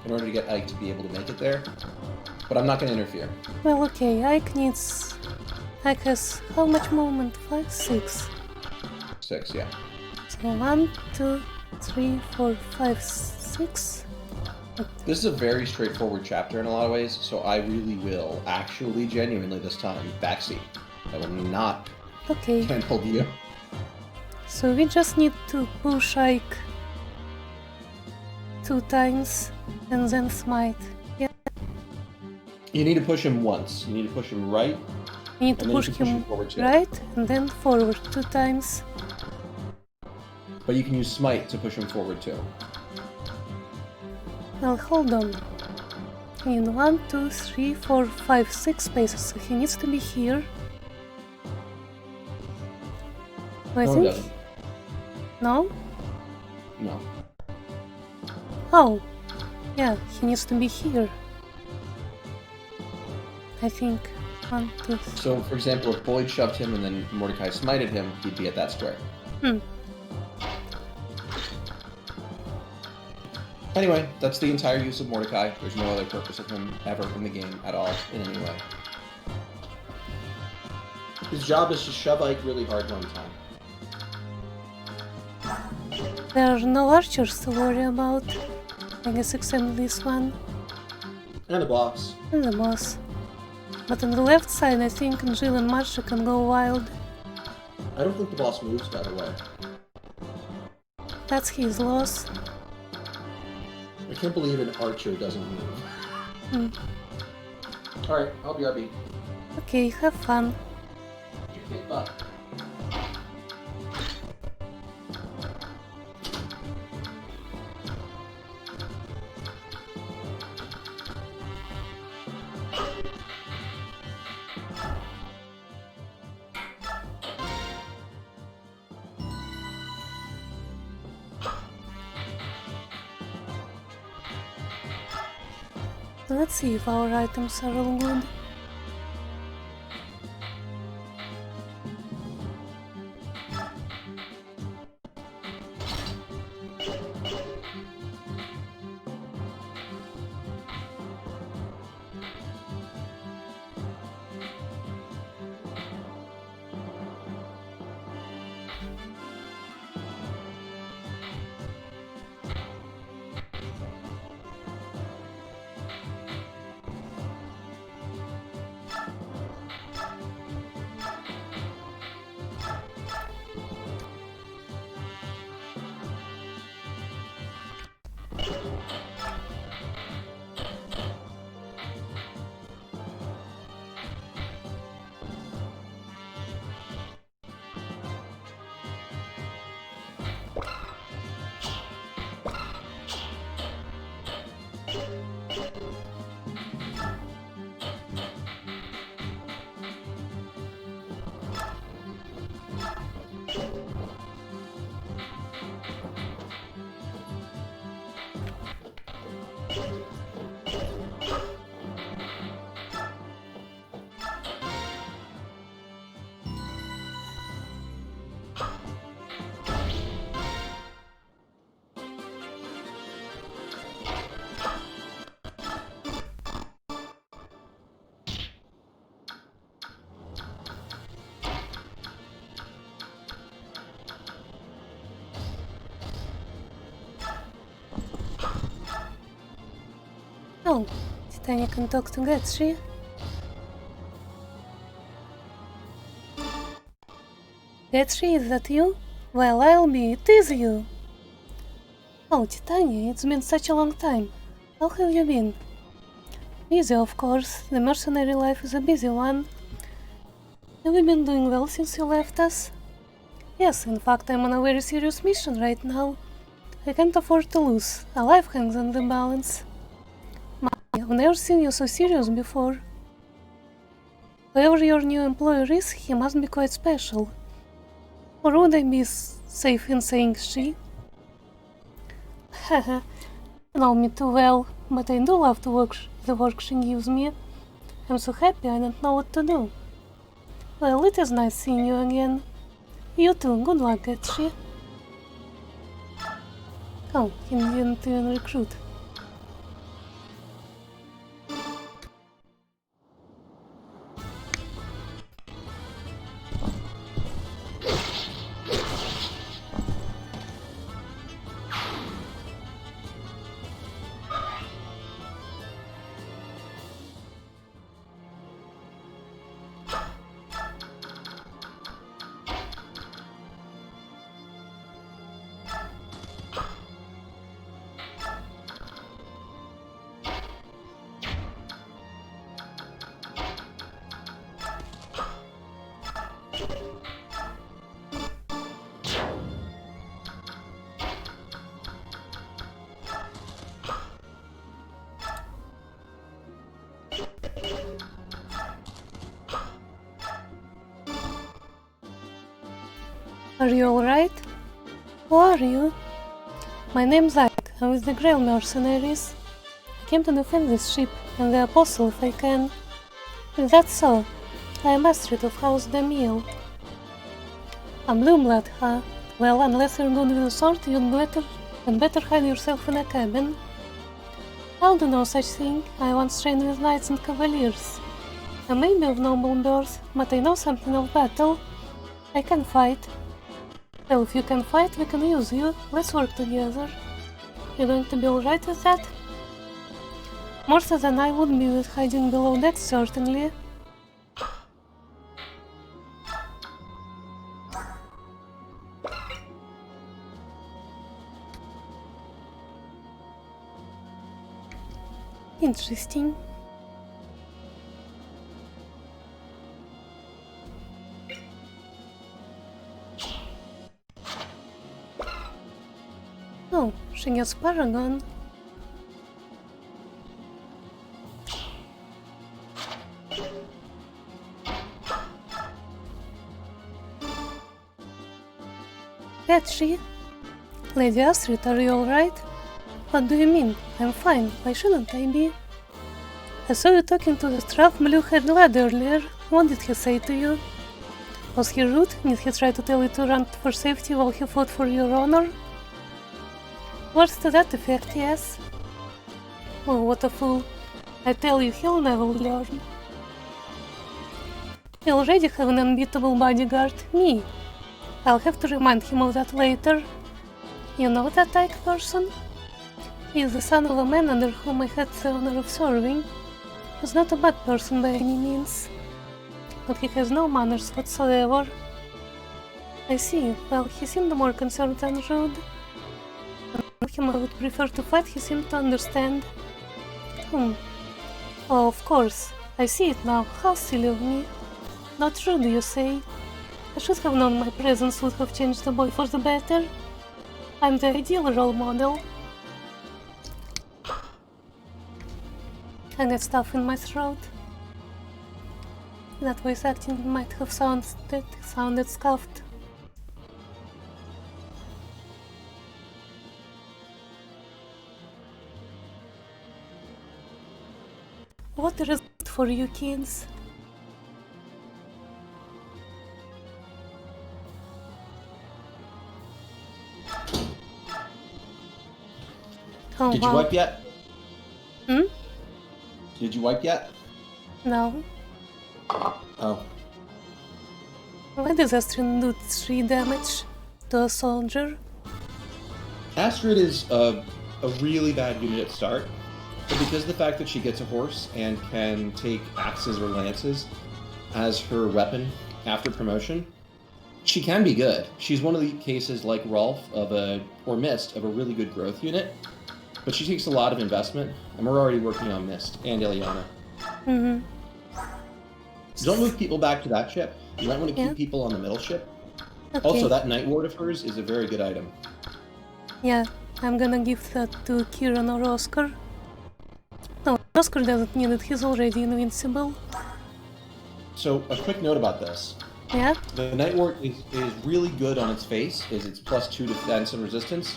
in order to get Ike to be able to make it there. But I'm not going to interfere. Well, okay, Ike has how much movement? 5? 6. 6, yeah. So 1, 2, 3, 4, 5, 6. This is a very straightforward chapter in a lot of ways, so I really will, actually, genuinely this time, backseat. I will not handhold you. So we just need to push Ike 2 times and then smite. Yeah, You need to push him once. You need to push him right, we need to and then you push can push him him forward too. right and then forward 2 times. But you can use smite to push him forward too. Well, hold on. In 1, 2, 3, 4, 5, 6 spaces, so he needs to be here. I No, think. it doesn't. No? No. Oh, yeah, he needs to be here. I think. 1, 2, 3. So, for example, if Boyd shoved him and then Mordecai smited him, he'd be at that square. Anyway, that's the entire use of Mordecai. There's no other purpose of him ever in the game at all, in any way. His job is to shove Ike really hard one time. There are no archers to worry about. I guess except this one. And the boss. And the boss. But on the left side, I think Jill and Marsha can go wild. I don't think the boss moves, by the way. That's his loss. I can't believe an archer doesn't move. Alright, I'll be RB. Okay, have fun. Big butt. Let's see if our items are all good. Oh, Titania can talk to Getshi. Getshi, is that you? Well, I'll be. It is you. Oh, Titania, it's been such a long time. How have you been? Busy, of course. The mercenary life is a busy one. Have you been doing well since you left us? Yes, in fact, I'm on a very serious mission right now. I can't afford to lose. A life hangs on the balance. I've never seen you so serious before. Whoever your new employer is, he must be quite special. Or would I be safe in saying she? Haha, you know me too well, but I do love the work she gives me. I'm so happy I don't know what to do. Well, it is nice seeing you again. You too, good luck, Getshi. Oh, he didn't even recruit. Are you alright? Who are you? My name's Ike. I'm with the Grail Mercenaries. I came to defend this ship and the Apostle if I can. If that's so, I am Astrid of House Damiel. A Bloomblood, huh? Well, unless you're good with a sword, you'd better hide yourself in a cabin. I'll do no such thing. I once trained with knights and cavaliers. I may be of noble birth, but I know something of battle. I can fight. Well, if you can fight, we can use you. Let's work together. You're going to be alright with that? More so than I would be with hiding below deck, certainly. Interesting. Oh, she gets Paragon. That's she. Lady Astrid, are you alright? What do you mean? I'm fine. Why shouldn't I be? I saw you talking to the strapped blue-haired lad earlier. What did he say to you? Was he rude? Did he try to tell you to run for safety while he fought for your honor? Words to that effect, yes. Oh, what a fool. I tell you, he'll never learn. You already have an unbeatable bodyguard, me. I'll have to remind him of that later. You know that Ike person? He is the son of a man under whom I had the honor of serving. He's not a bad person by any means, but he has no manners whatsoever. I see. Well, he seemed more concerned than rude. I would prefer to fight, he seemed to understand. Oh, of course. I see it now. How silly of me. Not rude, you say? I should have known my presence would have changed the boy for the better. I'm the ideal role model. I got stuff in my throat. That voice acting might have sounded scuffed. What is it for you kids? Oh, Did wow. you wipe yet? Hmm? Did you wipe yet? No. Oh. Why does Astrid do 3 damage to a soldier? Astrid is a really bad unit at start, but because of the fact that she gets a horse and can take axes or lances as her weapon after promotion, she can be good. She's one of the cases like Rolf or Mist of a really good growth unit, but she takes a lot of investment, and we're already working on Mist and Ileana. Mm-hmm. Don't move people back to that ship. You might want to keep people on the middle ship. Okay. Also, that Night Ward of hers is a very good item. Yeah, I'm gonna give that to Kieran or Oscar. No, Oscar doesn't need it, he's already invincible. So, a quick note about this. Yeah? The Night Ward is really good on its face, is it's +2 defense and resistance.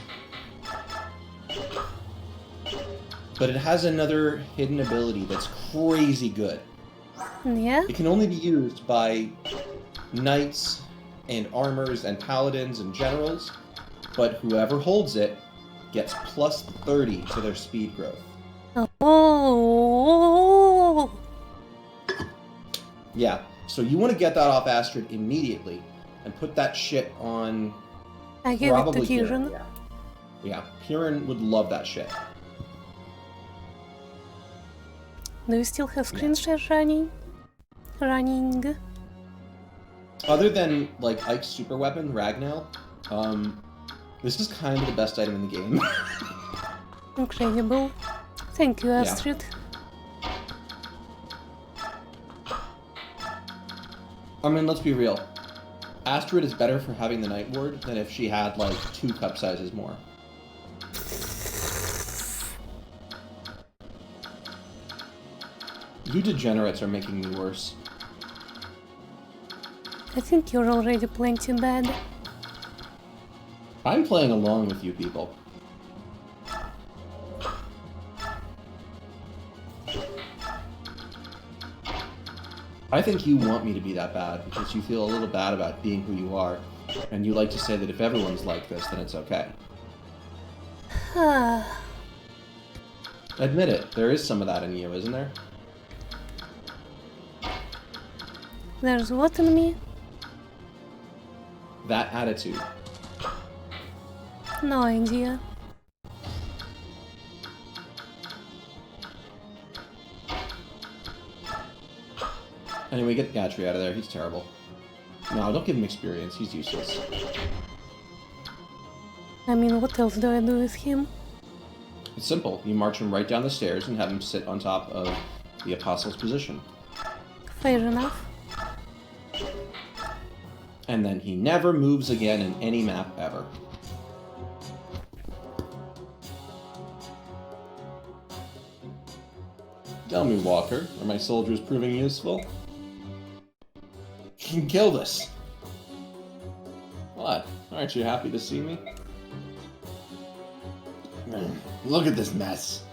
But it has another hidden ability that's crazy good. Yeah? It can only be used by knights and armors and paladins and generals, but whoever holds it gets +30 to their speed growth. Oh! Yeah, so you want to get that off Astrid immediately and put that shit on I give it to Kieran. Yeah, Kieran would love that shit. Do you still have screen share running? Other than, like, Ike's super weapon, Ragnell, this is kind of the best item in the game. Incredible. Thank you, Astrid. I mean, let's be real. Astrid is better for having the Night Ward than if she had, like, 2 cup sizes more. You degenerates are making me worse. I think you're already plenty bad. I'm playing along with you people. I think you want me to be that bad because you feel a little bad about being who you are, and you like to say that if everyone's like this, then it's okay. Admit it, there is some of that in you, isn't there? There's what in me? That attitude. No idea. Anyway, get Gatry out of there. He's terrible. No, don't give him experience. He's useless. I mean, what else do I do with him? It's simple. You march him right down the stairs and have him sit on top of the Apostle's position. Fair enough. And then he never moves again in any map ever. Tell me, Walker, are my soldiers proving useful? You can kill this. What? Aren't you happy to see me? Look at this mess.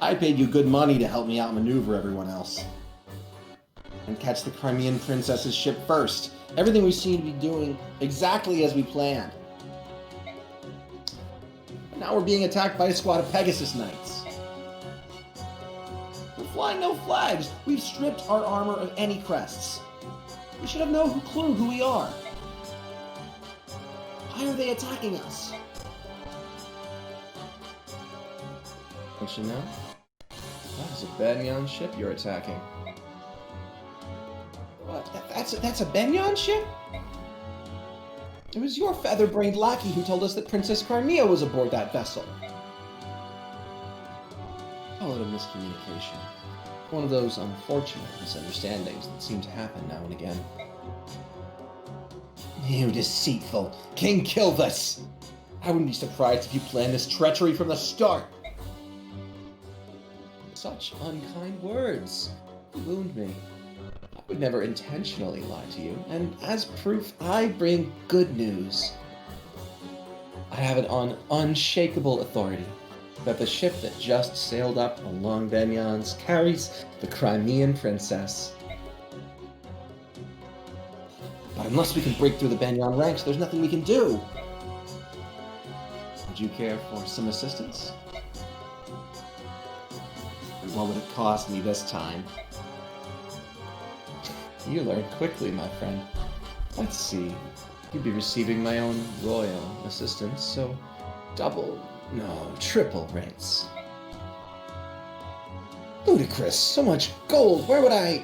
I paid you good money to help me outmaneuver everyone else. And catch the Crimean Princess's ship first. Everything we seem to be doing exactly as we planned. But now we're being attacked by a squad of Pegasus Knights. We're flying no flags. We've stripped our armor of any crests. We should have no clue who we are. Why are they attacking us? Don't you know? That is a Banyan ship you're attacking. What? That's a Banyan ship? It was your feather-brained lackey who told us that Princess Crimea was aboard that vessel. Call it a miscommunication. One of those unfortunate misunderstandings that seem to happen now and again. You deceitful King Kilvus! I wouldn't be surprised if you planned this treachery from the start. Such unkind words. You wound me. I would never intentionally lie to you, and as proof, I bring good news. I have it on unshakable authority that the ship that just sailed up along Banyans carries the Crimean Princess. But unless we can break through the Banyan ranks, there's nothing we can do. Would you care for some assistance? And what would it cost me this time? You learn quickly, my friend. Let's see. You'd be receiving my own royal assistance, so double, no, triple rates. Ludicrous! So much gold! Where would I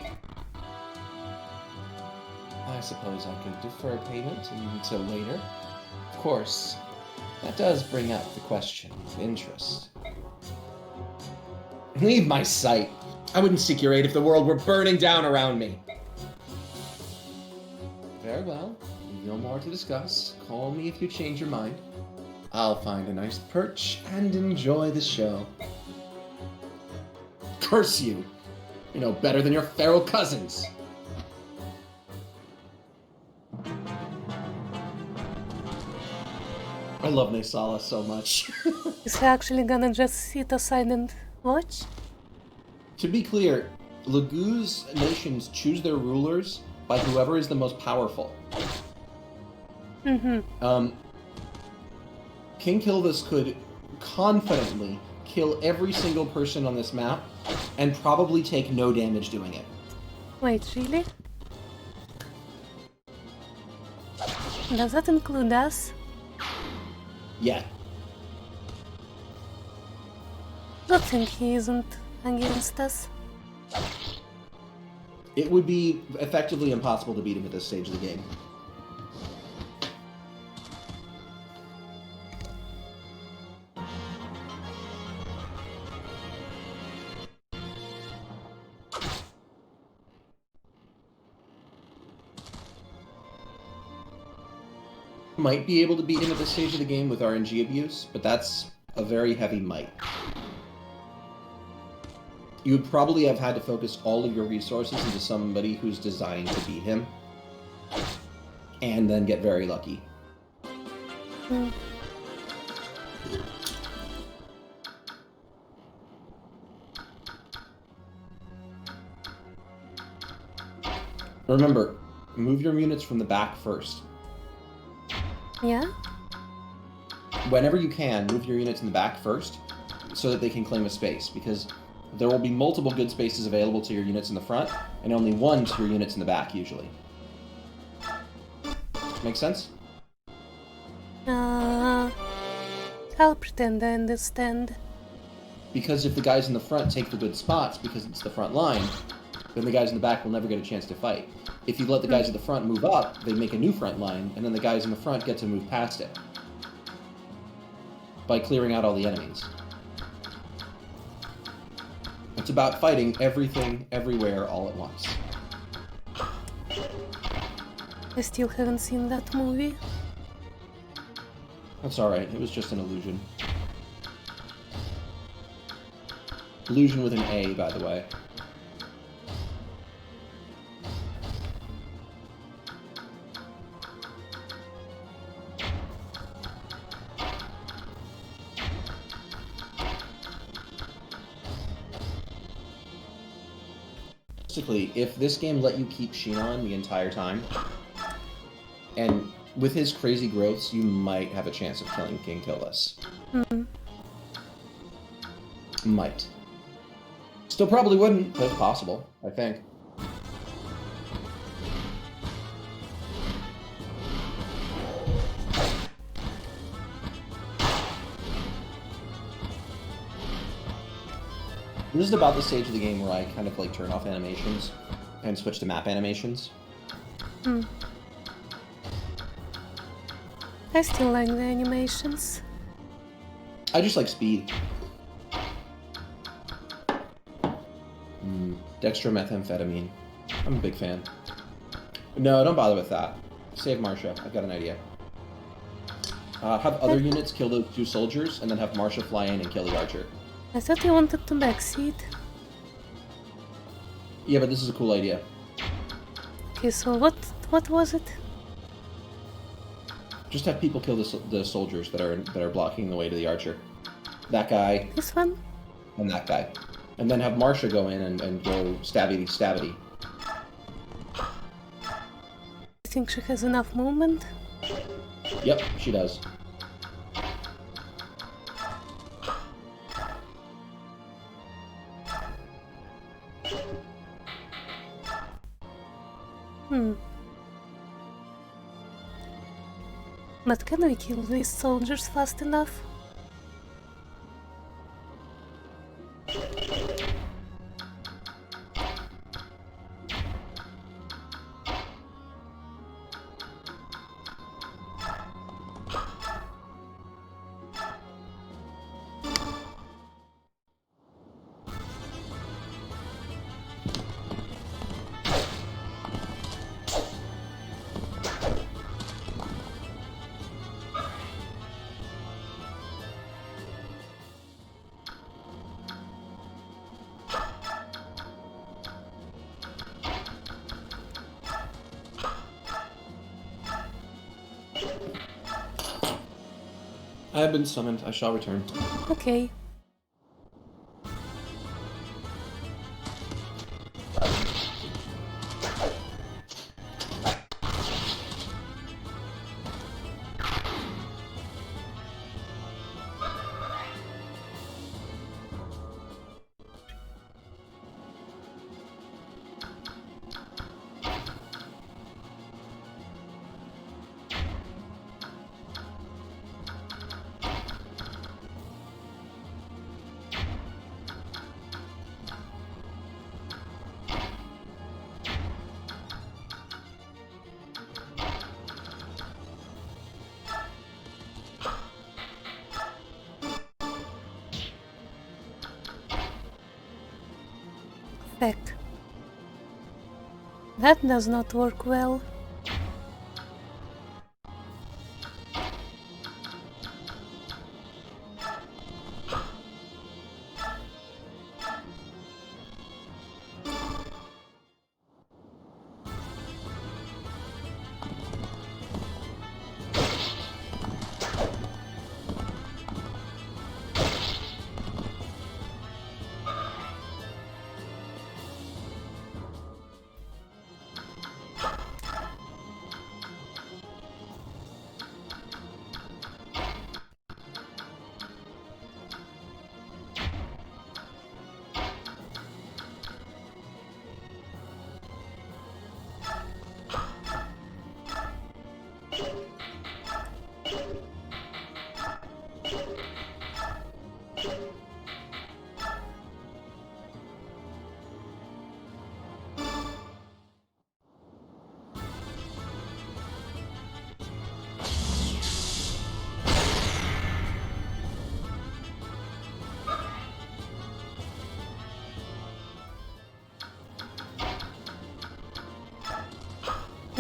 suppose I could defer payment until later. Of course, that does bring up the question of interest. Leave my sight! I wouldn't seek your aid if the world were burning down around me! Very well. No more to discuss. Call me if you change your mind. I'll find a nice perch and enjoy the show. Curse you! You're no better than your feral cousins! I love Naysala so much. Is he actually gonna just sit aside and watch? To be clear, Lagu's nations choose their rulers by whoever is the most powerful. King Kilvus could confidently kill every single person on this map and probably take no damage doing it. Wait, really? Does that include us? Yeah. Don't think he isn't against us. It would be effectively impossible to beat him at this stage of the game. Might be able to beat him at this stage of the game with RNG abuse, but that's a very heavy might. You would probably have had to focus all of your resources into somebody who's designed to beat him, and then get very lucky. Remember, move your units from the back first. Yeah? Whenever you can, move your units in the back first so that they can claim a space, because there will be multiple good spaces available to your units in the front, and only one to your units in the back, usually. Make sense? I'll pretend I understand. Because if the guys in the front take the good spots because it's the front line, then the guys in the back will never get a chance to fight. If you let the guys at the front move up, they make a new front line, and then the guys in the front get to move past it by clearing out all the enemies. It's about fighting everything, everywhere, all at once. I still haven't seen that movie. That's alright, it was just an illusion. Illusion with an A, by the way. Basically, if this game let you keep Shinon the entire time, and with his crazy growths, you might have a chance of killing King Killis. Might. Still probably wouldn't, but it's possible, I think. This is about the stage of the game where I kind of like turn off animations and switch to map animations. I still like the animations. I just like speed. Dextromethamphetamine. I'm a big fan. No, don't bother with that. Save Marcia. I've got an idea. Have other units kill those two soldiers, and then have Marcia fly in and kill the archer. I thought you wanted to backseat. Yeah, but this is a cool idea. Okay, so what was it? Just have people kill the soldiers that are blocking the way to the archer. That guy. This one? And that guy. And then have Marcia go in and go stabby-stabbity. I think she has enough movement. Yep, she does. But can we kill these soldiers fast enough? I have been summoned. I shall return. Okay. Heck. That does not work well.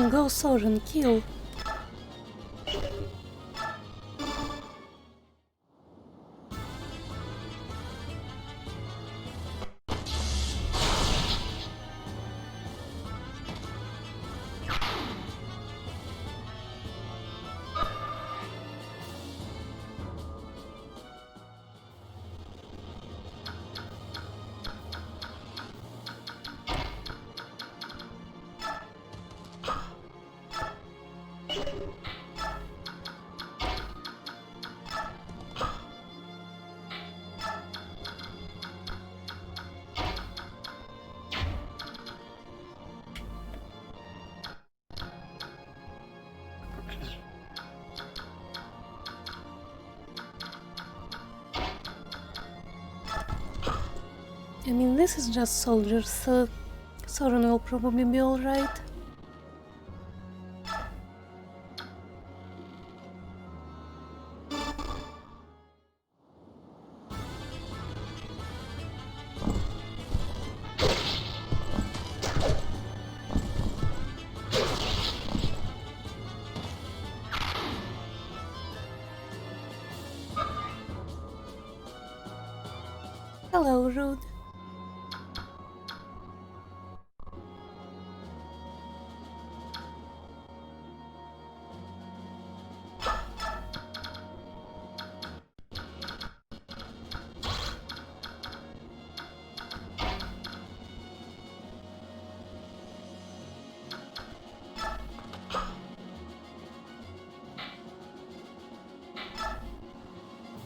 Go Soren, kill. I mean, this is just soldiers, so Soren will probably be alright. Hello, Rude.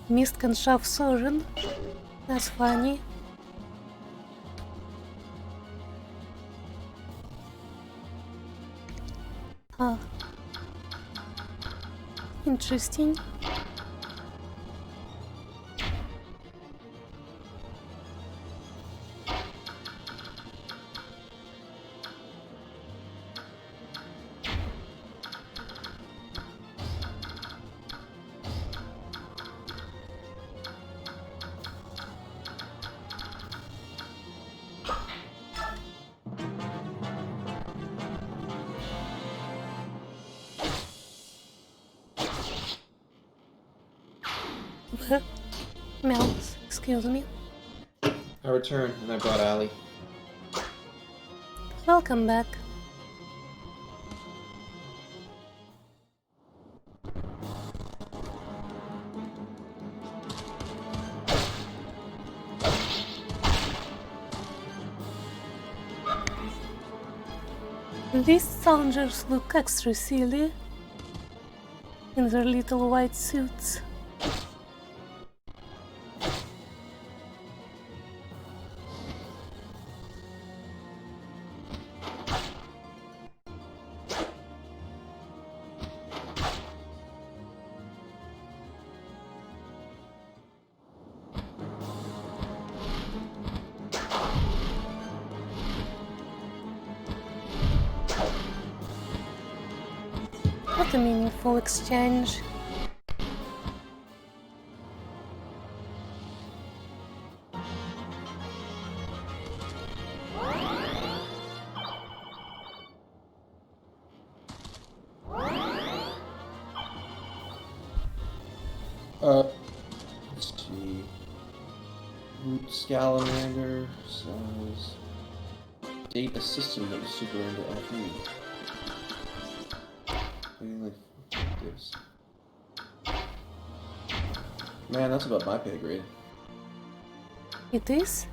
Mist can shove Soren. That's funny. Ah. Interesting. Mouse, excuse me. I returned and I brought Allie. Welcome back. These soldiers look extra silly in their little white suits. What a meaningful exchange. Let's see. Root Scalamander says date assistant that was super into FE. Gives. Man, that's about my pay grade. It is?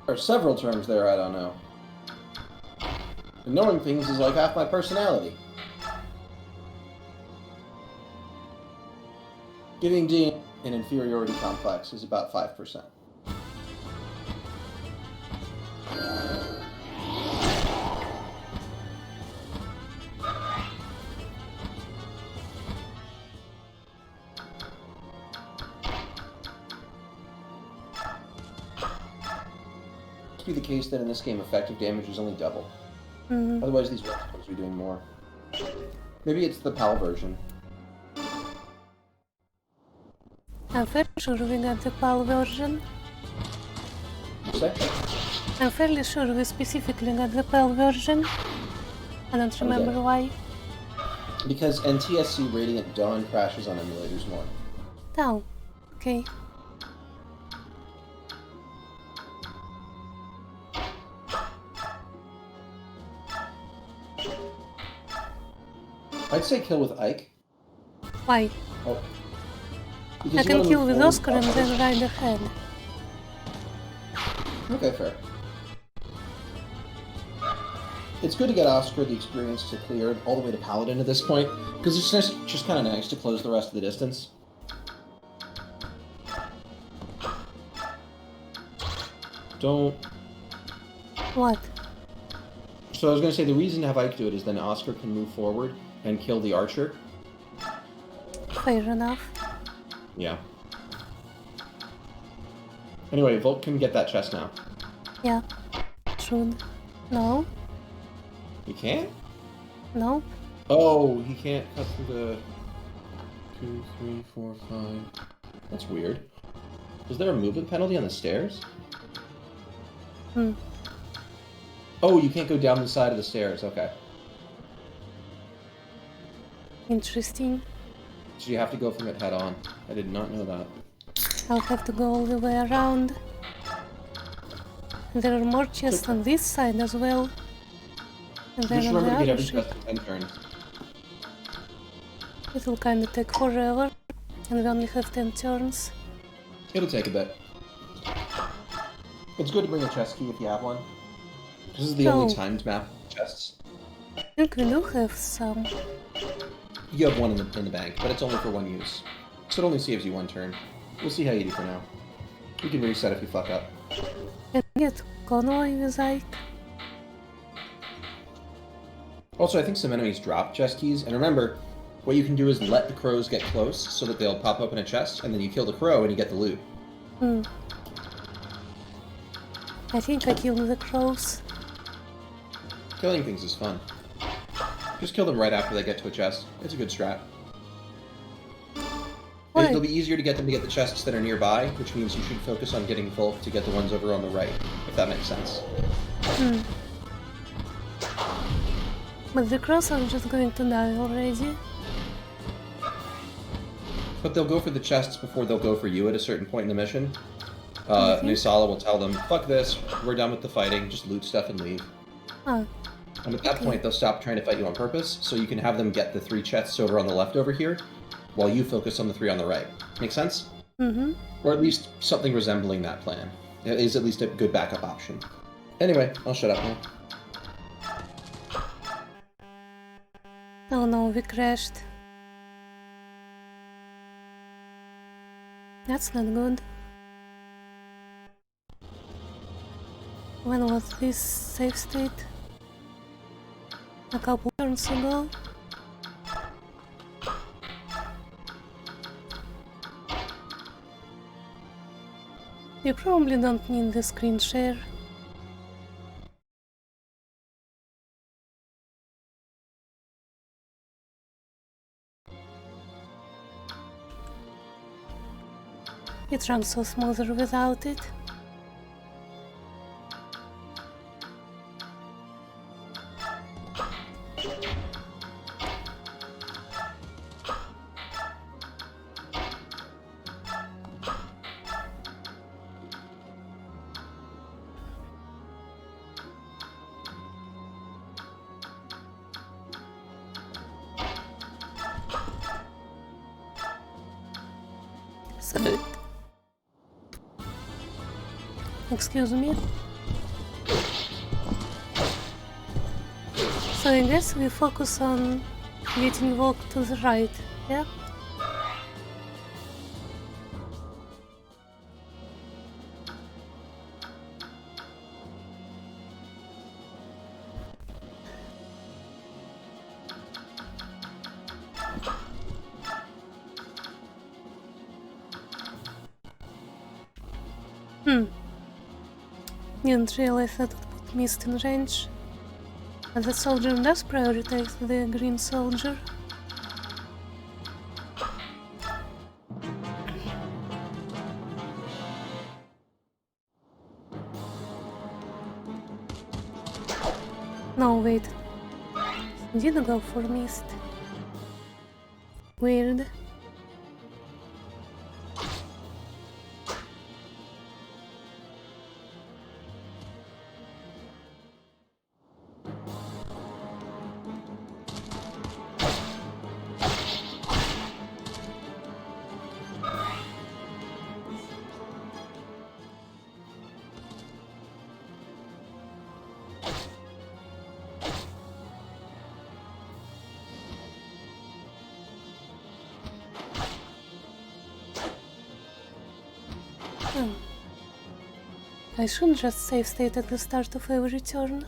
There are several terms there I don't know. And knowing things is like half my personality. Getting D in inferiority complex is about 5%. Be the case that in this game effective damage is only double. Otherwise these weapons are supposed to be doing more. Maybe it's the PAL version. I'm very sure we got the PAL version. You say? I'm fairly sure we specifically got the Pearl version. I don't remember why. Because NTSC Radiant Dawn crashes on emulators more. Oh, okay. I'd say kill with Ike. Why? Oh. I can kill with Oscar and then ride ahead. Okay, fair. It's good to get Oscar the experience to clear all the way to Paladin at this point, because it's just kind of nice to close the rest of the distance. Don't... What? So I was going to say, the reason to have Ike do it is then Oscar can move forward and kill the archer. Fair enough. Yeah. Anyway, Volk can get that chest now. Yeah. Should. No? He can't? No? Oh, he can't cut through the... 2, 3, 4, 5... That's weird. Was there a movement penalty on the stairs? Hmm. Oh, you can't go down the side of the stairs, okay. Interesting. So you have to go from it head on. I did not know that. I'll have to go all the way around. There are more chests on this side as well. And then Just on the remember to get other every ship. chest in 10 turns. It will kinda take forever. And we only have 10 turns. It'll take a bit. It's good to bring a chest key if you have one. This is the only timed map of chests. I think we do have some. You have one in the bank, but it's only for one use. So it only saves you one turn. We'll see how you do for now. You can reset if you fuck up. Can I get Convoy with Ike? Also, I think some enemies drop chest keys, and remember, what you can do is let the crows get close so that they'll pop up in a chest, and then you kill the crow and you get the loot. Hmm. I think I killed the crows. Killing things is fun. Just kill them right after they get to a chest. It's a good strat. Why? It'll be easier to get them to get the chests that are nearby, which means you should focus on getting Volk to get the ones over on the right, if that makes sense. Hmm. But the crows are just going to die already. But they'll go for the chests before they'll go for you at a certain point in the mission. Mhm. Nusala will tell them, fuck this, we're done with the fighting, just loot stuff and leave. Ah, And at that point, they'll stop trying to fight you on purpose, so you can have them get the 3 chests over on the left over here, while you focus on the 3 on the right. Make sense? mm-hmm. Or at least something resembling that plan. It is at least a good backup option. Anyway, I'll shut up now. Oh no, we crashed. That's not good. When was this save state? A couple turns ago? You probably don't need the screen share. It runs so smoother without it. So, excuse me. So I guess we focus on getting Volk to the right, yeah? Didn't realize that would put Mist in range. But the soldier does prioritize the green soldier. wait. Didn't go for mist. Weird. I should just save state at the start of every turn.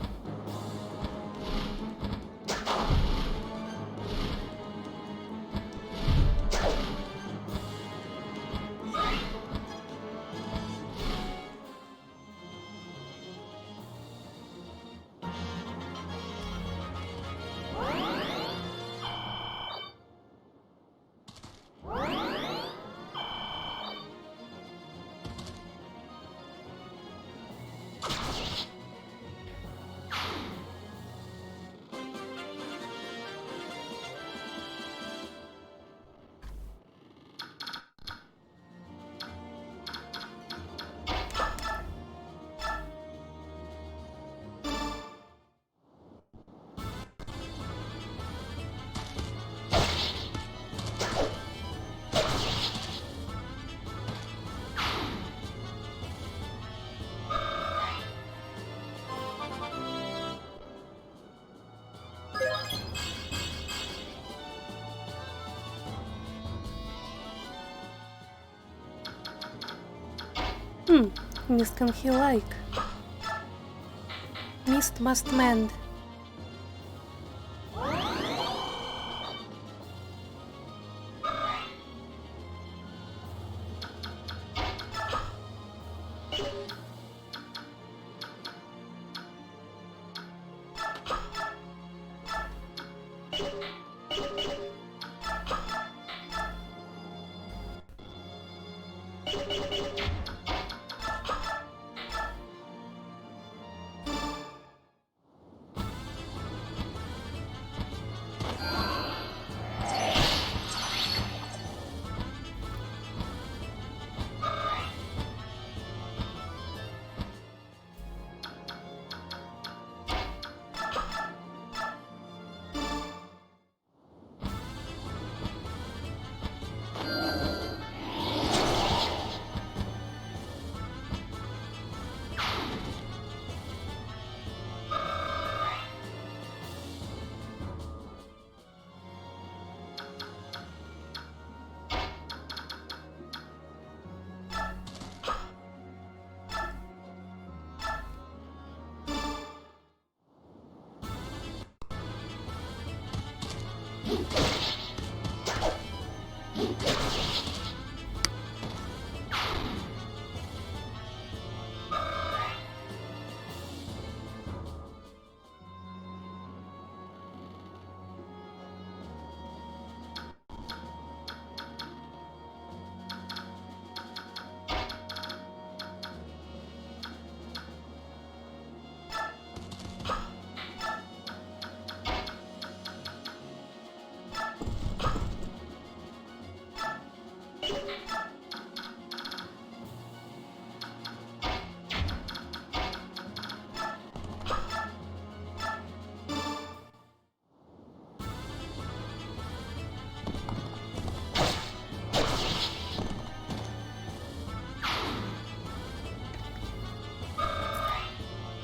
Mist can he like? Mist must mend.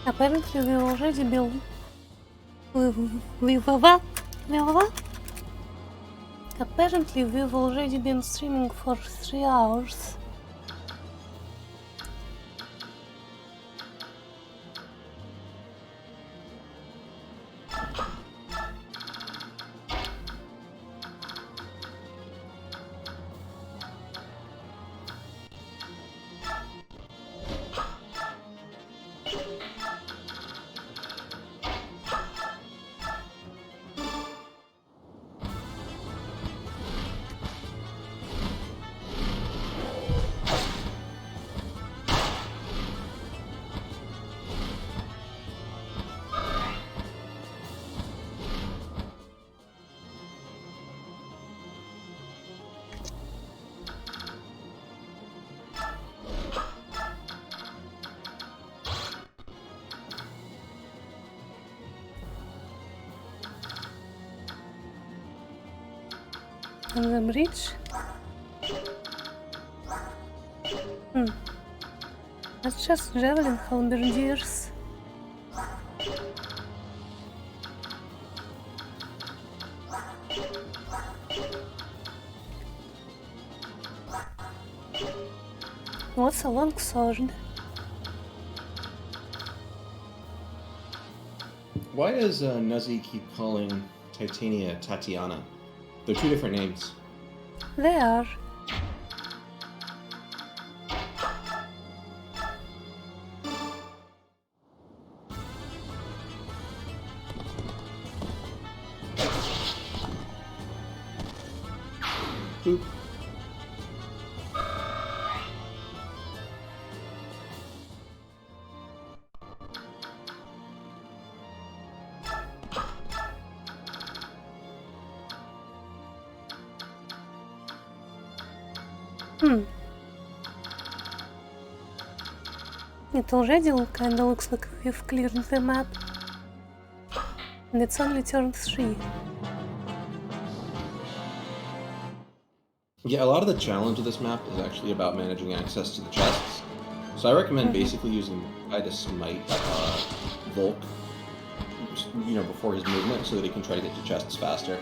Apparently we already been Apparently we've already been streaming for 3 hours. on the bridge. That's just javelin halberdiers. What's a longsword? Why does Nuzzy keep calling Titania Tatiana? They're two different names. They are. Boop. It already kinda looks like we've cleared the map. And it's only turn 3. Yeah, a lot of the challenge of this map is actually about managing access to the chests. So I recommend basically using Guy to smite Volk, before his movement, so that he can try to get to chests faster.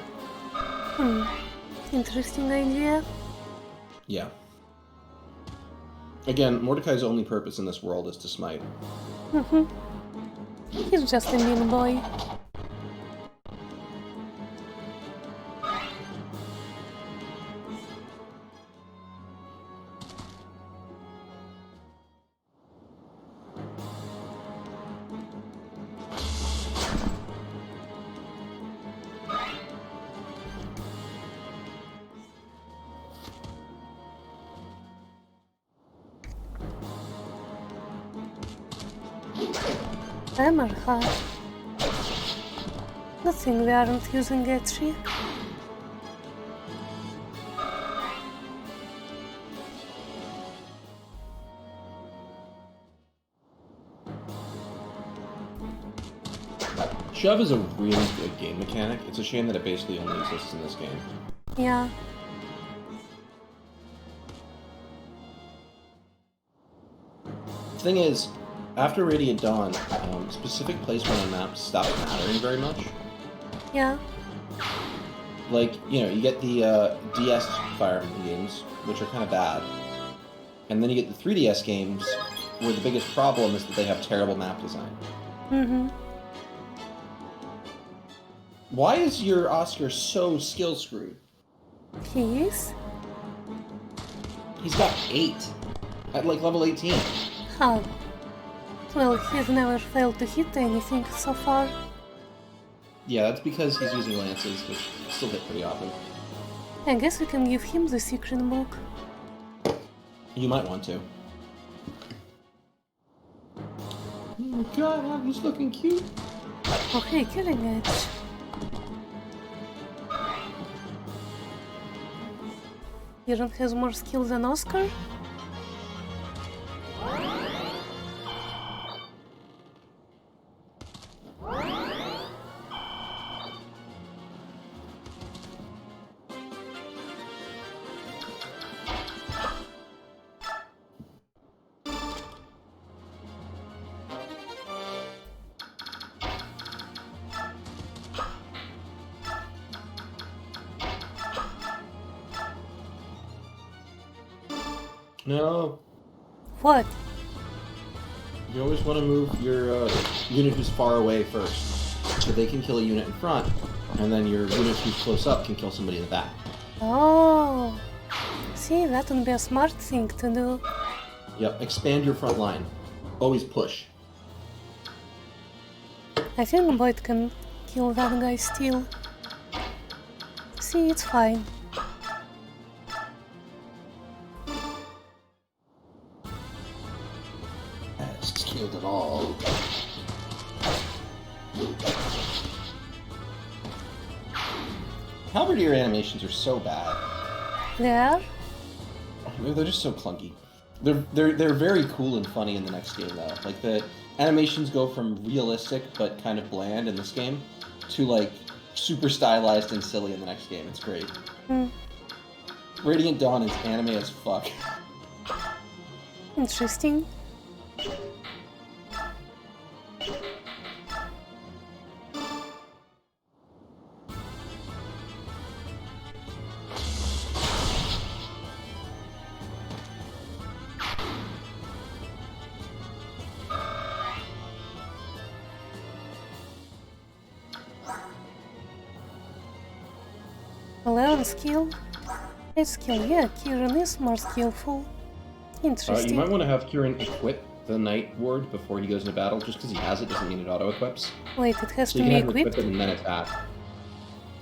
Interesting idea. Yeah. Again, Mordecai's only purpose in this world is to smite. He's just a mean boy. Hammer hard. Good thing we aren't using a tree. Shove is a really good game mechanic. It's a shame that it basically only exists in this game. Yeah. The thing is, after Radiant Dawn, specific placement on maps stops mattering very much. Yeah. Like, you get the DS Fire Emblem games, which are kind of bad. And then you get the 3DS games, where the biggest problem is that they have terrible map design. Why is your Oscar so skill screwed? He is? He's got 8. At like level 18. How? Well, he's never failed to hit anything so far. Yeah, that's because he's using lances, which still hit pretty often. I guess we can give him the secret book. You might want to. Oh god, he's looking cute. Oh hey, Killing Edge. Iran has more skill than Oscar? No. What? You always want to move your unit who's far away first, so they can kill a unit in front, and then your unit who's close up can kill somebody in the back. Oh. See, that would be a smart thing to do. Yep, expand your front line. Always push. I think Boyd can kill that guy still. See, it's fine. Just killed it all. Halberdier animations are so bad. They are? They're just so clunky. They're very cool and funny in the next game though. Like the animations go from realistic but kind of bland in this game to like super stylized and silly in the next game. It's great. Radiant Dawn is anime as fuck. Interesting. Leon skill? His skill, yeah, Kieran is more skillful. Interesting. You might want to have Kieran equip the Night Ward before he goes into battle. Just because he has it doesn't mean it auto-equips. Wait, it has So to you be can have him equipped? equip it and then attack.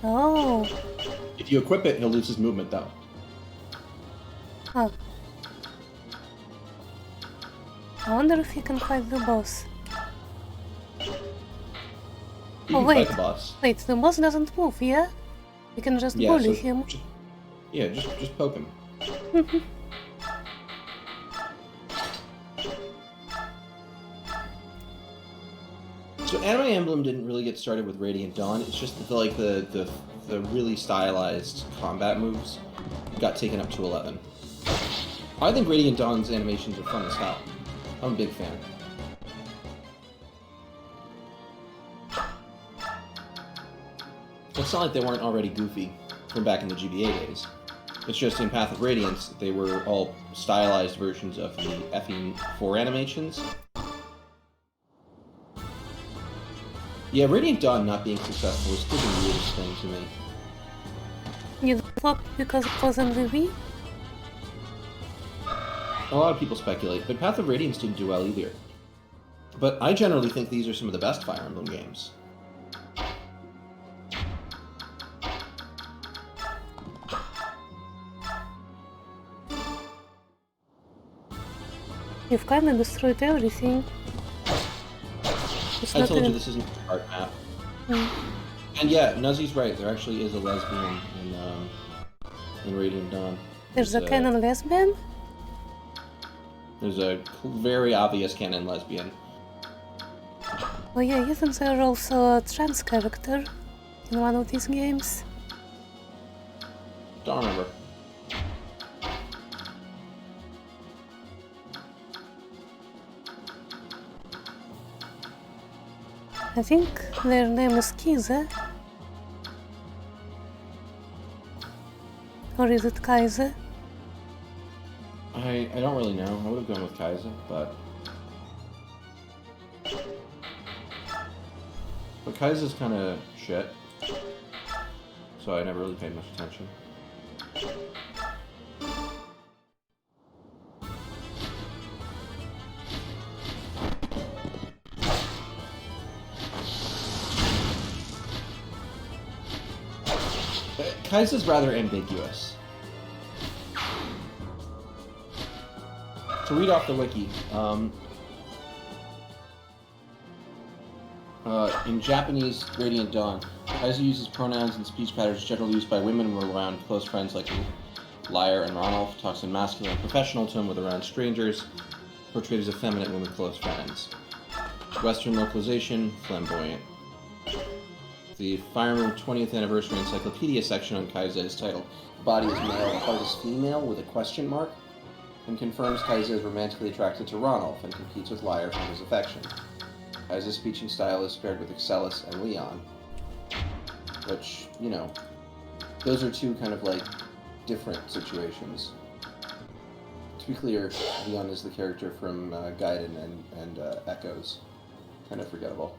Oh. If you equip it, he'll lose his movement, though. Huh. I wonder if he can fight the boss. You Oh, can wait. fight the boss. Wait, the boss doesn't move, yeah? We can just Yeah, bully so him. just poke him. So Anime Emblem didn't really get started with Radiant Dawn. It's just that the really stylized combat moves got taken up to 11. I think Radiant Dawn's animations are fun as hell. I'm a big fan. It's not like they weren't already goofy from back in the GBA days. It's just in Path of Radiance, they were all stylized versions of the FE4 animations. Yeah, Radiant Dawn not being successful is still the weirdest thing to me. You thought because it was on the Wii? A lot of people speculate, but Path of Radiance didn't do well either. But I generally think these are some of the best Fire Emblem games. You've kinda destroyed everything. It's I not told you even... this isn't a art map. Mm. And yeah, Nuzzy's right, there actually is a lesbian in Radiant Dawn. There's a canon lesbian? There's a very obvious canon lesbian. Oh yeah, isn't there also a trans character in one of these games? Don't remember. I think their name is Kiza. Or is it Kaiser? I don't really know. I would have gone with Kaiser, but Kaiser's kind of shit, so I never really paid much attention. Kaiser's rather ambiguous. To read off the wiki, in Japanese Radiant Dawn, Kaiser uses pronouns and speech patterns generally used by women when around close friends like Lyre and Ronolf, talks in masculine and professional tone with around strangers, portrayed as effeminate when with close friends. Western localization, flamboyant. The Fire Emblem 20th Anniversary Encyclopedia section on Kaiser is titled "Body is Male, Heart is Female" with a question mark, and confirms Kaiser is romantically attracted to Ronolf and competes with Lyre for his affection. Kaiser's speech and style is paired with Excellus and Leon, which, you know, those are two kind of like different situations. To be clear, Leon is the character from Gaiden and Echoes. Kind of forgettable.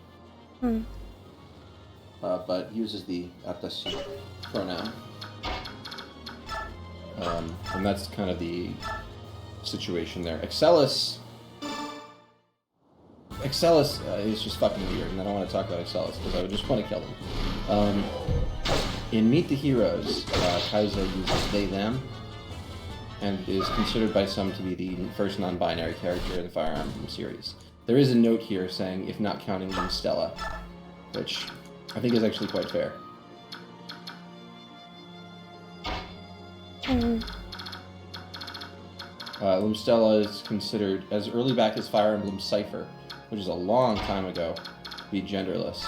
Hmm. But uses the atashi pronoun. And that's kind of the situation there. Excellus is just fucking weird, and I don't want to talk about Excellus because I would just want to kill him. In Meet the Heroes, Kaiser uses they, them, and is considered by some to be the first non-binary character in the Fire Emblem series. There is a note here saying, if not counting Stella, which I think is actually quite fair. Lumstella is considered, as early back as Fire Emblem Cypher, which is a long time ago, to be genderless.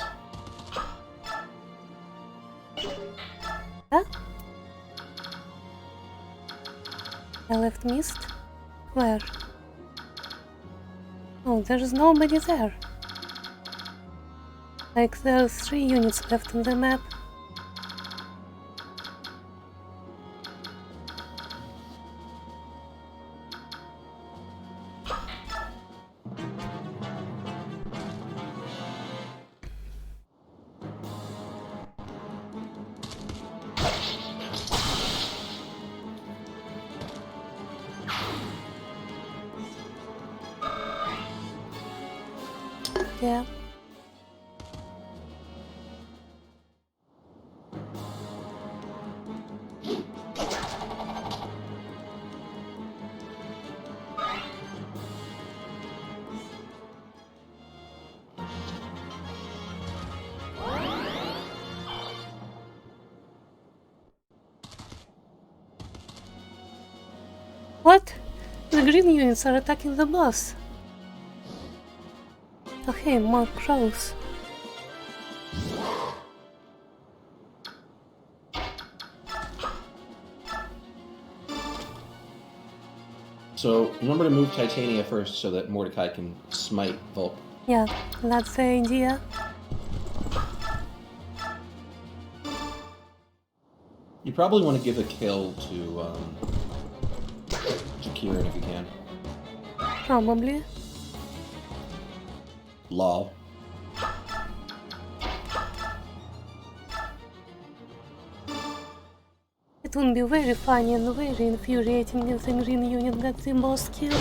Huh? I left mist? Where? Oh, there's nobody there. Like there are 3 units left on the map. Yeah. What? The green units are attacking the boss. Oh hey, more crows. So remember to move Titania first so that Mordecai can smite Volk. Yeah, that's the idea. You probably want to give a kill to Kieran if you can. Probably. Lol. It would be very funny and very infuriating if the green unit got the boss kill.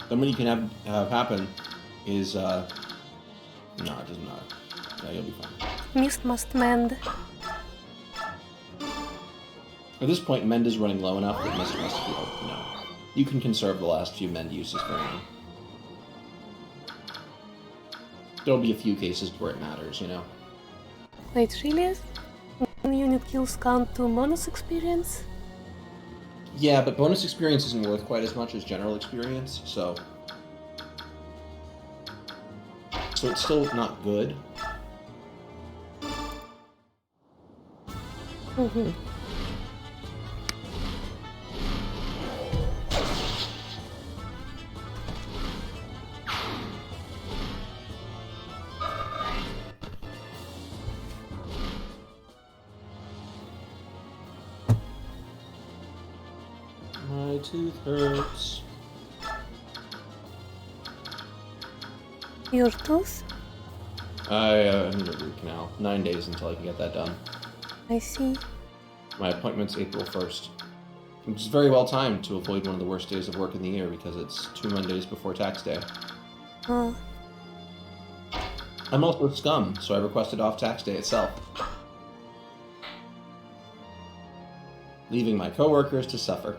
Then what you can have happen is, no, it doesn't matter. Yeah, you'll be fine. Mist must mend. At this point, Mend is running low enough that Mist must feel, you can conserve the last few Mend uses for now. There'll be a few cases where it matters, Wait, really? One unit kills count to bonus experience? Yeah, but bonus experience isn't worth quite as much as general experience, so it's still not good. Mm-hmm. My tooth hurts. Your tooth? I need a root canal. 9 days until I can get that done. I see. My appointment's April 1st. Which is very well timed to avoid one of the worst days of work in the year because it's 2 Mondays before tax day. Oh. I'm also scum, so I requested off tax day itself. Leaving my coworkers to suffer.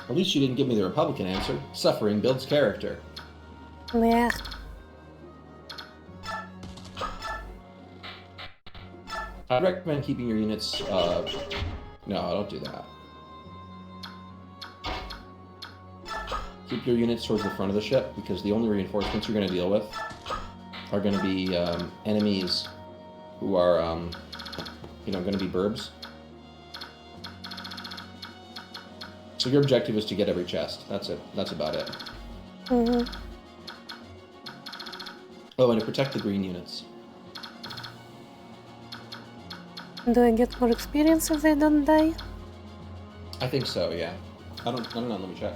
At least you didn't give me the Republican answer. Suffering builds character. Yeah. I'd recommend keeping your units, no, don't do that. Keep your units towards the front of the ship, because the only reinforcements you're going to deal with are going to be, enemies who are, going to be burbs. So your objective is to get every chest. That's it. That's about it. Mm-hmm. Oh, and to protect the green units. Do I get more experience if they don't die? I think so, yeah. I don't know, let me check.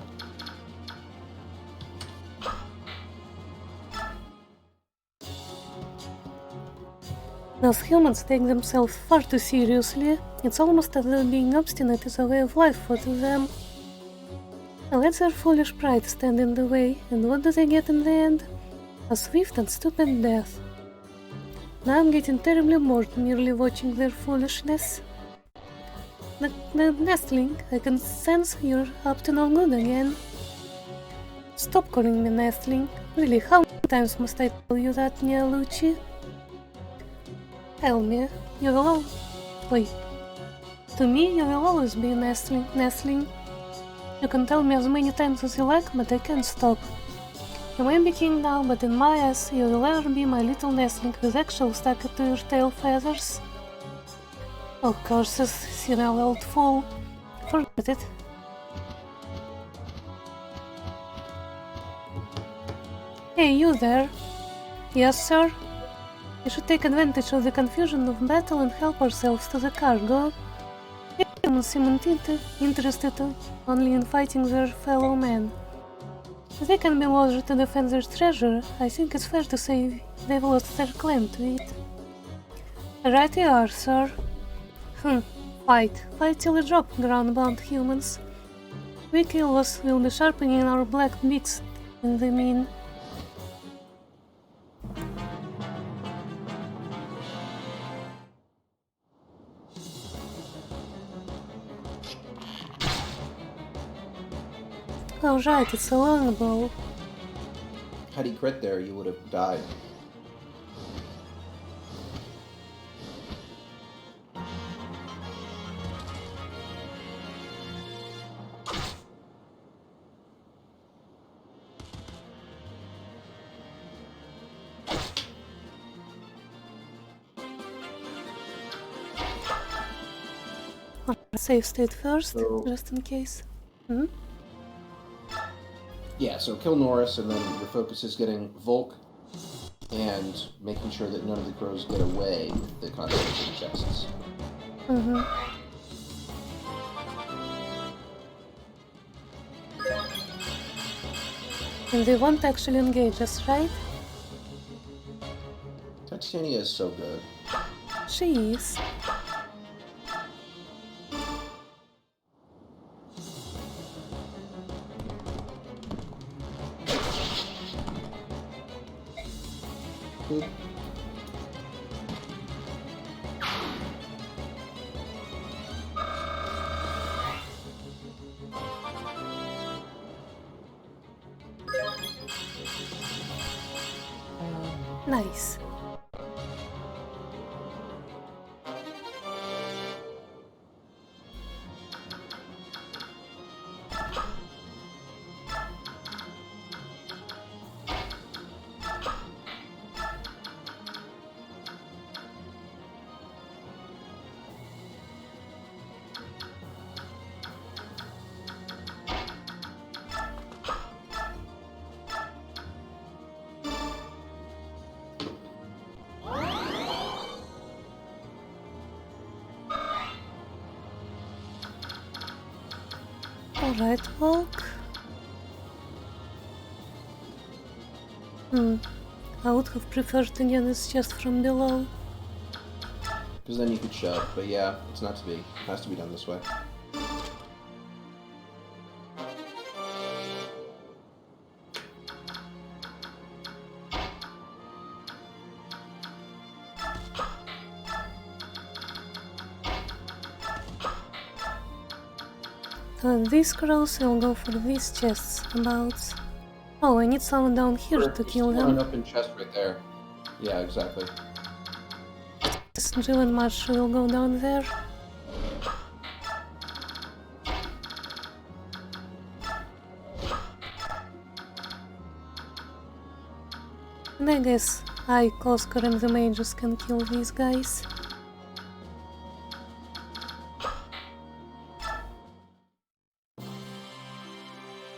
Those humans take themselves far too seriously. It's almost as though being obstinate is a way of life for them. I let their foolish pride stand in the way, and what do they get in the end? A swift and stupid death. Now I'm getting terribly bored merely watching their foolishness. The nestling, I can sense you're up to no good again. Stop calling me nestling. Really, how many times must I tell you that, Nia Lucci? tell me, you will wait. To me, you will always be nestling. You can tell me as many times as you like, but I can't stop. You may be king now, but in my eyes, you will ever be my little nestling with eggshells stuck to your tail feathers. Oh, curses, senile old fool. Forget it. Hey, you there? Yes, sir? We should take advantage of the confusion of battle and help ourselves to the cargo. Humans seem interested only in fighting their fellow men. If they can be bothered to defend their treasure, I think it's fair to say they've lost their claim to it. Right you are, sir. Fight till you drop, ground-bound humans. We kill us, we'll be sharpening our black beaks in the mean. Oh right, it's a longbow. Had he crit there, you would have died. Save state first, So, just in case. yeah, so kill Norris, and then your focus is getting Volk and making sure that none of the crows get away with the concentration chests. And they won't actually engage us, right? Titania is so good. She is. Nice. Alright, Volk. I would have preferred to get this chest from below. Because then you could shove, but yeah, it's not to be. It has to be done this way. These crows will go for these chests about... Oh, I need someone down here to kill them. An open chest right there. Yeah, exactly. Jill and Marsh will go down there. And I guess I, Koskar, and the mages can kill these guys.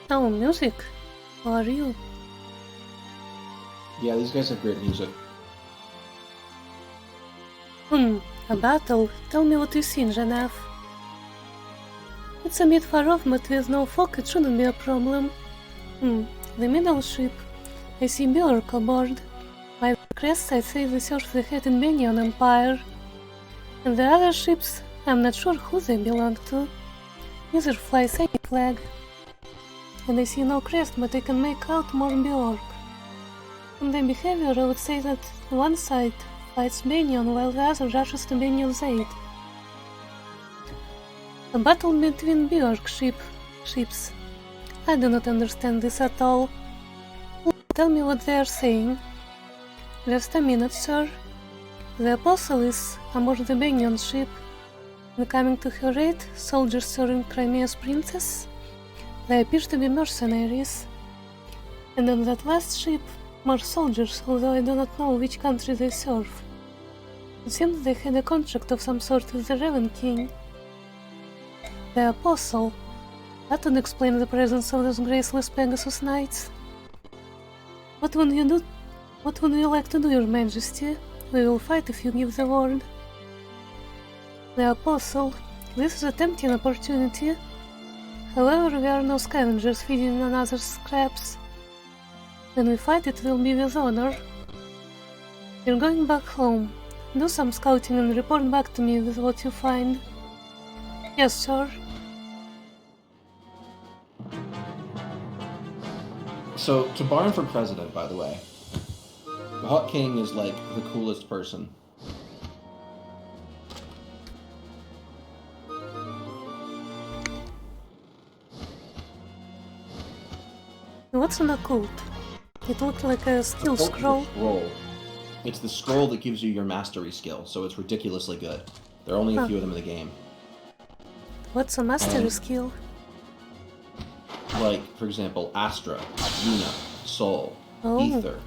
Oh, music! How are you? Yeah, these guys have great music. A battle? Tell me what you see, Genev. It's a bit far off, but with no fog it shouldn't be a problem. The middle ship. I see Bjork aboard. By the crest I'd say they serve the hated Benyon Empire. And the other ships, I'm not sure who they belong to. Neither flies any flag. And I see no crest, but I can make out more Bjork. From their behavior I would say that one side fights Benyon while the other rushes to Benyon's aid. A battle between Bjork ships. I do not understand this at all. Tell me what they are saying. Just a minute, sir. The Apostle is aboard the Banyan ship, and coming to her aid, soldiers serving Crimea's princess. They appear to be mercenaries. And on that last ship, more soldiers, although I do not know which country they serve. It seems they had a contract of some sort with the Raven King. The Apostle. That would explain the presence of those graceless Pegasus Knights. What would you do? What would you like to do, Your Majesty? We will fight if you give the word. The Apostle. This is a tempting opportunity. However, we are no scavengers feeding on others' scraps. When we fight, it will be with honor. You're going back home. Do some scouting and report back to me with what you find. Yes, sir. So, to Barn for president, by the way, the Hawk King is like the coolest person. What's an occult? It looked like a skill scroll. It's the scroll that gives you your mastery skill, so it's ridiculously good. There are only a few of them in the game. What's a mastery skill? Like, for example, Astra, Luna, Soul, Ether.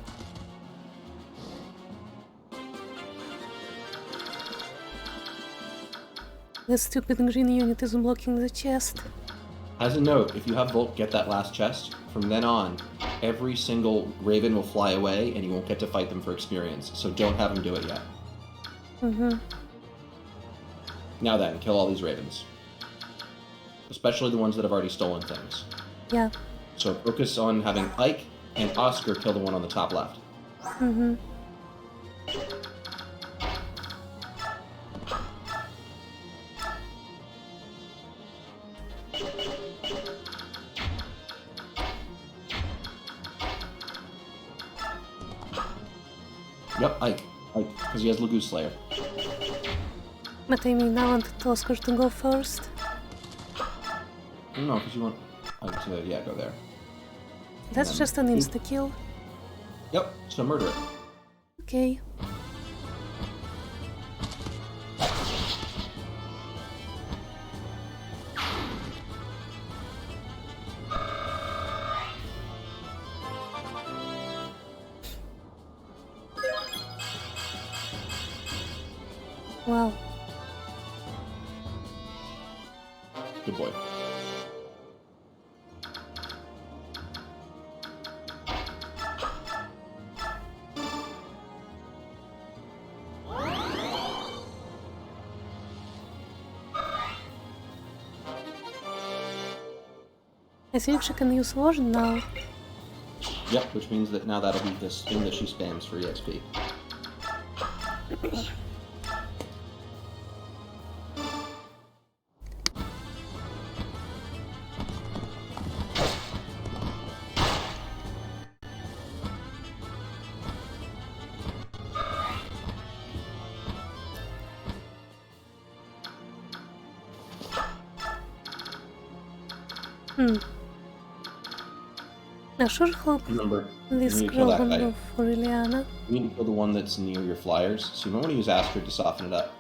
The stupid green unit is blocking the chest. As a note, if you have Volt get that last chest, from then on, every single Raven will fly away and you won't get to fight them for experience, so don't have them do it yet. Now then, kill all these Ravens. Especially the ones that have already stolen things. Yeah. So focus on having Ike and Oscar kill the one on the top left. Yep, Ike, because he has Lagoose Slayer. But I mean, I wanted Oscar to go first. No, because you want Ike to, yeah, go there. That's just an insta-kill. Yep, so murder it. Okay. Wow. Good boy. I think she can use Ward now. Yep, which means that now that'll be this thing that she spams for EXP. I sure hope Remember, this you need to kill girl that won't guy. go for Liliana. You need to kill the one that's near your flyers, so you might want to use Astrid to soften it up.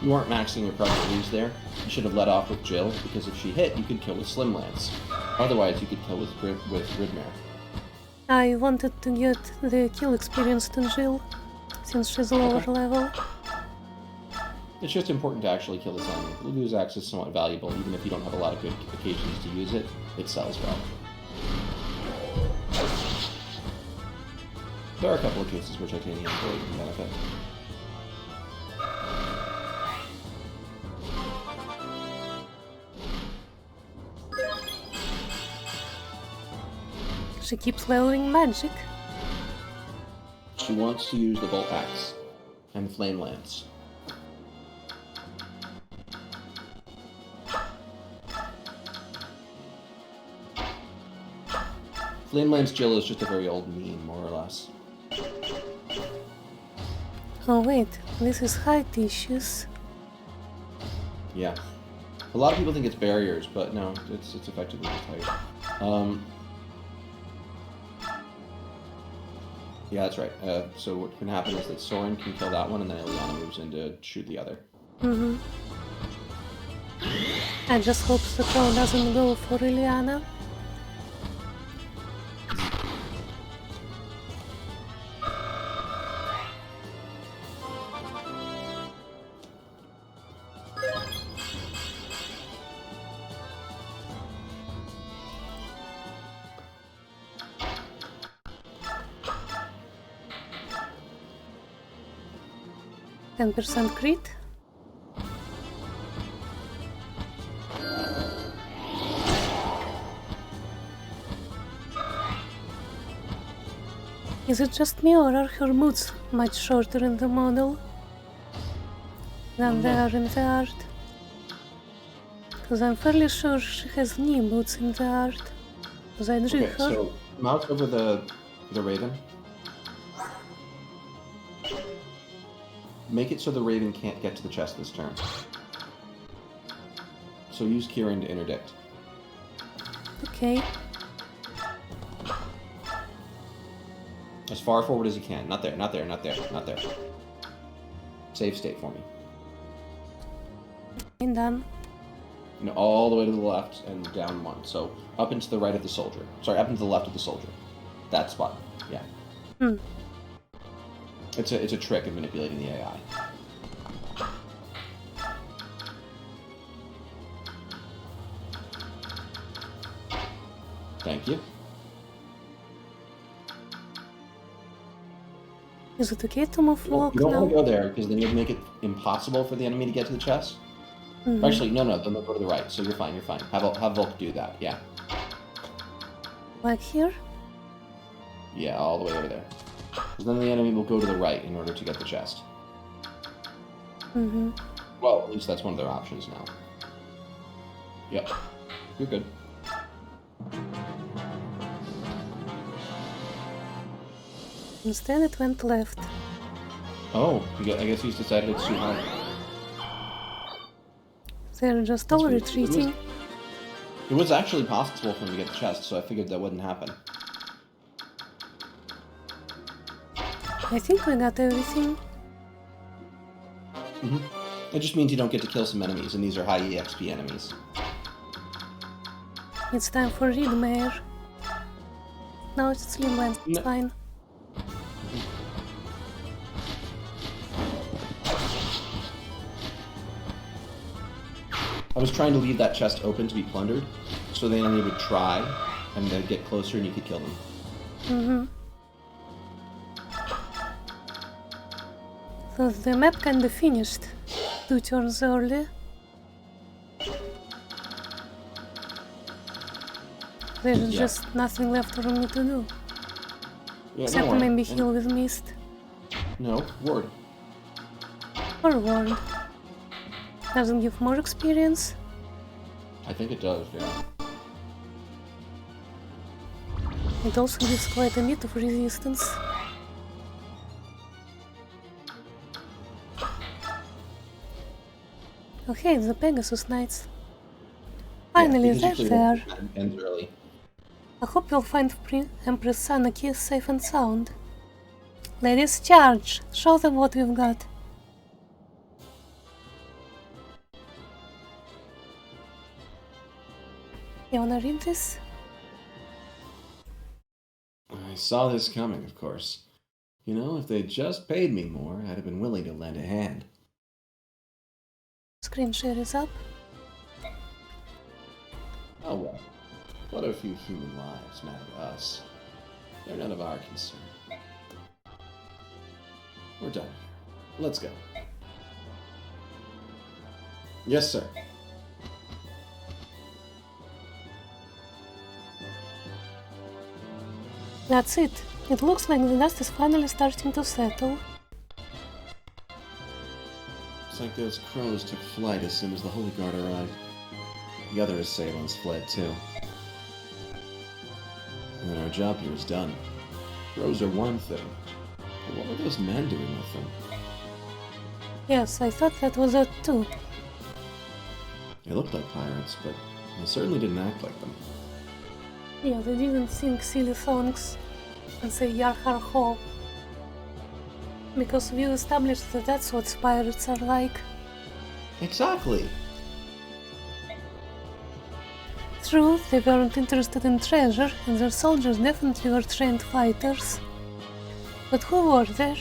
You aren't maxing your probabilities there. You should have let off with Jill, because if she hit, you could kill with Slim Lance. Otherwise, you could kill with Gridmare. I wanted to get the kill experience to Jill, since she's lower level. It's just important to actually kill this enemy. Lagoose Axe is somewhat valuable, even if you don't have a lot of good occasions to use it. It sells well. There are a couple of cases where Titanium really can benefit. She keeps leveling magic. She wants to use the Bolt Axe and Flame Lance. Flame Lance Jill is just a very old meme, more or less. Oh wait, this is height issues. Yeah. A lot of people think it's barriers, but no, it's effectively just height. Yeah, that's right. So what can happen is that Soren can kill that one, and then Ileana moves in to shoot the other. Mm-hmm. I just hope the crow doesn't go for Ileana. %% crit. Is it just me, or are her boots much shorter in the model than they are in the art? Because I'm fairly sure she has knee boots in the art. Because I drew her. So mount over the Raven. Make it so the Raven can't get to the chest this turn. So use Kieran to interdict. Okay. As far forward as you can. Not there, not there, not there, not there. Save state for me. And done. You know, all the way to the left and down one. So up into the right of the soldier. Sorry, up into the left of the soldier. That spot. Yeah. Hmm. It's a trick of manipulating the AI. Thank you. Is it okay to move walk You don't now? want to go there, because then you'd make it impossible for the enemy to get to the chest. Mm-hmm. Actually, no, then they'll go to the right, so you're fine, you're fine. Have Volk do that, yeah. Like here? Yeah, all the way over there. Because then the enemy will go to the right in order to get the chest. Mm-hmm. Well, at least that's one of their options now. Yep. You're good. Instead it went left. Oh, I guess he's decided it's too high. They're just all weird. retreating. It was actually possible for him to get the chest, so I figured that wouldn't happen. I think we got everything. It just means you don't get to kill some enemies, and these are high EXP enemies. It's time for Reedmare. No, it's Slimline, it's No. fine. I was trying to leave that chest open to be plundered, so the enemy would try, and they'd get closer and you could kill them. Mm-hmm. So the map kinda finished 2 turns early. There's Yeah. just nothing left for me to do. Yeah, Except don't worry. maybe heal with mist. No, ward. Or ward. Doesn't give more experience. I think it does, yeah. It also gives quite a bit of resistance. Okay, the Pegasus Knights. Finally, Yeah, because they're usually there. it ends early. I hope you'll find Empress Sanaki safe and sound. Ladies, charge! Show them what we've got. You wanna read this? I saw this coming, of course. You know, if they'd just paid me more, I'd have been willing to lend a hand. Screen share is up. Oh well. What a few human lives matter to us. They're none of our concern. We're done here. Let's go. Yes, sir. That's it. It looks like the dust is finally starting to settle. It's like those crows took flight as soon as the Holy Guard arrived. The other assailants fled too. And then our job here is done. Crows are one thing, but what were those men doing with them? Yes, I thought that was it too. They looked like pirates, but they certainly didn't act like them. Yeah, they didn't sing silly songs and say Yar Har Ho. Because we established that that's what pirates are like. Exactly! True, they weren't interested in treasure, and their soldiers definitely were trained fighters. But who were there?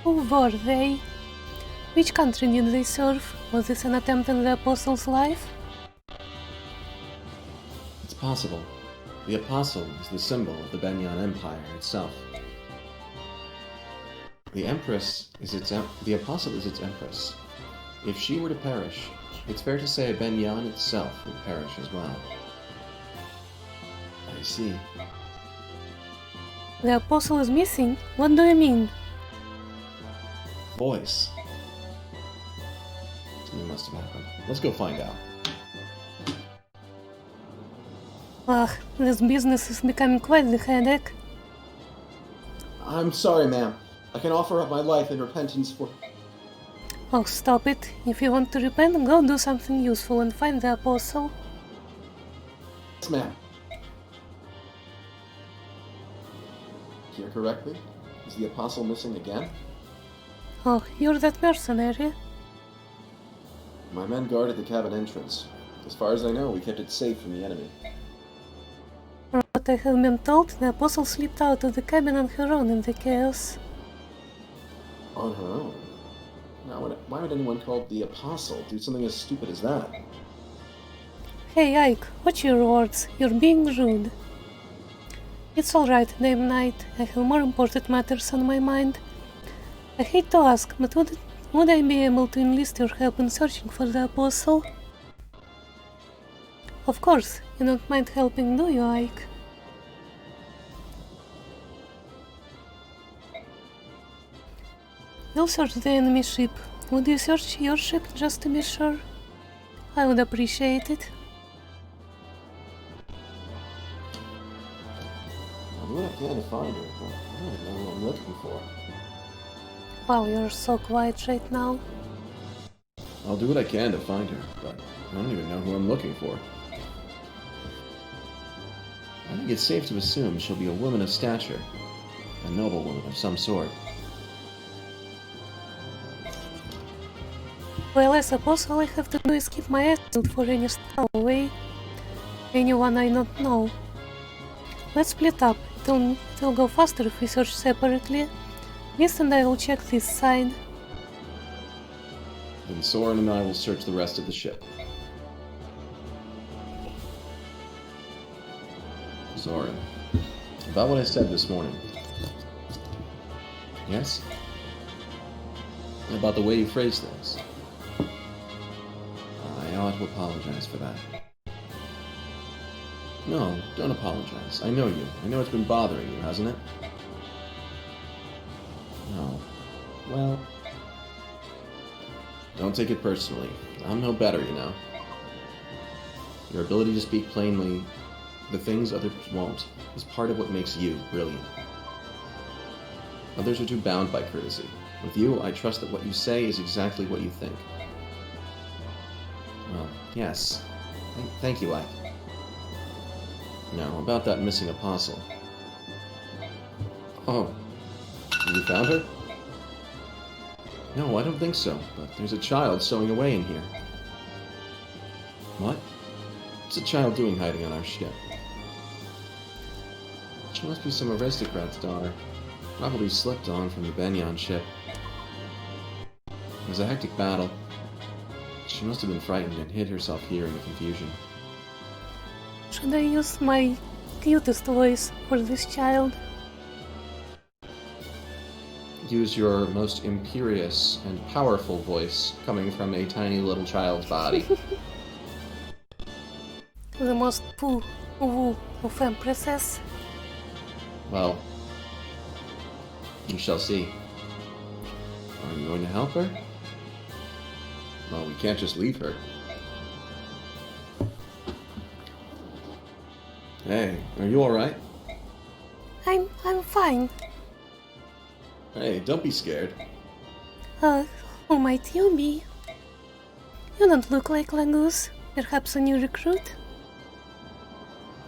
Who were they? Which country did they serve? Was this an attempt on the Apostle's life? It's possible. The Apostle is the symbol of the Banyan Empire itself. The Apostle is its Empress. If she were to perish, it's fair to say Banyan itself would perish as well. I see. The Apostle is missing? What do you mean? Voice. Something must have happened. Let's go find out. Ugh, this business is becoming quite the headache. I'm sorry, ma'am. I can offer up my life in repentance for... Oh, stop it. If you want to repent, go do something useful and find the Apostle. Yes, ma'am. Hear correctly? Is the Apostle missing again? Oh, you're that mercenary. My men guarded the cabin entrance. As far as I know, we kept it safe from the enemy. But I have been told the Apostle slipped out of the cabin on her own in the chaos. On her own? Now, why would anyone called the Apostle do something as stupid as that? Hey Ike, watch your words. You're being rude. It's alright, Dame Knight. I have more important matters on my mind. I hate to ask, but would I be able to enlist your help in searching for the Apostle? Of course, you don't mind helping, do you, Ike? We'll search the enemy ship. Would you search your ship just to be sure? I would appreciate it. I'll do what I can to find her, but I don't even know who I'm looking for. Wow, you're so quiet right now. I'll do what I can to find her, but I don't even know who I'm looking for. I think it's safe to assume she'll be a woman of stature. A noble woman of some sort. Well, I suppose all I have to do is keep my eyes out for any stowaway. Anyone I don't know. Let's split up. It'll go faster if we search separately. Mist and I will check this side. Then Soren and I will search the rest of the ship. Soren, about what I said this morning. Yes? About the way you phrase things. I ought to apologize for that. No, don't apologize. I know you. I know it's been bothering you, hasn't it? No. Well... Don't take it personally. I'm no better, you know. Your ability to speak plainly, the things others won't, is part of what makes you brilliant. Others are too bound by courtesy. With you, I trust that what you say is exactly what you think. Well, yes. Thank you, Ike. Now, about that missing apostle. Oh. You found her? No, I don't think so, but there's a child sewing away in here. What? What's a child doing hiding on our ship? She must be some aristocrat's daughter. Probably slipped on from the Banyan ship. It was a hectic battle. She must have been frightened and hid herself here in the confusion. Should I use my cutest voice for this child? Use your most imperious and powerful voice coming from a tiny little child's body. The most poo-woo of Empresses. Well, We shall see. Are you going to help her? Well, we can't just leave her. Hey, are you alright? I'm fine. Hey, don't be scared. Who might you be? You don't look like Lagoose. Perhaps a new recruit?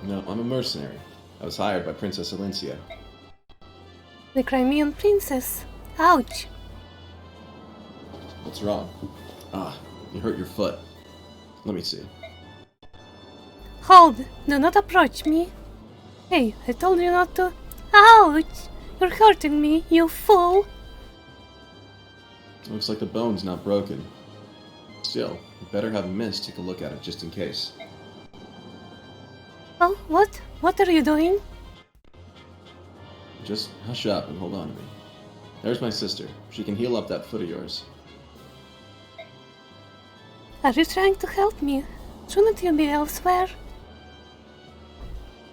No, I'm a mercenary. I was hired by Princess Alencia. The Crimean princess. Ouch. What's wrong? Ah, you hurt your foot. Let me see. Hold! Do not approach me. Hey, I told you not to. Ouch! You're hurting me, you fool! Looks like the bone's not broken. Still, you better have Mist take a look at it just in case. Oh, what? What are you doing? Just hush up and hold on to me. There's my sister. She can heal up that foot of yours. Are you trying to help me? Shouldn't you be elsewhere?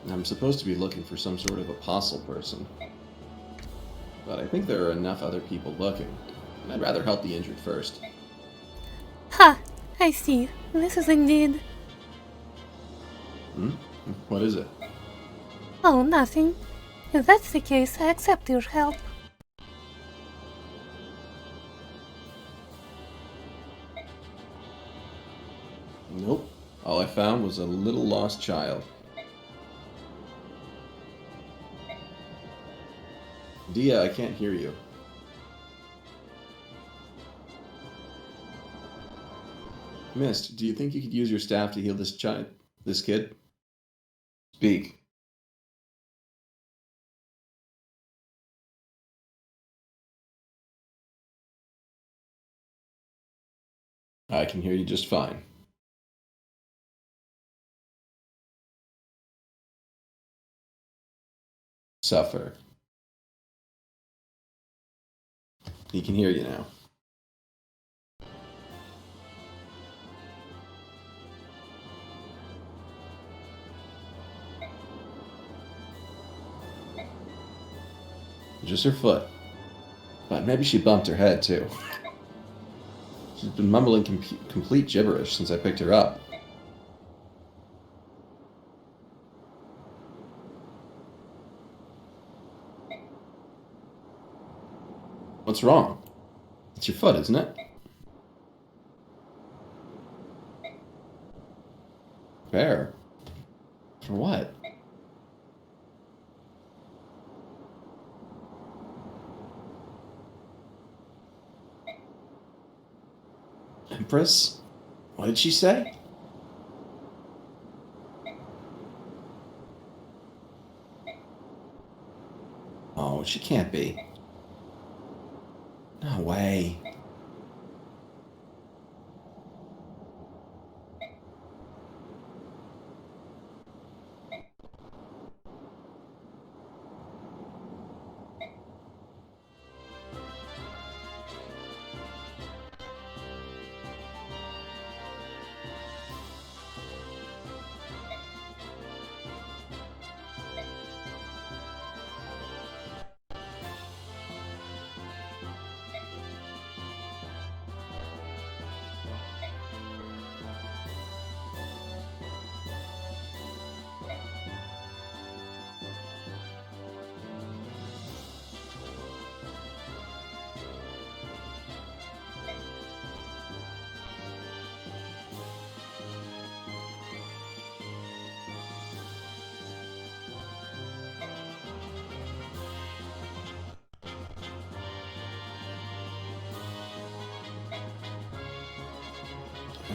I'm supposed to be looking for some sort of apostle person. But I think there are enough other people looking. And I'd rather help the injured first. Ha! I see. This is indeed... Hmm? What is it? Oh, nothing. If that's the case, I accept your help. Nope. All I found was a little lost child. Dia, I can't hear you. Mist, do you think you could use your staff to heal this kid? Speak. I can hear you just fine. Suffer. He can hear you now. Just her foot. But maybe she bumped her head, too. She's been mumbling complete gibberish since I picked her up. What's wrong? It's your foot, isn't it? Fair. For what? Empress? What did she say? Oh, she can't be. No way.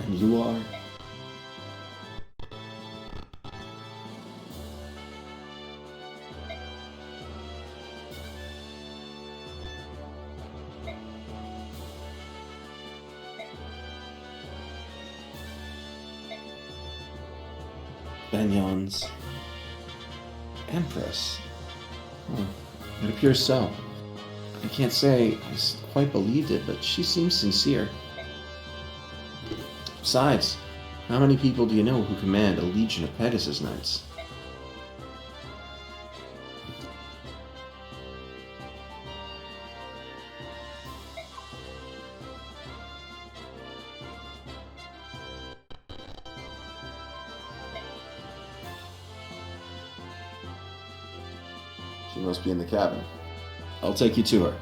And you are? Benyon's Empress. It appears so. I can't say I quite believed it, but she seems sincere. Besides, how many people do you know who command a legion of Pegasus Knights? She must be in the cabin. I'll take you to her.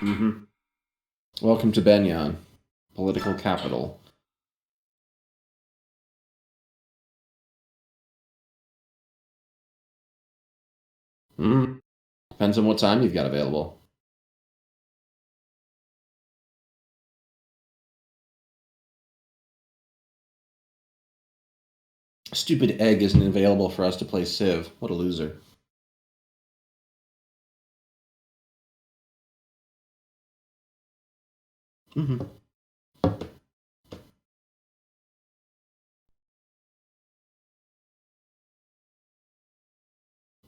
Mm-hmm. Welcome to Banyan, political capital. Depends on what time you've got available. Stupid egg isn't available for us to play Civ. What a loser. Mm-hmm.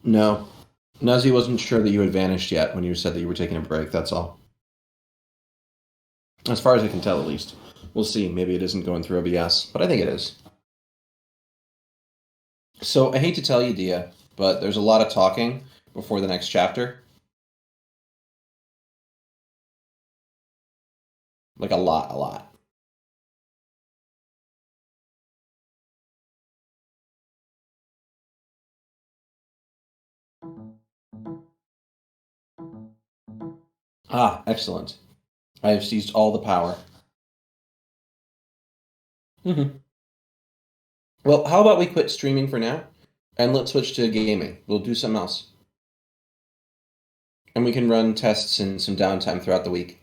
No. Nazi wasn't sure that you had vanished yet when you said that you were taking a break, that's all. As far as I can tell, at least. We'll see. Maybe it isn't going through OBS, but I think it is. So, I hate to tell you, Dia, but there's a lot of talking before the next chapter. Like a lot. Ah, excellent. I have seized all the power. Mm-hmm. Well, how about we quit streaming for now, and let's switch to gaming. We'll do something else. And we can run tests in some downtime throughout the week.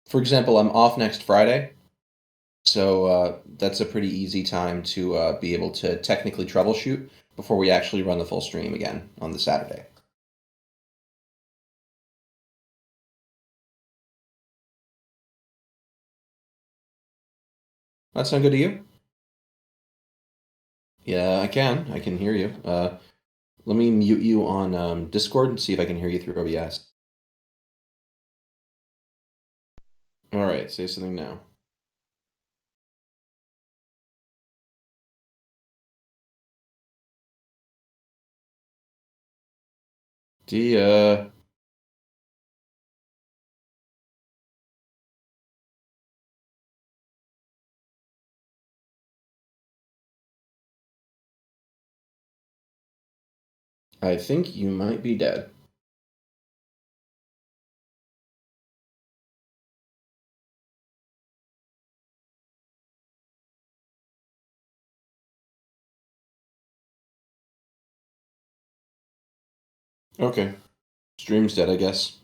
For example, I'm off next Friday, so that's a pretty easy time to be able to technically troubleshoot before we actually run the full stream again on the Saturday. That sound good to you? Yeah, I can. I can hear you. Let me mute you on Discord and see if I can hear you through OBS. All right, say something now. Dia. I think you might be dead. Okay. Stream's dead, I guess.